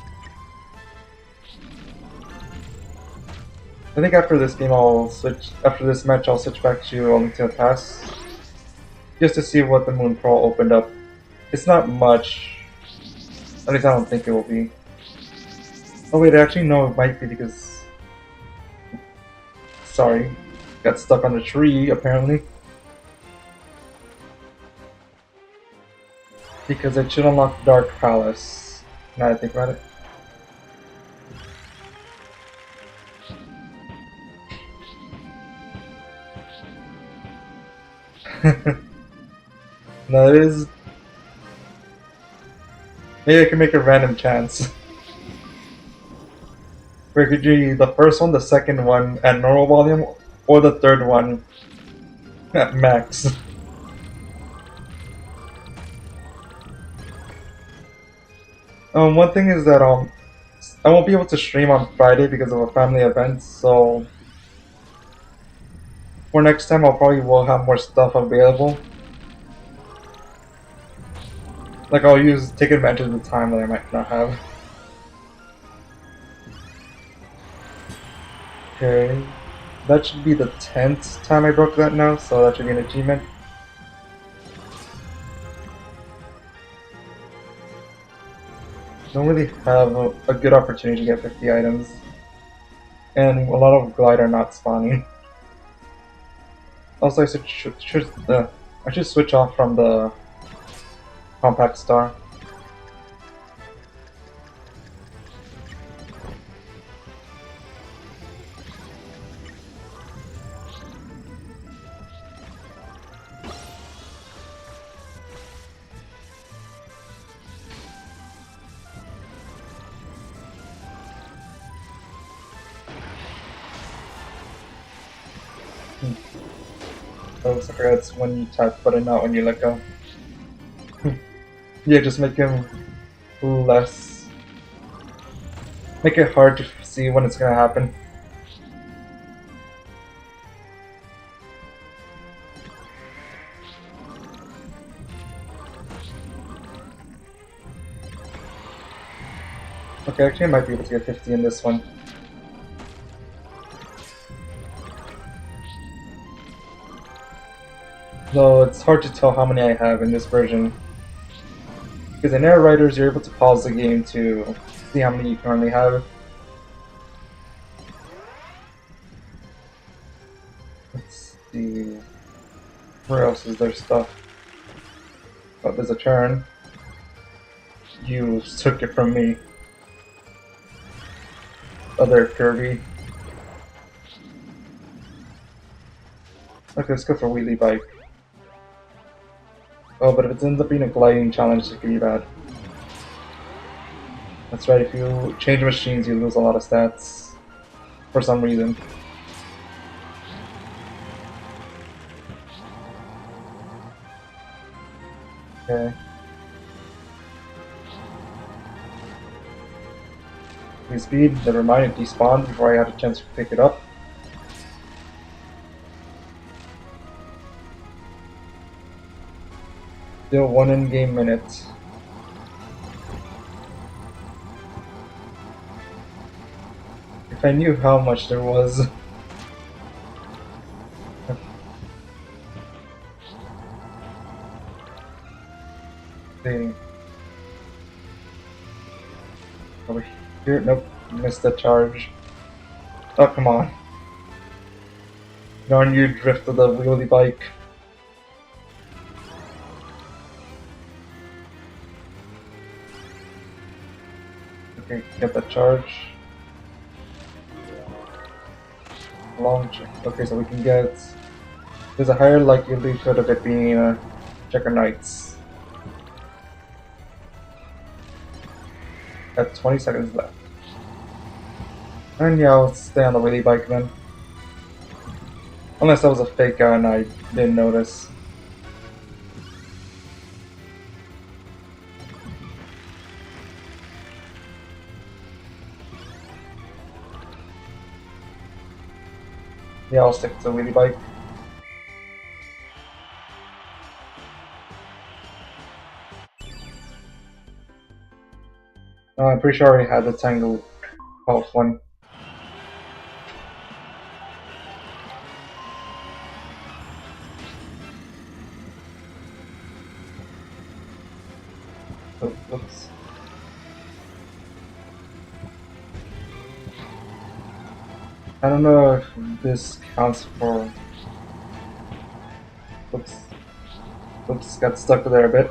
I think after this game after this match I'll switch back to Undertale Pass. Just to see what the Moon Pearl opened up. It's not much. At least I don't think it will be. Oh wait, actually no, it might be because... Sorry. Got stuck on the tree, apparently. Because it should unlock Dark Palace. Now that I think about it. No, it is... Maybe I can make a random chance. Where could you the first one, the second one at normal volume, or the third one at max? One thing is that I won't be able to stream on Friday because of a family event, so for next time I'll probably will have more stuff available. Like I'll take advantage of the time that I might not have. Okay, that should be the 10th time I broke that now, so that should be an achievement. Don't really have a good opportunity to get 50 items, and a lot of glide are not spawning. Also, I should switch off from the compact star. Oh, looks like that's when you tap button, not when you let go. Yeah, just make him less. Make it hard to see when it's gonna happen. Okay, actually I might be able to get 50 in this one. Though it's hard to tell how many I have in this version. Because in Air Riders you're able to pause the game to see how many you currently have. Let's see... Where else is there stuff? Oh, there's a turn. You took it from me. Other Kirby. Okay, let's go for Wheelie Bike. Oh, but if it ends up being a gliding challenge, it could be bad. That's right, if you change machines, you lose a lot of stats. For some reason. Okay. New speed, never mind, it despawned before I had a chance to pick it up. Still 1 in-game minute. If I knew how much there was. See. Over here. Nope. Missed the charge. Oh, come on. Darn you, drift of the wheelie bike. Okay, get that charge. Long check. Okay, so we can get. There's a higher likelihood of it being Checker Knights. Got 20 seconds left. And yeah, I'll stay on the wheelie bike then. Unless that was a fake guy and I didn't notice. Yeah, I'll stick to the wheelie bike. I'm pretty sure I already had the Tangle Health one. Oh, whoops. I don't know if this counts for. Oops. Oops, got stuck there a bit.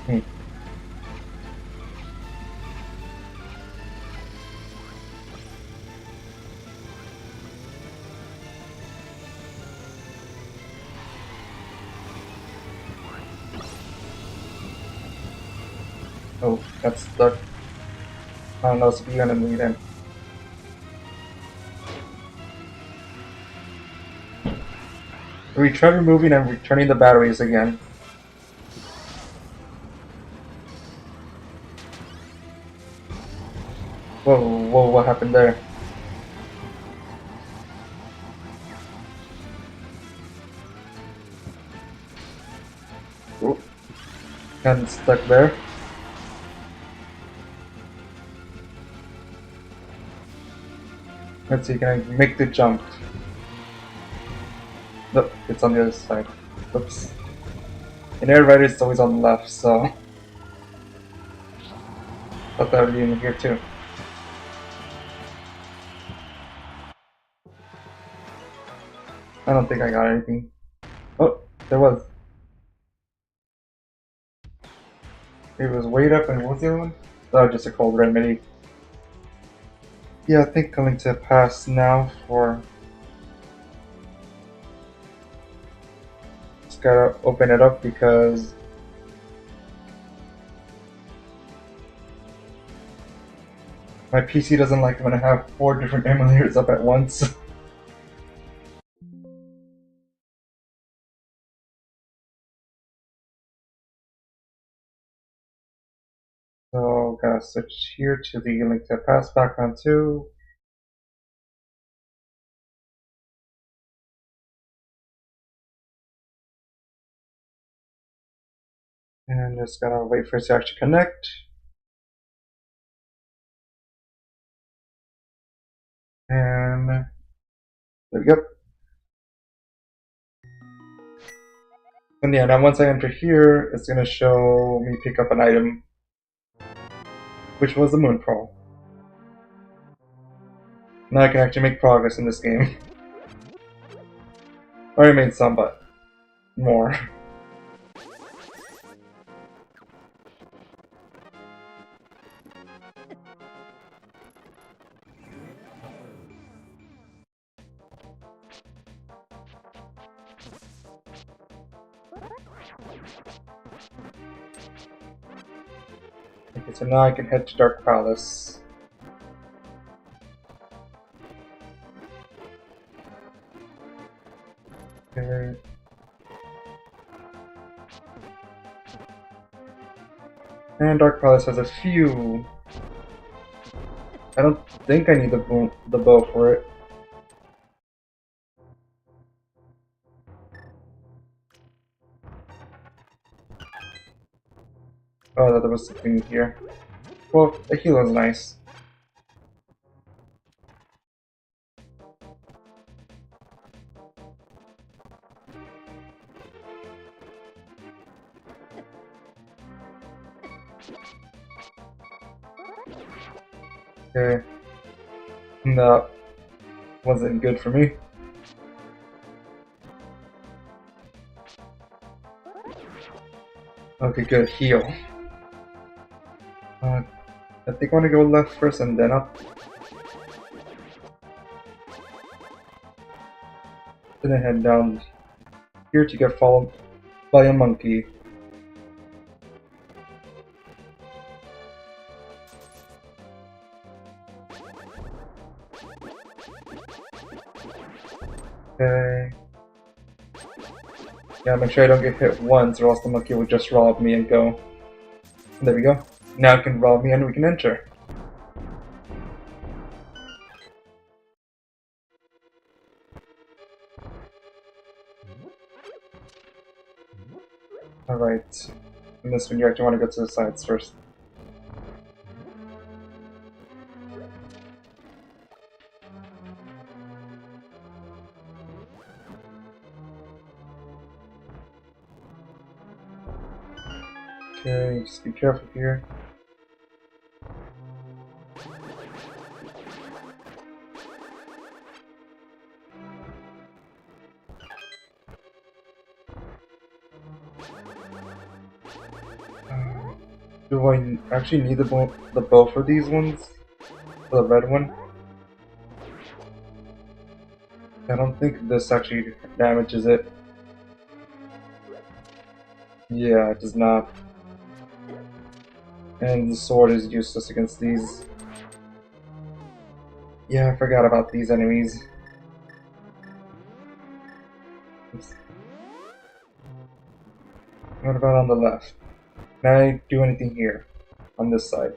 Hmm. Oh, got stuck. I don't know, so we're gonna lead in. We tried removing and returning the batteries again. Whoa, whoa, what happened there? Oh, got stuck there. Let's see, can I make the jump? Nope, it's on the other side. Oops. In Air Riders, it's always on the left, so. Thought that would be in here too. I don't think I got anything. Oh, there was. It was Wait Up and what was the other one? Oh, just a cold remedy. Yeah, I think coming to pass now for. Just gotta open it up because. My PC doesn't like when I have 4 different emulators up at once. So, gotta switch here to the Link to Past background too. And just gotta wait for it to actually connect. And there we go. And yeah, now once I enter here, it's gonna show me pick up an item, which was the Moon Pearl. Now I can actually make progress in this game. Already made some, but more. Okay, so now I can head to Dark Palace. Okay. And Dark Palace has a few. I don't think I need the bow for it. Oh, I thought there was something here. Well, the healer's nice. Okay. That wasn't good for me. Okay, good. Heal. I think I want to go left first and then up. Then I head down here to get followed by a monkey. Okay. Yeah, make sure I don't get hit once or else the monkey will just rob me and go. There we go. Now it can rob me and we can enter. Alright. In this one you actually want to go to the sides first. Okay, just be careful here. Do I actually need the bow for these ones? For the red one? I don't think this actually damages it. Yeah, it does not. And the sword is useless against these. Yeah, I forgot about these enemies. Oops. What about on the left? Can I do anything here? On this side?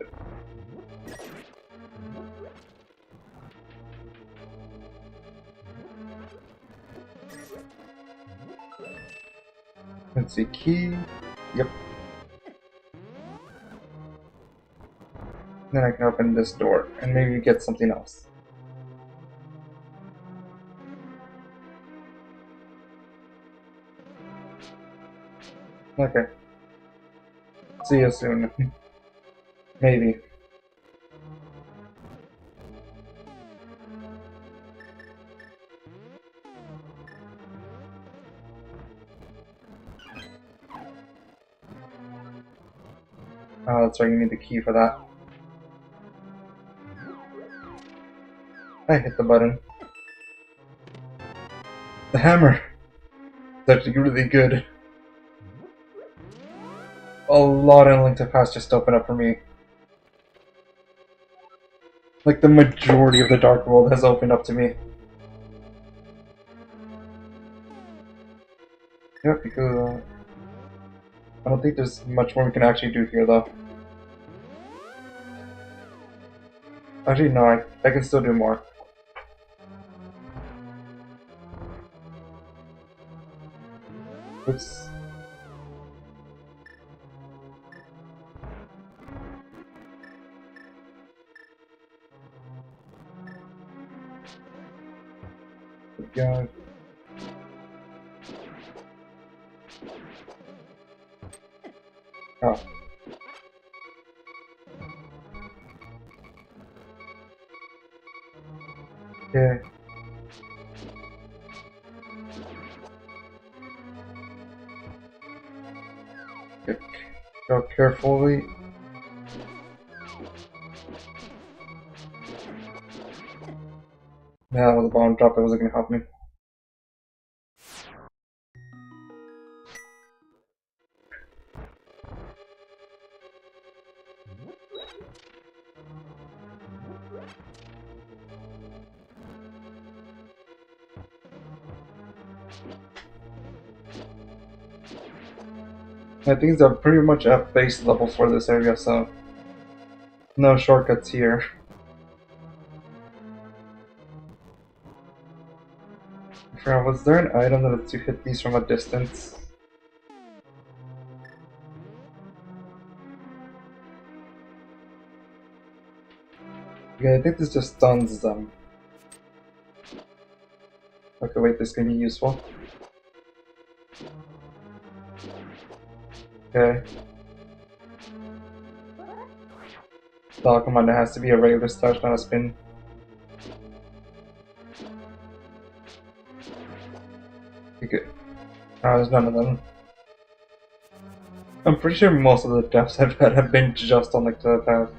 Let's see, key. Yep. Then I can open this door and maybe get something else. Okay. See you soon. Maybe. Oh, that's right, you need the key for that. I hit the button. The hammer! It's actually really good. A lot of Link to Past just opened up for me. Like the majority of the Dark World has opened up to me. Yep, because I don't think there's much more we can actually do here though. Actually, no, I can still do more. Oops. Good God. Oh. Okay. Good. Go carefully. Yeah, that was a bomb drop that wasn't gonna help me. I think things are pretty much at base level for this area, so no shortcuts here. Was there an item that lets you hit these from a distance? Yeah, I think this just stuns them. Okay, wait, this can be useful. Okay. Oh, come on, there has to be a regular stage, not a spin. Okay. There's none of them. I'm pretty sure most of the deaths I've had have been just on like the path.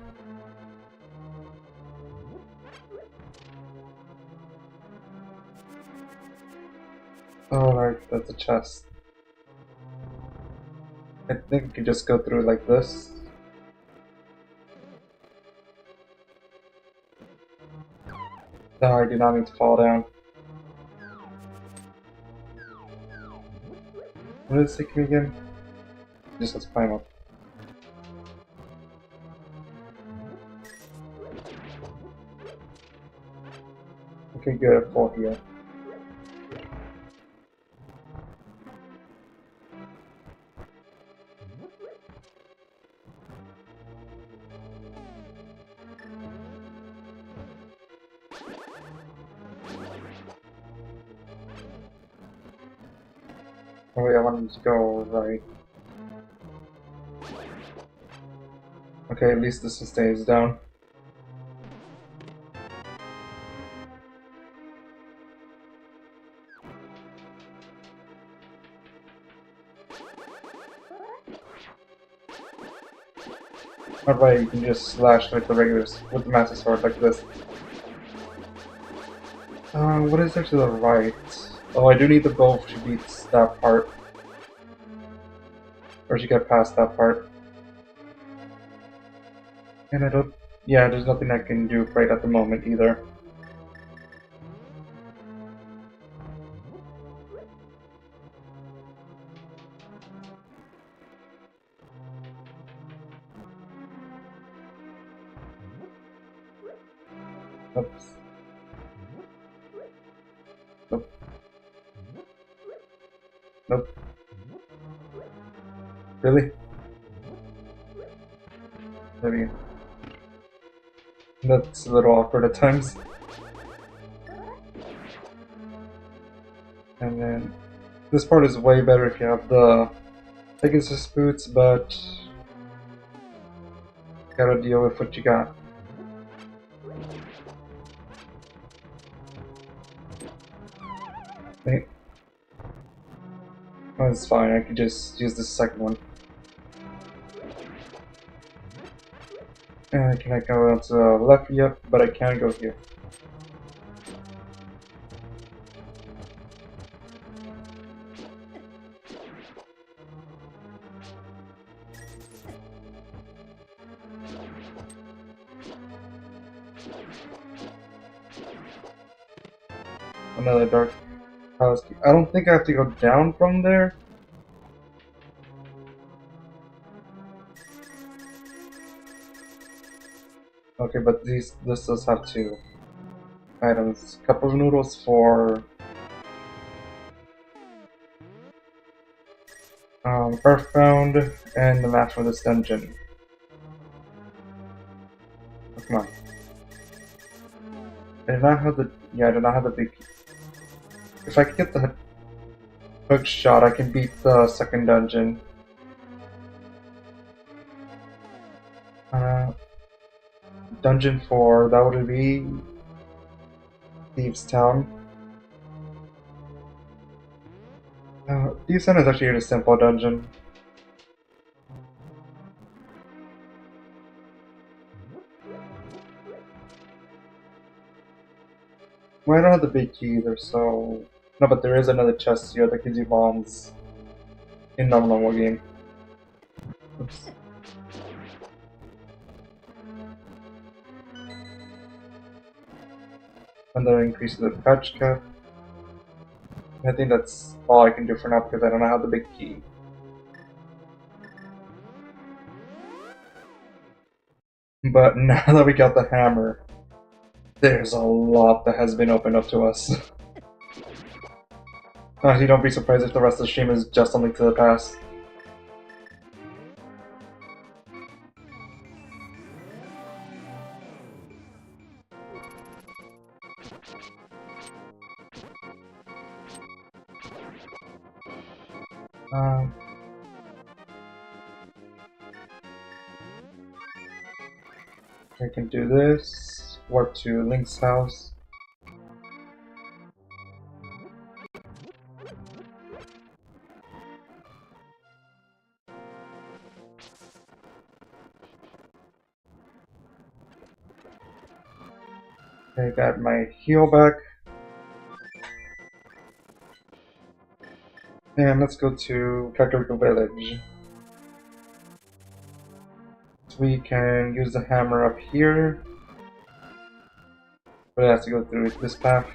Oh, right, that's a chest. I think you just go through like this. No, I do not need to fall down. What is it taking me again? Just let's climb up. Okay, good, I fall here. Oh wait, I wanted to go right. Okay, at least this stays down. Alright, you can just slash with the regulars, with the master sword like this. What is there to the right? Oh, I do need the bow to beat that part. Or to get past that part. And I don't... Yeah, there's nothing I can do right at the moment either. Oops. Nope. Nope. Really? Maybe. That's a little awkward at times. And then... This part is way better if you have the Pegasus boots, but... Gotta deal with what you got. Wait. Oh, it's fine, I could just use the second one. And can I go to the left? Yep, but I can't go here. Another dark palace key. I don't think I have to go down from there. Okay, but this does have two items. Cup of noodles for Earthbound and the map for this dungeon. Oh, come on. I did not have the I did not have the big key. If I can get the hook shot, I can beat the second dungeon. Dungeon 4, that would be Thieves Town. Thieves Town is actually a simple dungeon. Well, I don't have the big key either, so... No, but there is another chest here that gives you bombs in normal game. Oops. And then increases the patch cap. I think that's all I can do for now because I don't have the big key. But now that we got the hammer, there's a lot that has been opened up to us. Honestly, don't be surprised if the rest of the stream is just a Link to the Past. Um, I can do this. Warp to Link's house. I got my heal back. And let's go to Kakariko Village. So we can use the hammer up here. But it has to go through this path.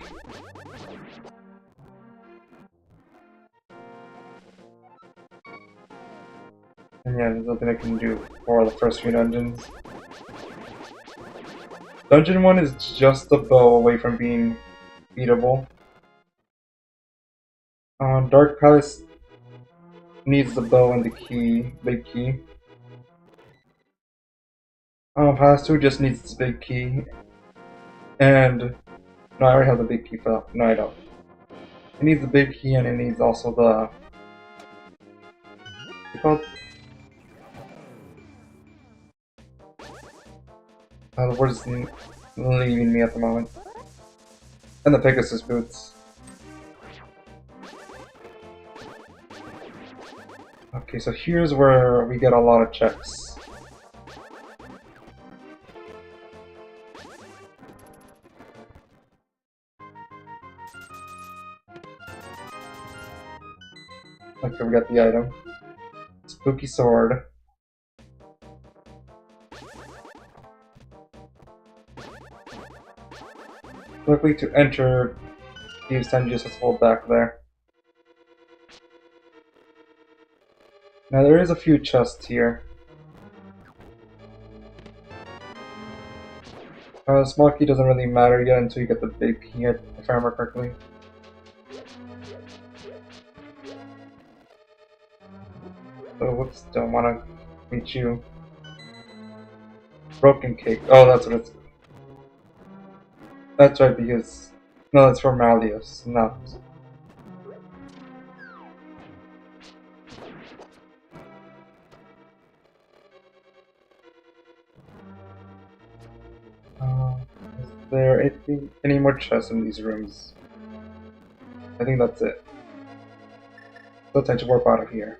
And yeah, there's nothing I can do for the first few dungeons. Dungeon 1 is just a bow away from being beatable. Dark Palace needs the bow and the key, big key. Palace 2 just needs this big key. And no, I already have the big key for that. No, I don't. It needs the big key and it needs also the what's it called? The word is leaving me at the moment. And the Pegasus boots. Okay, so here's where we get a lot of checks. Okay, we got the item. Spooky sword. Luckily to enter these dungeons, just hold back there. Now there is a few chests here. Small key doesn't really matter yet until you get the big key, if I remember correctly. Oh, whoops, don't want to meet you. Broken cake. Oh, that's what it's... That's right, because... No, that's for Malleus, not... Is there any more chests in these rooms? I think that's it. So time to warp out of here.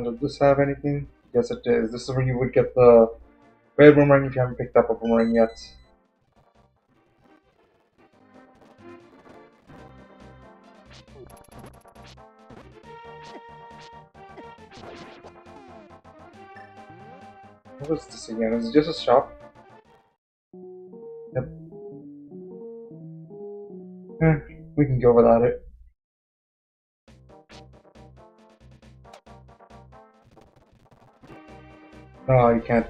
Does this have anything? Yes, it is. This is where you would get the red boomerang if you haven't picked up a boomerang yet. What was this again? Is it just a shop? Yep. We can go without it. No, you can't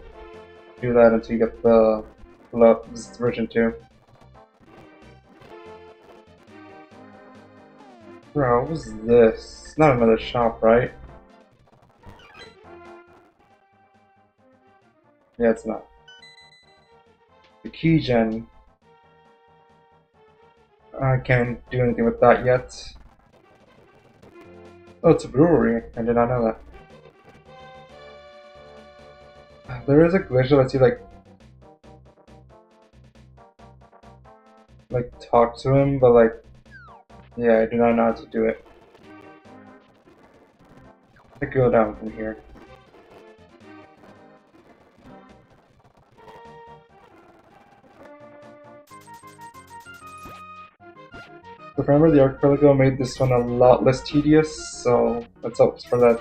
do that until you get the this is version 2. Bro, what was this? It's not another shop, right? Yeah, it's not. The key gen. I can't do anything with that yet. Oh, it's a brewery. I did not know that. There is a glitch that lets you like talk to him, but yeah, I do not know how to do it. I could go down from here. So remember, the Archipelago made this one a lot less tedious, so let's hope for that.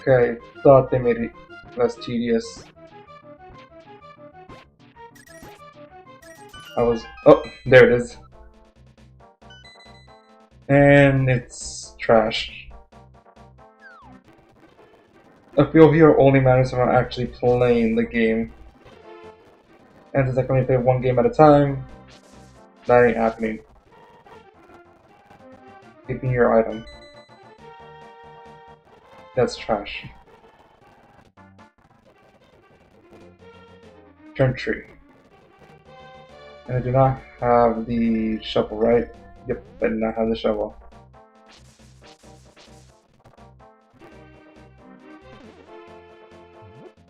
Okay, I thought they made it less tedious. Oh, there it is. And it's trash. I feel here only matters if I'm actually playing the game. And since I can only play one game at a time, that ain't happening. keeping your item. That's trash. Turn tree. And I do not have the shovel, right? Yep, I do not have the shovel.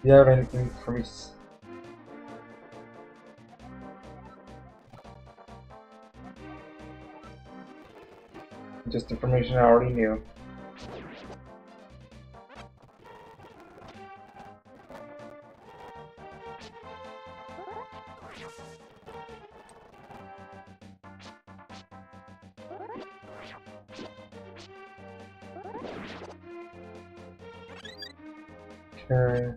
Do you have anything for me? Just information I already knew. Okay.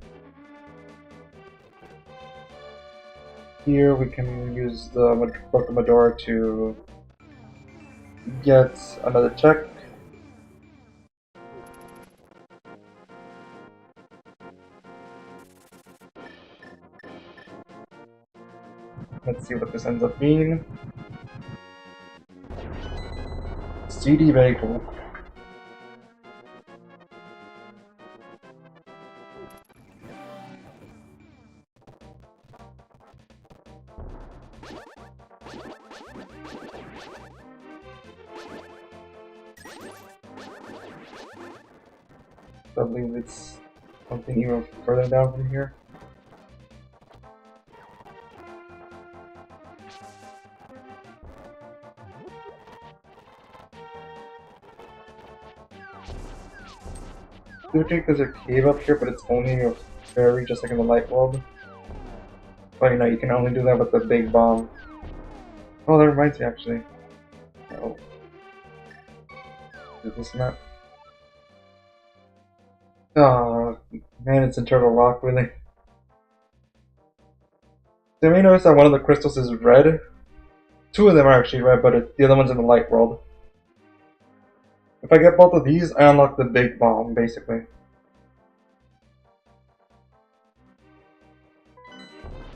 Here we can use the Book of Medora to get another check. Let's see what this ends up being. CD vehicle. I believe it's something even further down from here. I do think there's a cave up here, but it's only a ferry, just like in the light world. But you know, you can only do that with the big bomb. Oh, that reminds me actually. Oh. Is this map? Oh, man, it's in Turtle Rock, really. So you may notice that one of the crystals is red. Two of them are actually red, but the other one's in the light world. If I get both of these, I unlock the big bomb, basically.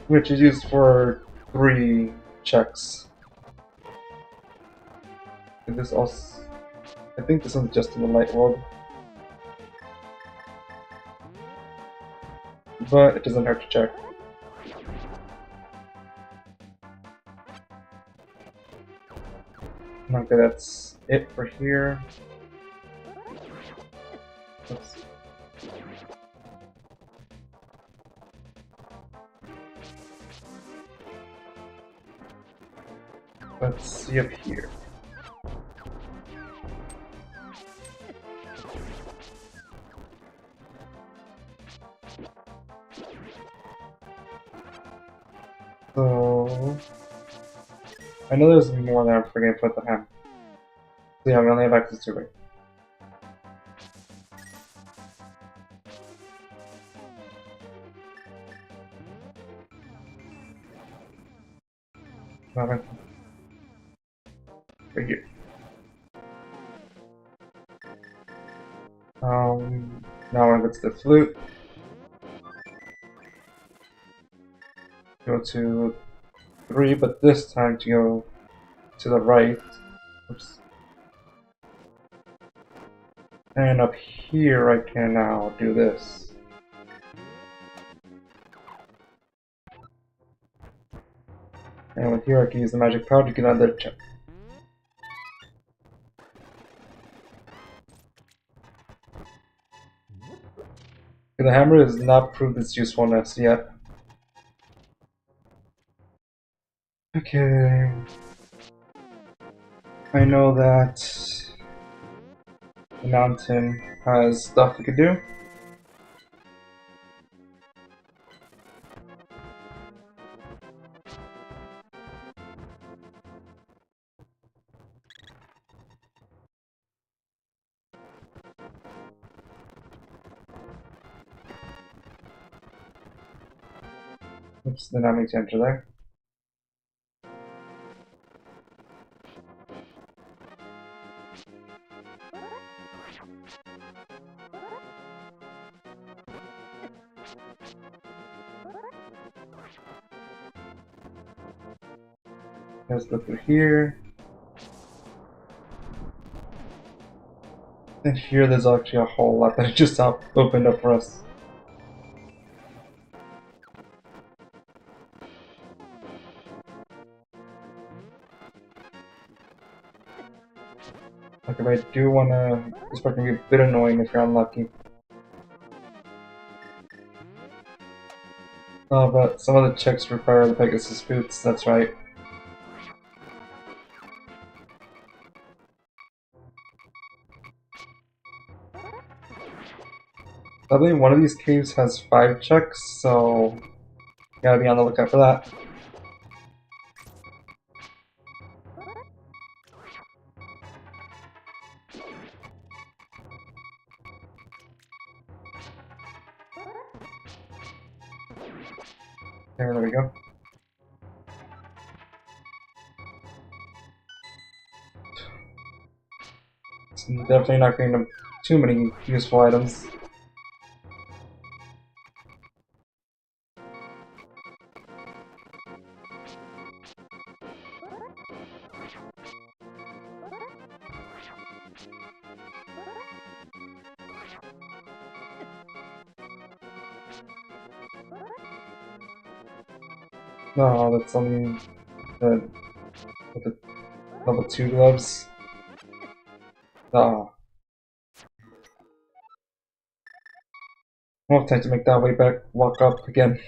Which is used for 3 checks. And this also, I think this one's just in the light world. But it doesn't hurt to check. Okay, that's it for here. Oops. Let's see up here. So I know there's more that I'm forgetting to put the ham. So yeah, we only have access to it. Right here. Now I go to the flute. Go to 3, but this time to go to the right. Oops. And up here I can now do this. And with here I can use the magic power to get another check. The hammer has not proved its usefulness yet. Okay. I know that the mountain has stuff we could do. Oops, then I need to enter there. Let's go through here. And here there's actually a whole lot that just opened up for us. Like if I do wanna, this part can be a bit annoying if you're unlucky. Oh, but some of the checks require the Pegasus boots, that's right. I believe one of these caves has 5 checks, so gotta be on the lookout for that. There we go. It's definitely not getting them too many useful items. No, that's only the, with the level 2 gloves. Ah. Won't have time to make that way back, walk up again.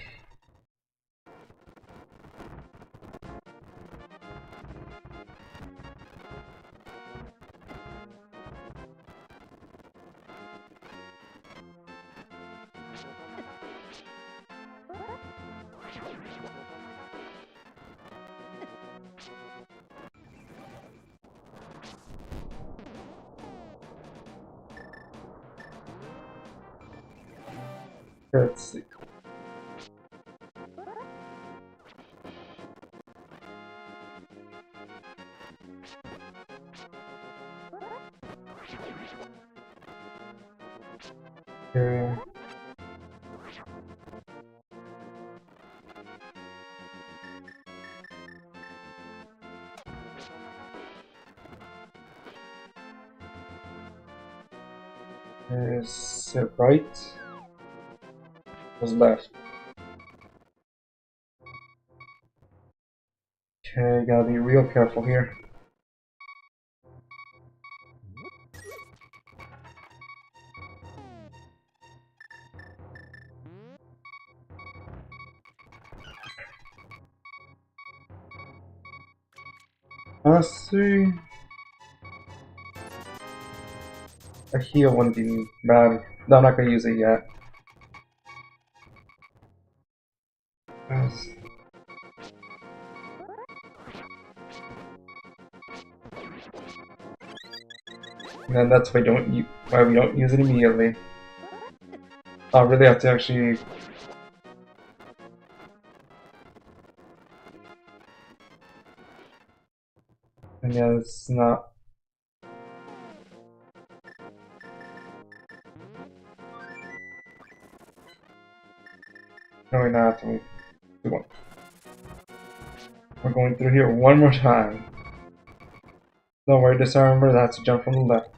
Let's see. Here. Is it right? Was left. Okay, gotta be real careful here. Honestly, a heal wouldn't be bad. No, I'm not gonna use it yet. Yes. And that's why we don't use it immediately. I really have to actually. And yeah, it's not. No, we're not. We're going through here one more time. Don't worry, just remember that to jump from the left.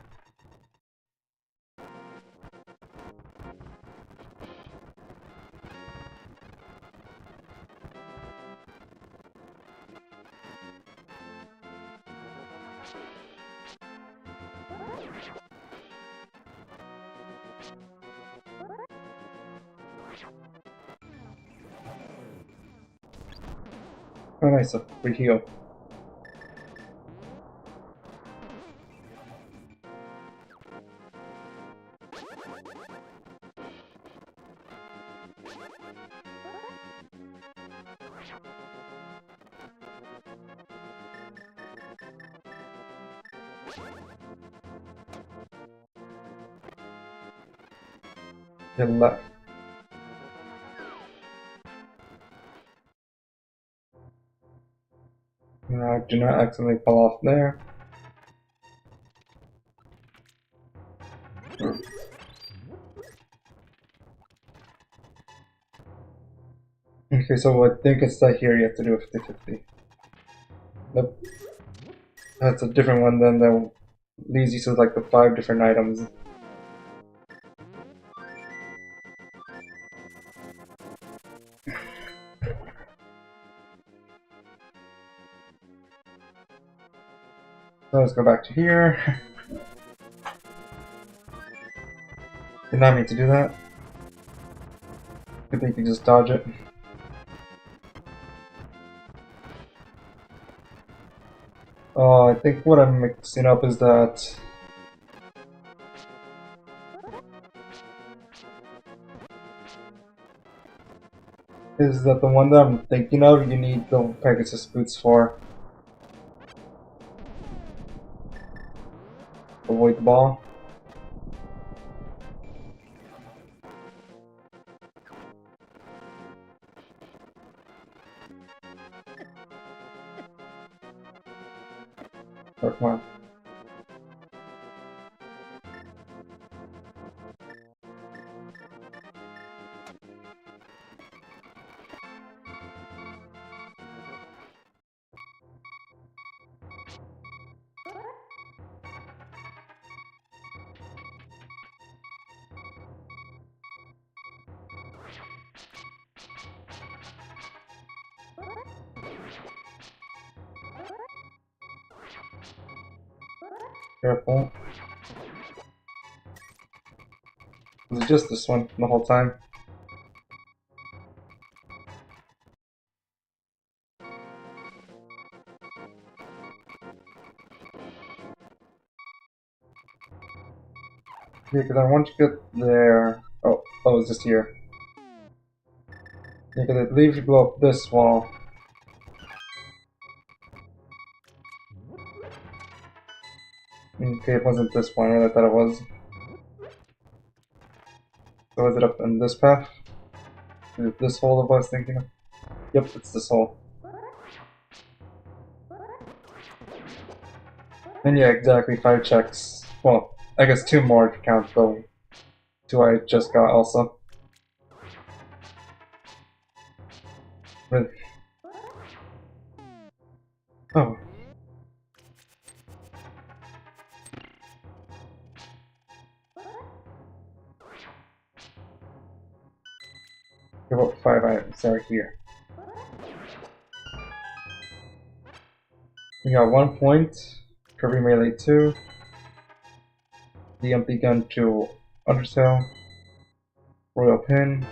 Oh, nice, a free heal. Then left. Do not accidentally fall off there. Okay, so I think it's that here you have to do a 50-50. Nope. That's a different one than the leads you to like the 5 different items. So let's go back to here. Did not mean to do that. Good thing you can just dodge it. I think what I'm mixing up is that the one that I'm thinking of you need the Pegasus boots for. Avoid the ball. Oh, come on. Careful. It was just this one the whole time. Yeah, because I want to get there. Oh, that was just here. Yeah, because I believe you blow up this wall. Okay, it wasn't this one, I thought it was. So is it up in this path? Is it this hole that I was thinking of? Yep, it's this hole. And yeah, exactly, 5 checks. Well, I guess 2 more to count the 2 I just got also. Really? Oh. About 5 items are here. We got 1 point, Kirby Melee 2, the empty gun to Undertale, Royal Pin,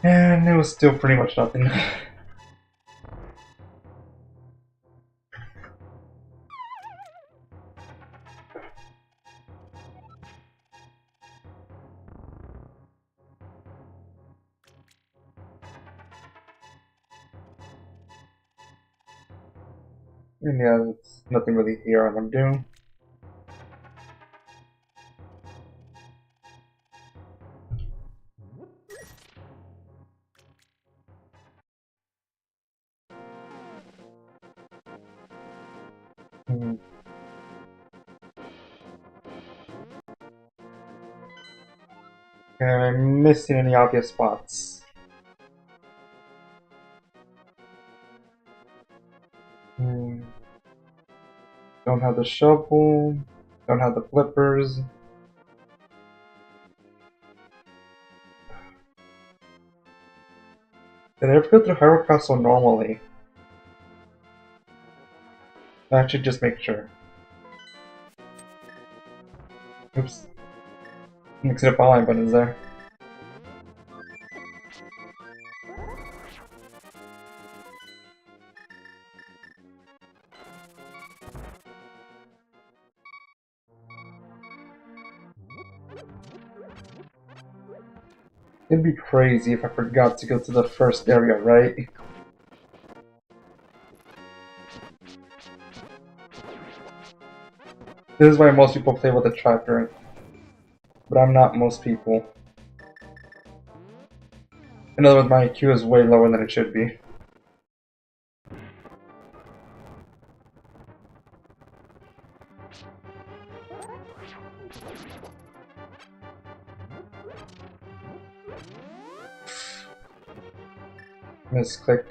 and it was still pretty much nothing. And yeah, there's nothing really here I'm gonna do. Hmm. And I'm missing any obvious spots. Hmm. Don't have the shovel, don't have the flippers. Did I ever go through Hyrule Castle normally? I should just make sure. Oops. Mix it up all my buttons there. It'd be crazy if I forgot to go to the first area, right? This is why most people play with a tracker, but I'm not most people. In other words, my IQ is way lower than it should be. Misclick.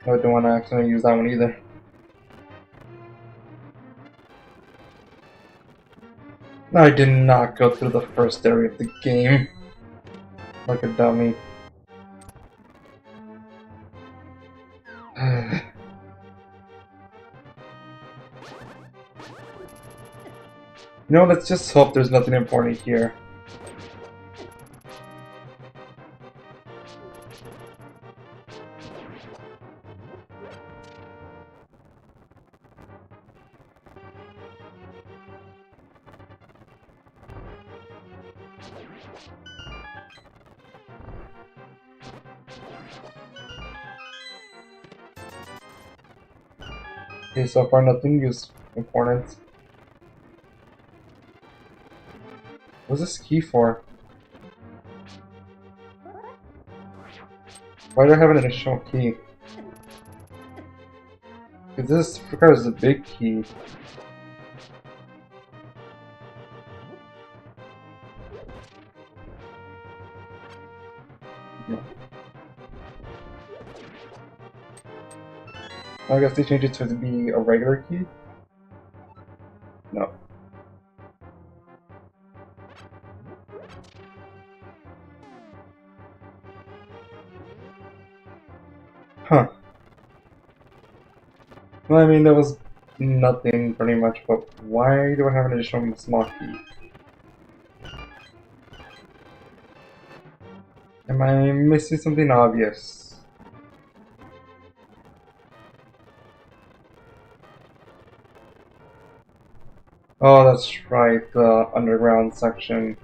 I don't want to accidentally use that one either. I did not go through the first area of the game. Like a dummy. You know, let's just hope there's nothing important here. Okay, so far nothing important. What's this key for? Why do I have an additional key? Because this requires a big key. No. I guess they changed it to be a regular key? No. Huh. Well, I mean, there was nothing pretty much, but why do I have an additional small key? Am I missing something obvious? Oh, that's right, the underground section.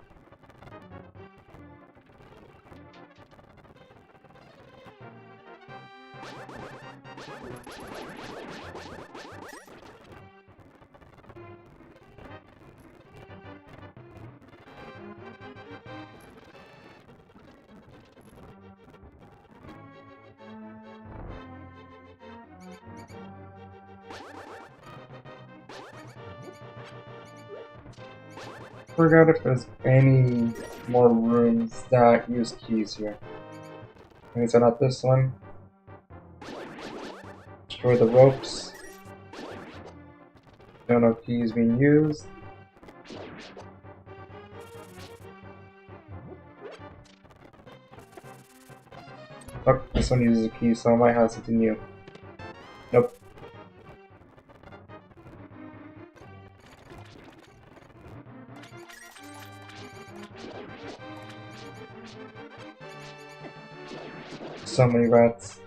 Forgot if there's any more rooms that use keys here. Okay, so not this one. Destroy the ropes. No, no keys being used. Oh, this one uses a key, so I might have something new. Nope. So many rats.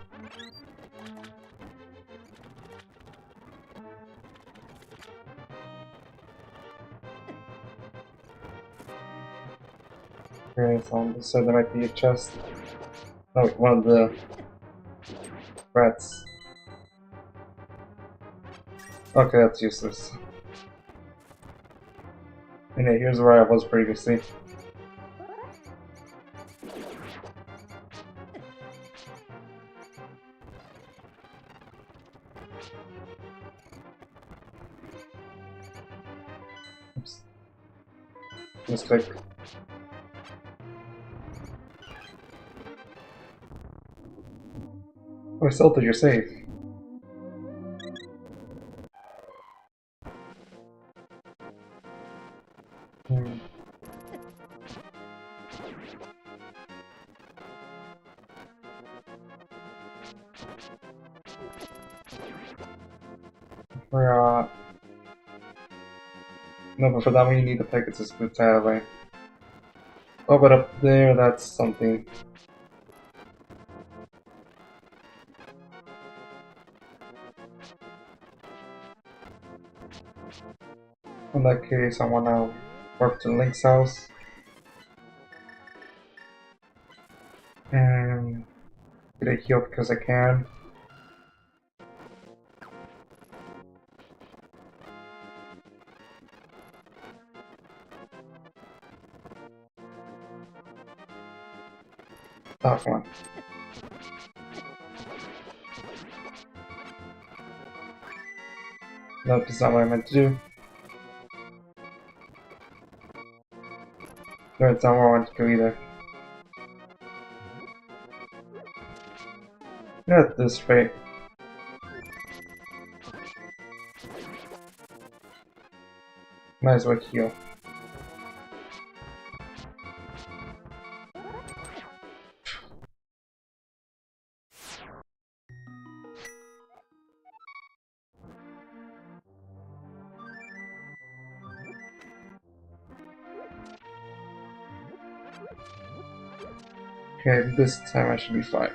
Okay, so on this side there might be a chest. Oh, wait, one of the rats. Okay, that's useless. And yeah, here's where I was previously. Oops. Mistake. Oh, I still thought you're safe. Hmm. For, no, but for that one you need the Pegasus Brutale. Oh, but up there, that's something. In that case, I wanna work to Link's house. And get a heal because I can. That one. Nope, that's not what I meant to do. No, it's not where I want to go either. Not at this rate. Might as well heal. Okay, this time I should be fine.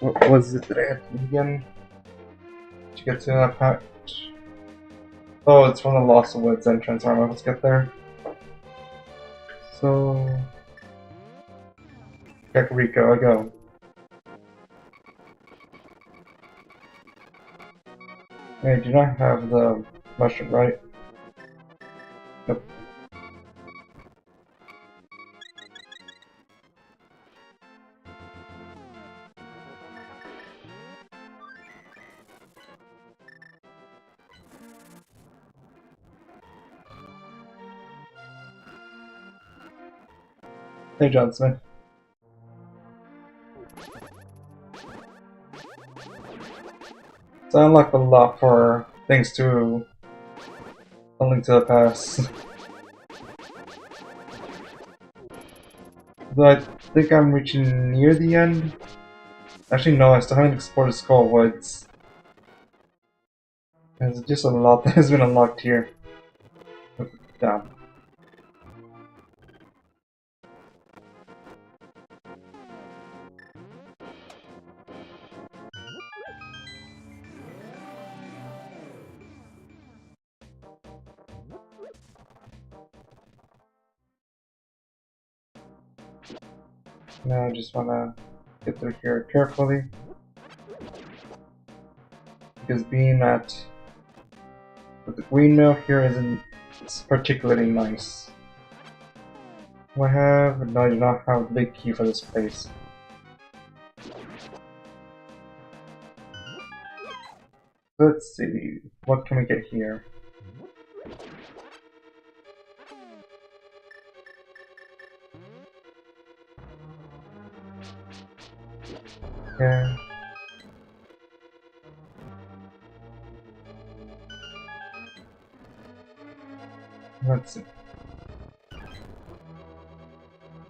What was it that I had to do again? To get to that patch? Oh, it's from the Lost Woods entrance. Alright, let's get there. So... Kakariko, I go. I do not have the mushroom, right? Nope. Hey, John Smith. So I unlocked a lot for things to A Link to the Past. Though I think I'm reaching near the end. Actually, no, I still haven't explored Skull Woods. There's just a lot that has been unlocked here. Down. Now I just wanna get through here carefully. Because being at the green mill here isn't particularly nice. Do I have? No, I do not have a big key for this place. Let's see, what can we get here? Yeah. Let's see.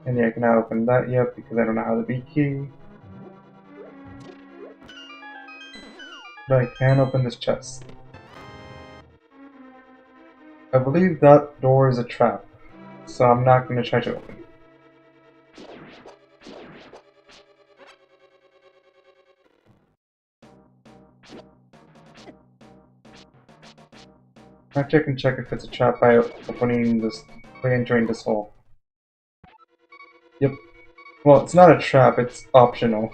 And yeah, I cannot open that yet because I don't know how the B key. But I can open this chest. I believe that door is a trap, so I'm not going to try to open it. Actually, I can check if it's a trap by opening this, by entering this hole. Yep. Well, it's not a trap, it's optional.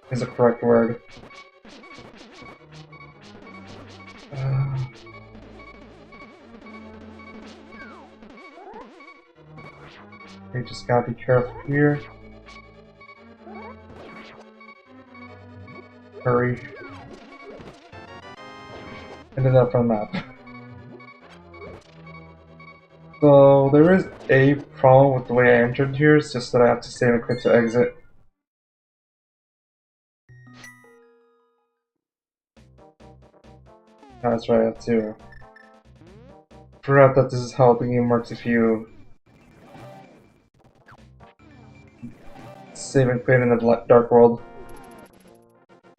Is the correct word. You just gotta be careful here. Hurry. Ended up on the map. So there is a problem with the way I entered here, it's just that I have to save and click to exit. That's right, I have to. Forgot that this is how the game works if you save and quit in the Dark World.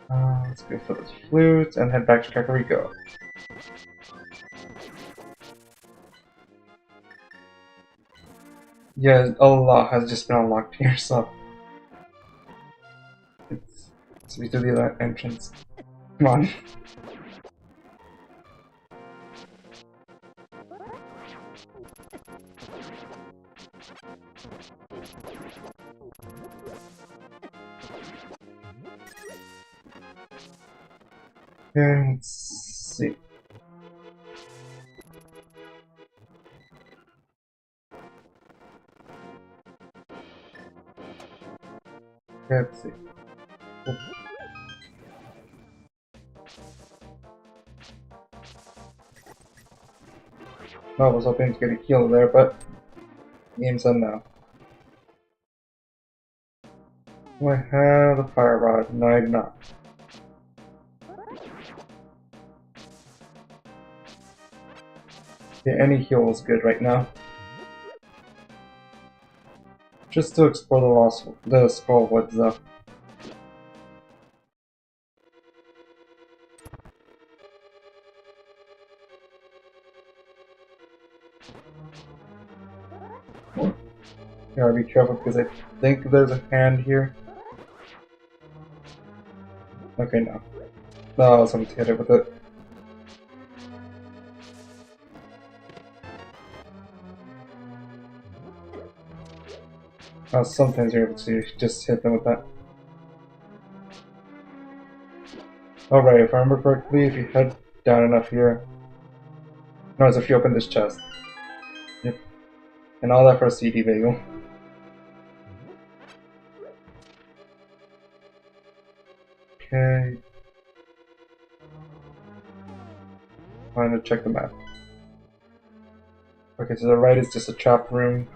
Let's go for this flute and head back to Kakariko. Yeah, a lot has just been unlocked here, so... to be through the entrance. Come on. Okay, let's see. Let's see. I was hoping to get a kill there, but game's done now. Do I have the fire rod? No, I do not. Yeah, any heal is good right now. Just to explore the scroll woods though. Gotta be careful because I think there's a hand here. Okay, no. No, I was going to hit it with it. Sometimes you're able to just hit them with that. Alright, if I remember correctly, if you head down enough here... No, it's if you open this chest. Yep. And all that for a CD bagel. Okay. I'm gonna check the map. Okay, to the right is just a trap room.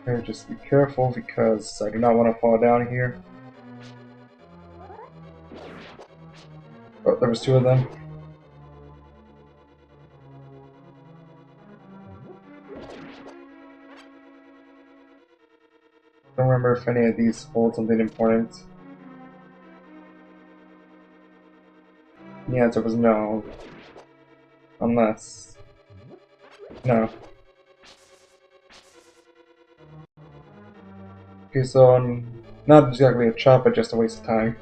Okay, just be careful because I do not want to fall down here. Oh, there was two of them. Don't remember if any of these hold something important. The answer was no. Unless... No. Okay, so not exactly a trap, but just a waste of time.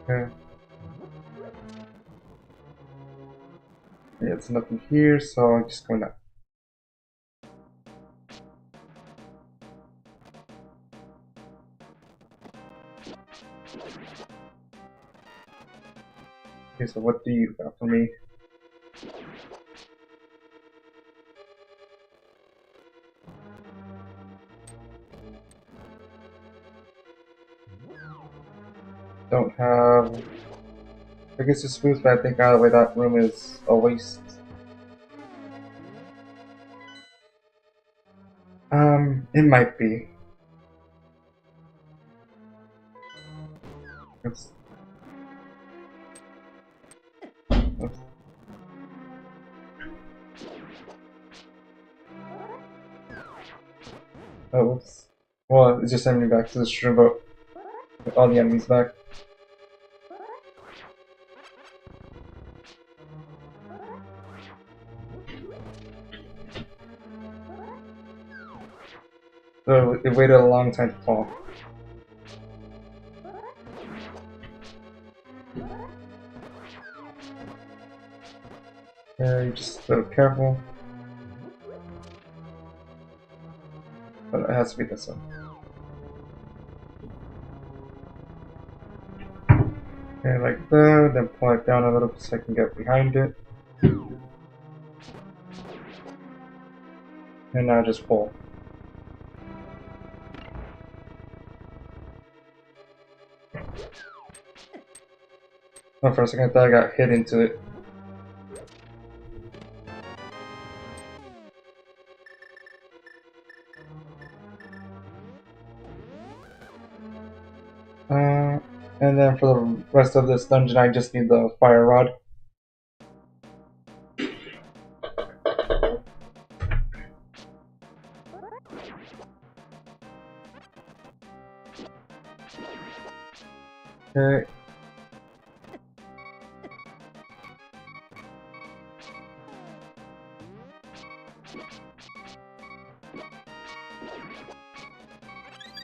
Okay. Yeah, it's nothing here, so I'm just going to... Okay, so what do you got for me? Don't have... I guess it's smooth, but I think either way that room is a waste. It might be. Let's... Oh, whoops. Well, it's just sending me back to this room, but with all the enemies back. So it waited a long time to fall. Okay, just a little careful. But it has to be this one. Okay, like that, then pull it down a little so I can get behind it. And now just pull. Oh, for a second I thought I got hit into it. And then for the rest of this dungeon I just need the fire rod. Okay.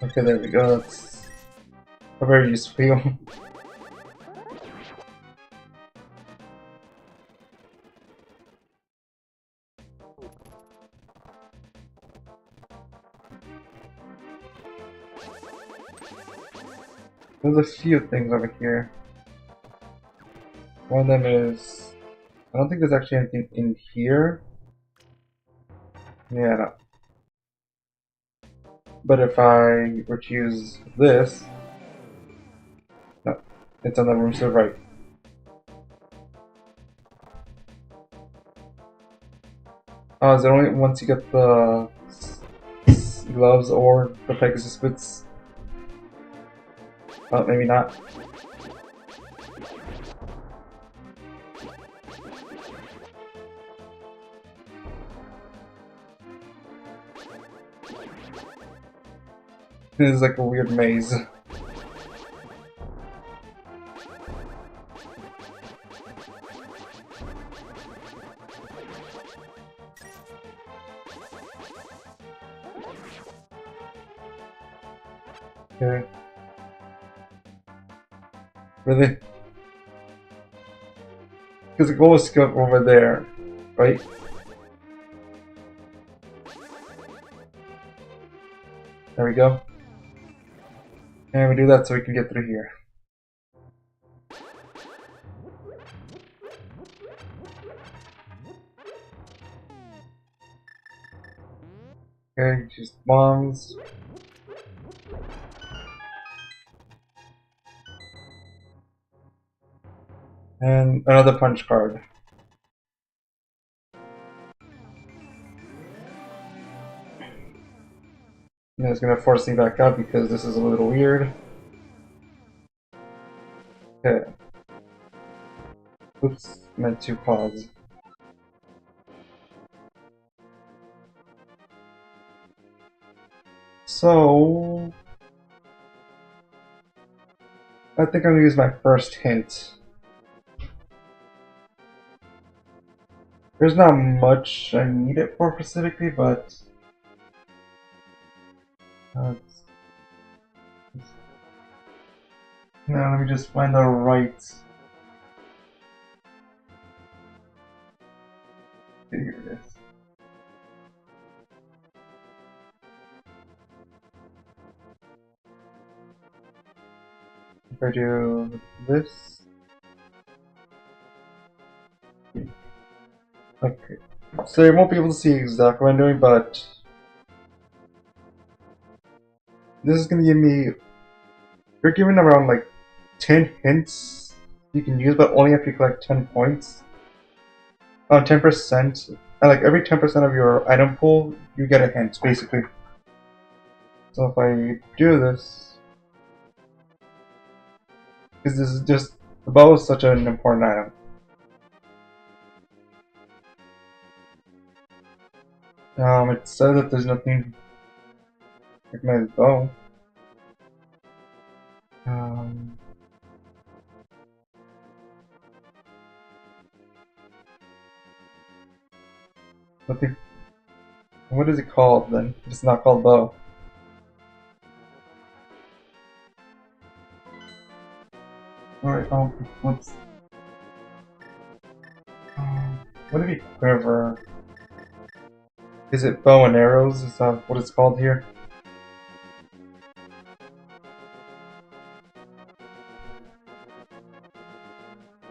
Okay, there we go. That's a very useful feel. There's a few things over here. One of them is... I don't think there's actually anything in here. Yeah, no. But if I were to use this... No, it's on the room to the right. Oh, is it only once you get the gloves or the Pegasus boots? Oh, maybe not. This is like a weird maze. Okay. Really? Because the goal is to go over there, right? There we go. And we do that so we can get through here. Okay, just bombs. And another punch card. And it's gonna force me back up because this is a little weird. Okay. Oops, meant to pause. So... I think I'm gonna use my first hint. There's not much I need it for specifically, but... now let me just find the right... Okay, here it is. If I do this... Okay. So you won't be able to see exactly what I'm doing, but... this is gonna give me... you're given around like 10 hints you can use, but only if you collect 10 points. 10%. And like every 10% of your item pool, you get a hint, basically. So if I do this... because this is just... the bow is such an important item. It says that there's nothing like my bow. Nothing. What is it called then? It's not called bow. Alright, what's... what if it quiver? Is it bow and arrows? Is that what it's called here?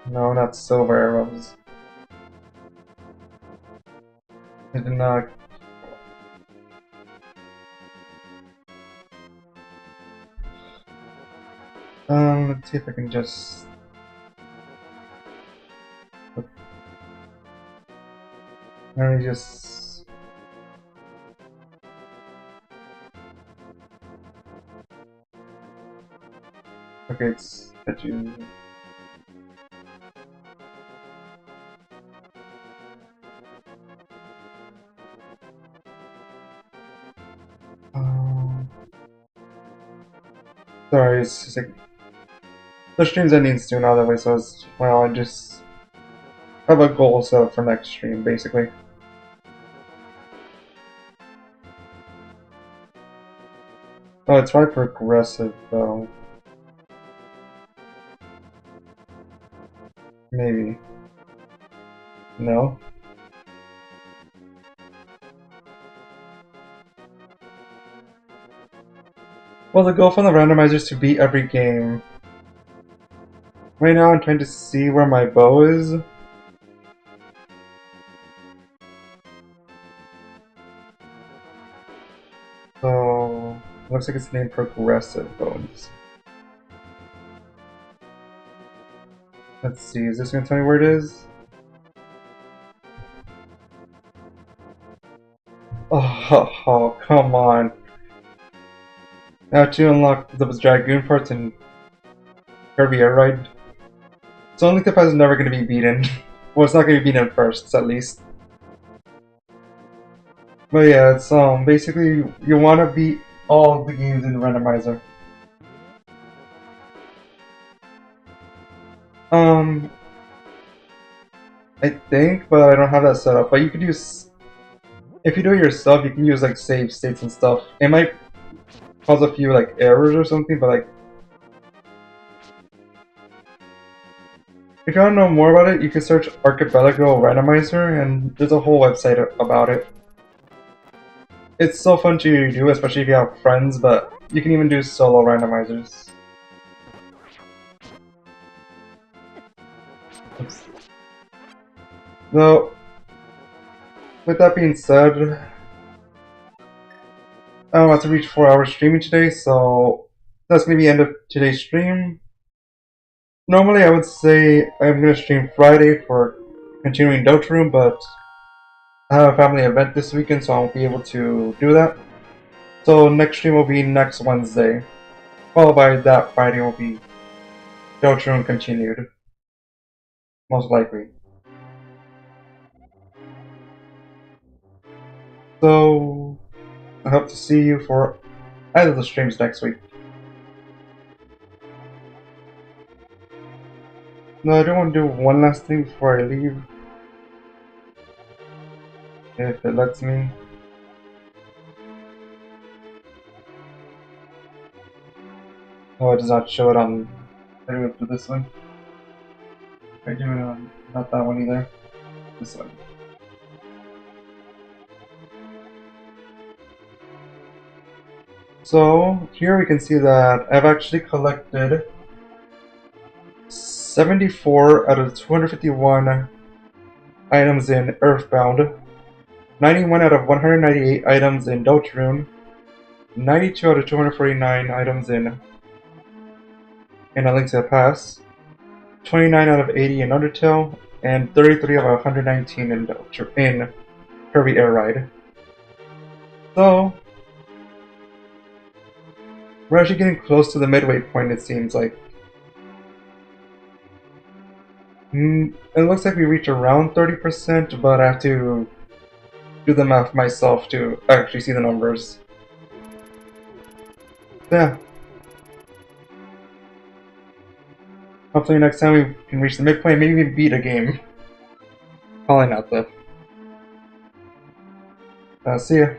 No, not silver arrows. I did not... let's see if I can just... let me just... okay, it's... that you... Sorry, it's just like the stream's ending soon otherwise, so it's, well, I just have a goal set up for next stream, basically. Oh, it's right progressive, though. Maybe. No? Well, the goal from the randomizer is to beat every game. Right now, I'm trying to see where my bow is. So, looks like it's named Progressive Bones. Let's see, is this gonna tell me where it is? Oh, come on. Now to unlock the Dragoon parts in Kirby Air Ride. So only Tip is never gonna be beaten. Well, it's not gonna be beaten first, at least. But yeah, it's basically you wanna beat all the games in the randomizer. I think, but I don't have that set up. But you could use, if you do it yourself, you can use like save states and stuff. It might cause a few like errors or something, but like if you want to know more about it, you can search Archipelago Randomizer, and there's a whole website about it. It's so fun to do, especially if you have friends, but you can even do solo randomizers. Oops. So, with that being said, I'm about to reach 4 hours streaming today, so that's going to be the end of today's stream. Normally I would say I'm going to stream Friday for continuing Deltarune, but I have a family event this weekend, so I won't be able to do that. So next stream will be next Wednesday, followed by that Friday will be Deltarune continued, most likely. So I hope to see you for either of the streams next week. No, I do want to do one last thing before I leave, if it lets me. Oh, it does not show it on. I do it to this one. I do it on not that one either. This one. So here we can see that I've actually collected 74 out of 251 items in Earthbound, 91 out of 198 items in Deltarune, 92 out of 249 items in A Link to the Past, 29 out of 80 in Undertale, and 33 out of 119 in Kirby Air Ride. So we're actually getting close to the midway point, it seems like. It looks like we reach around 30%, but I have to do the math myself to actually see the numbers. Yeah. Hopefully next time we can reach the midpoint, maybe even beat a game. Probably not though. See ya.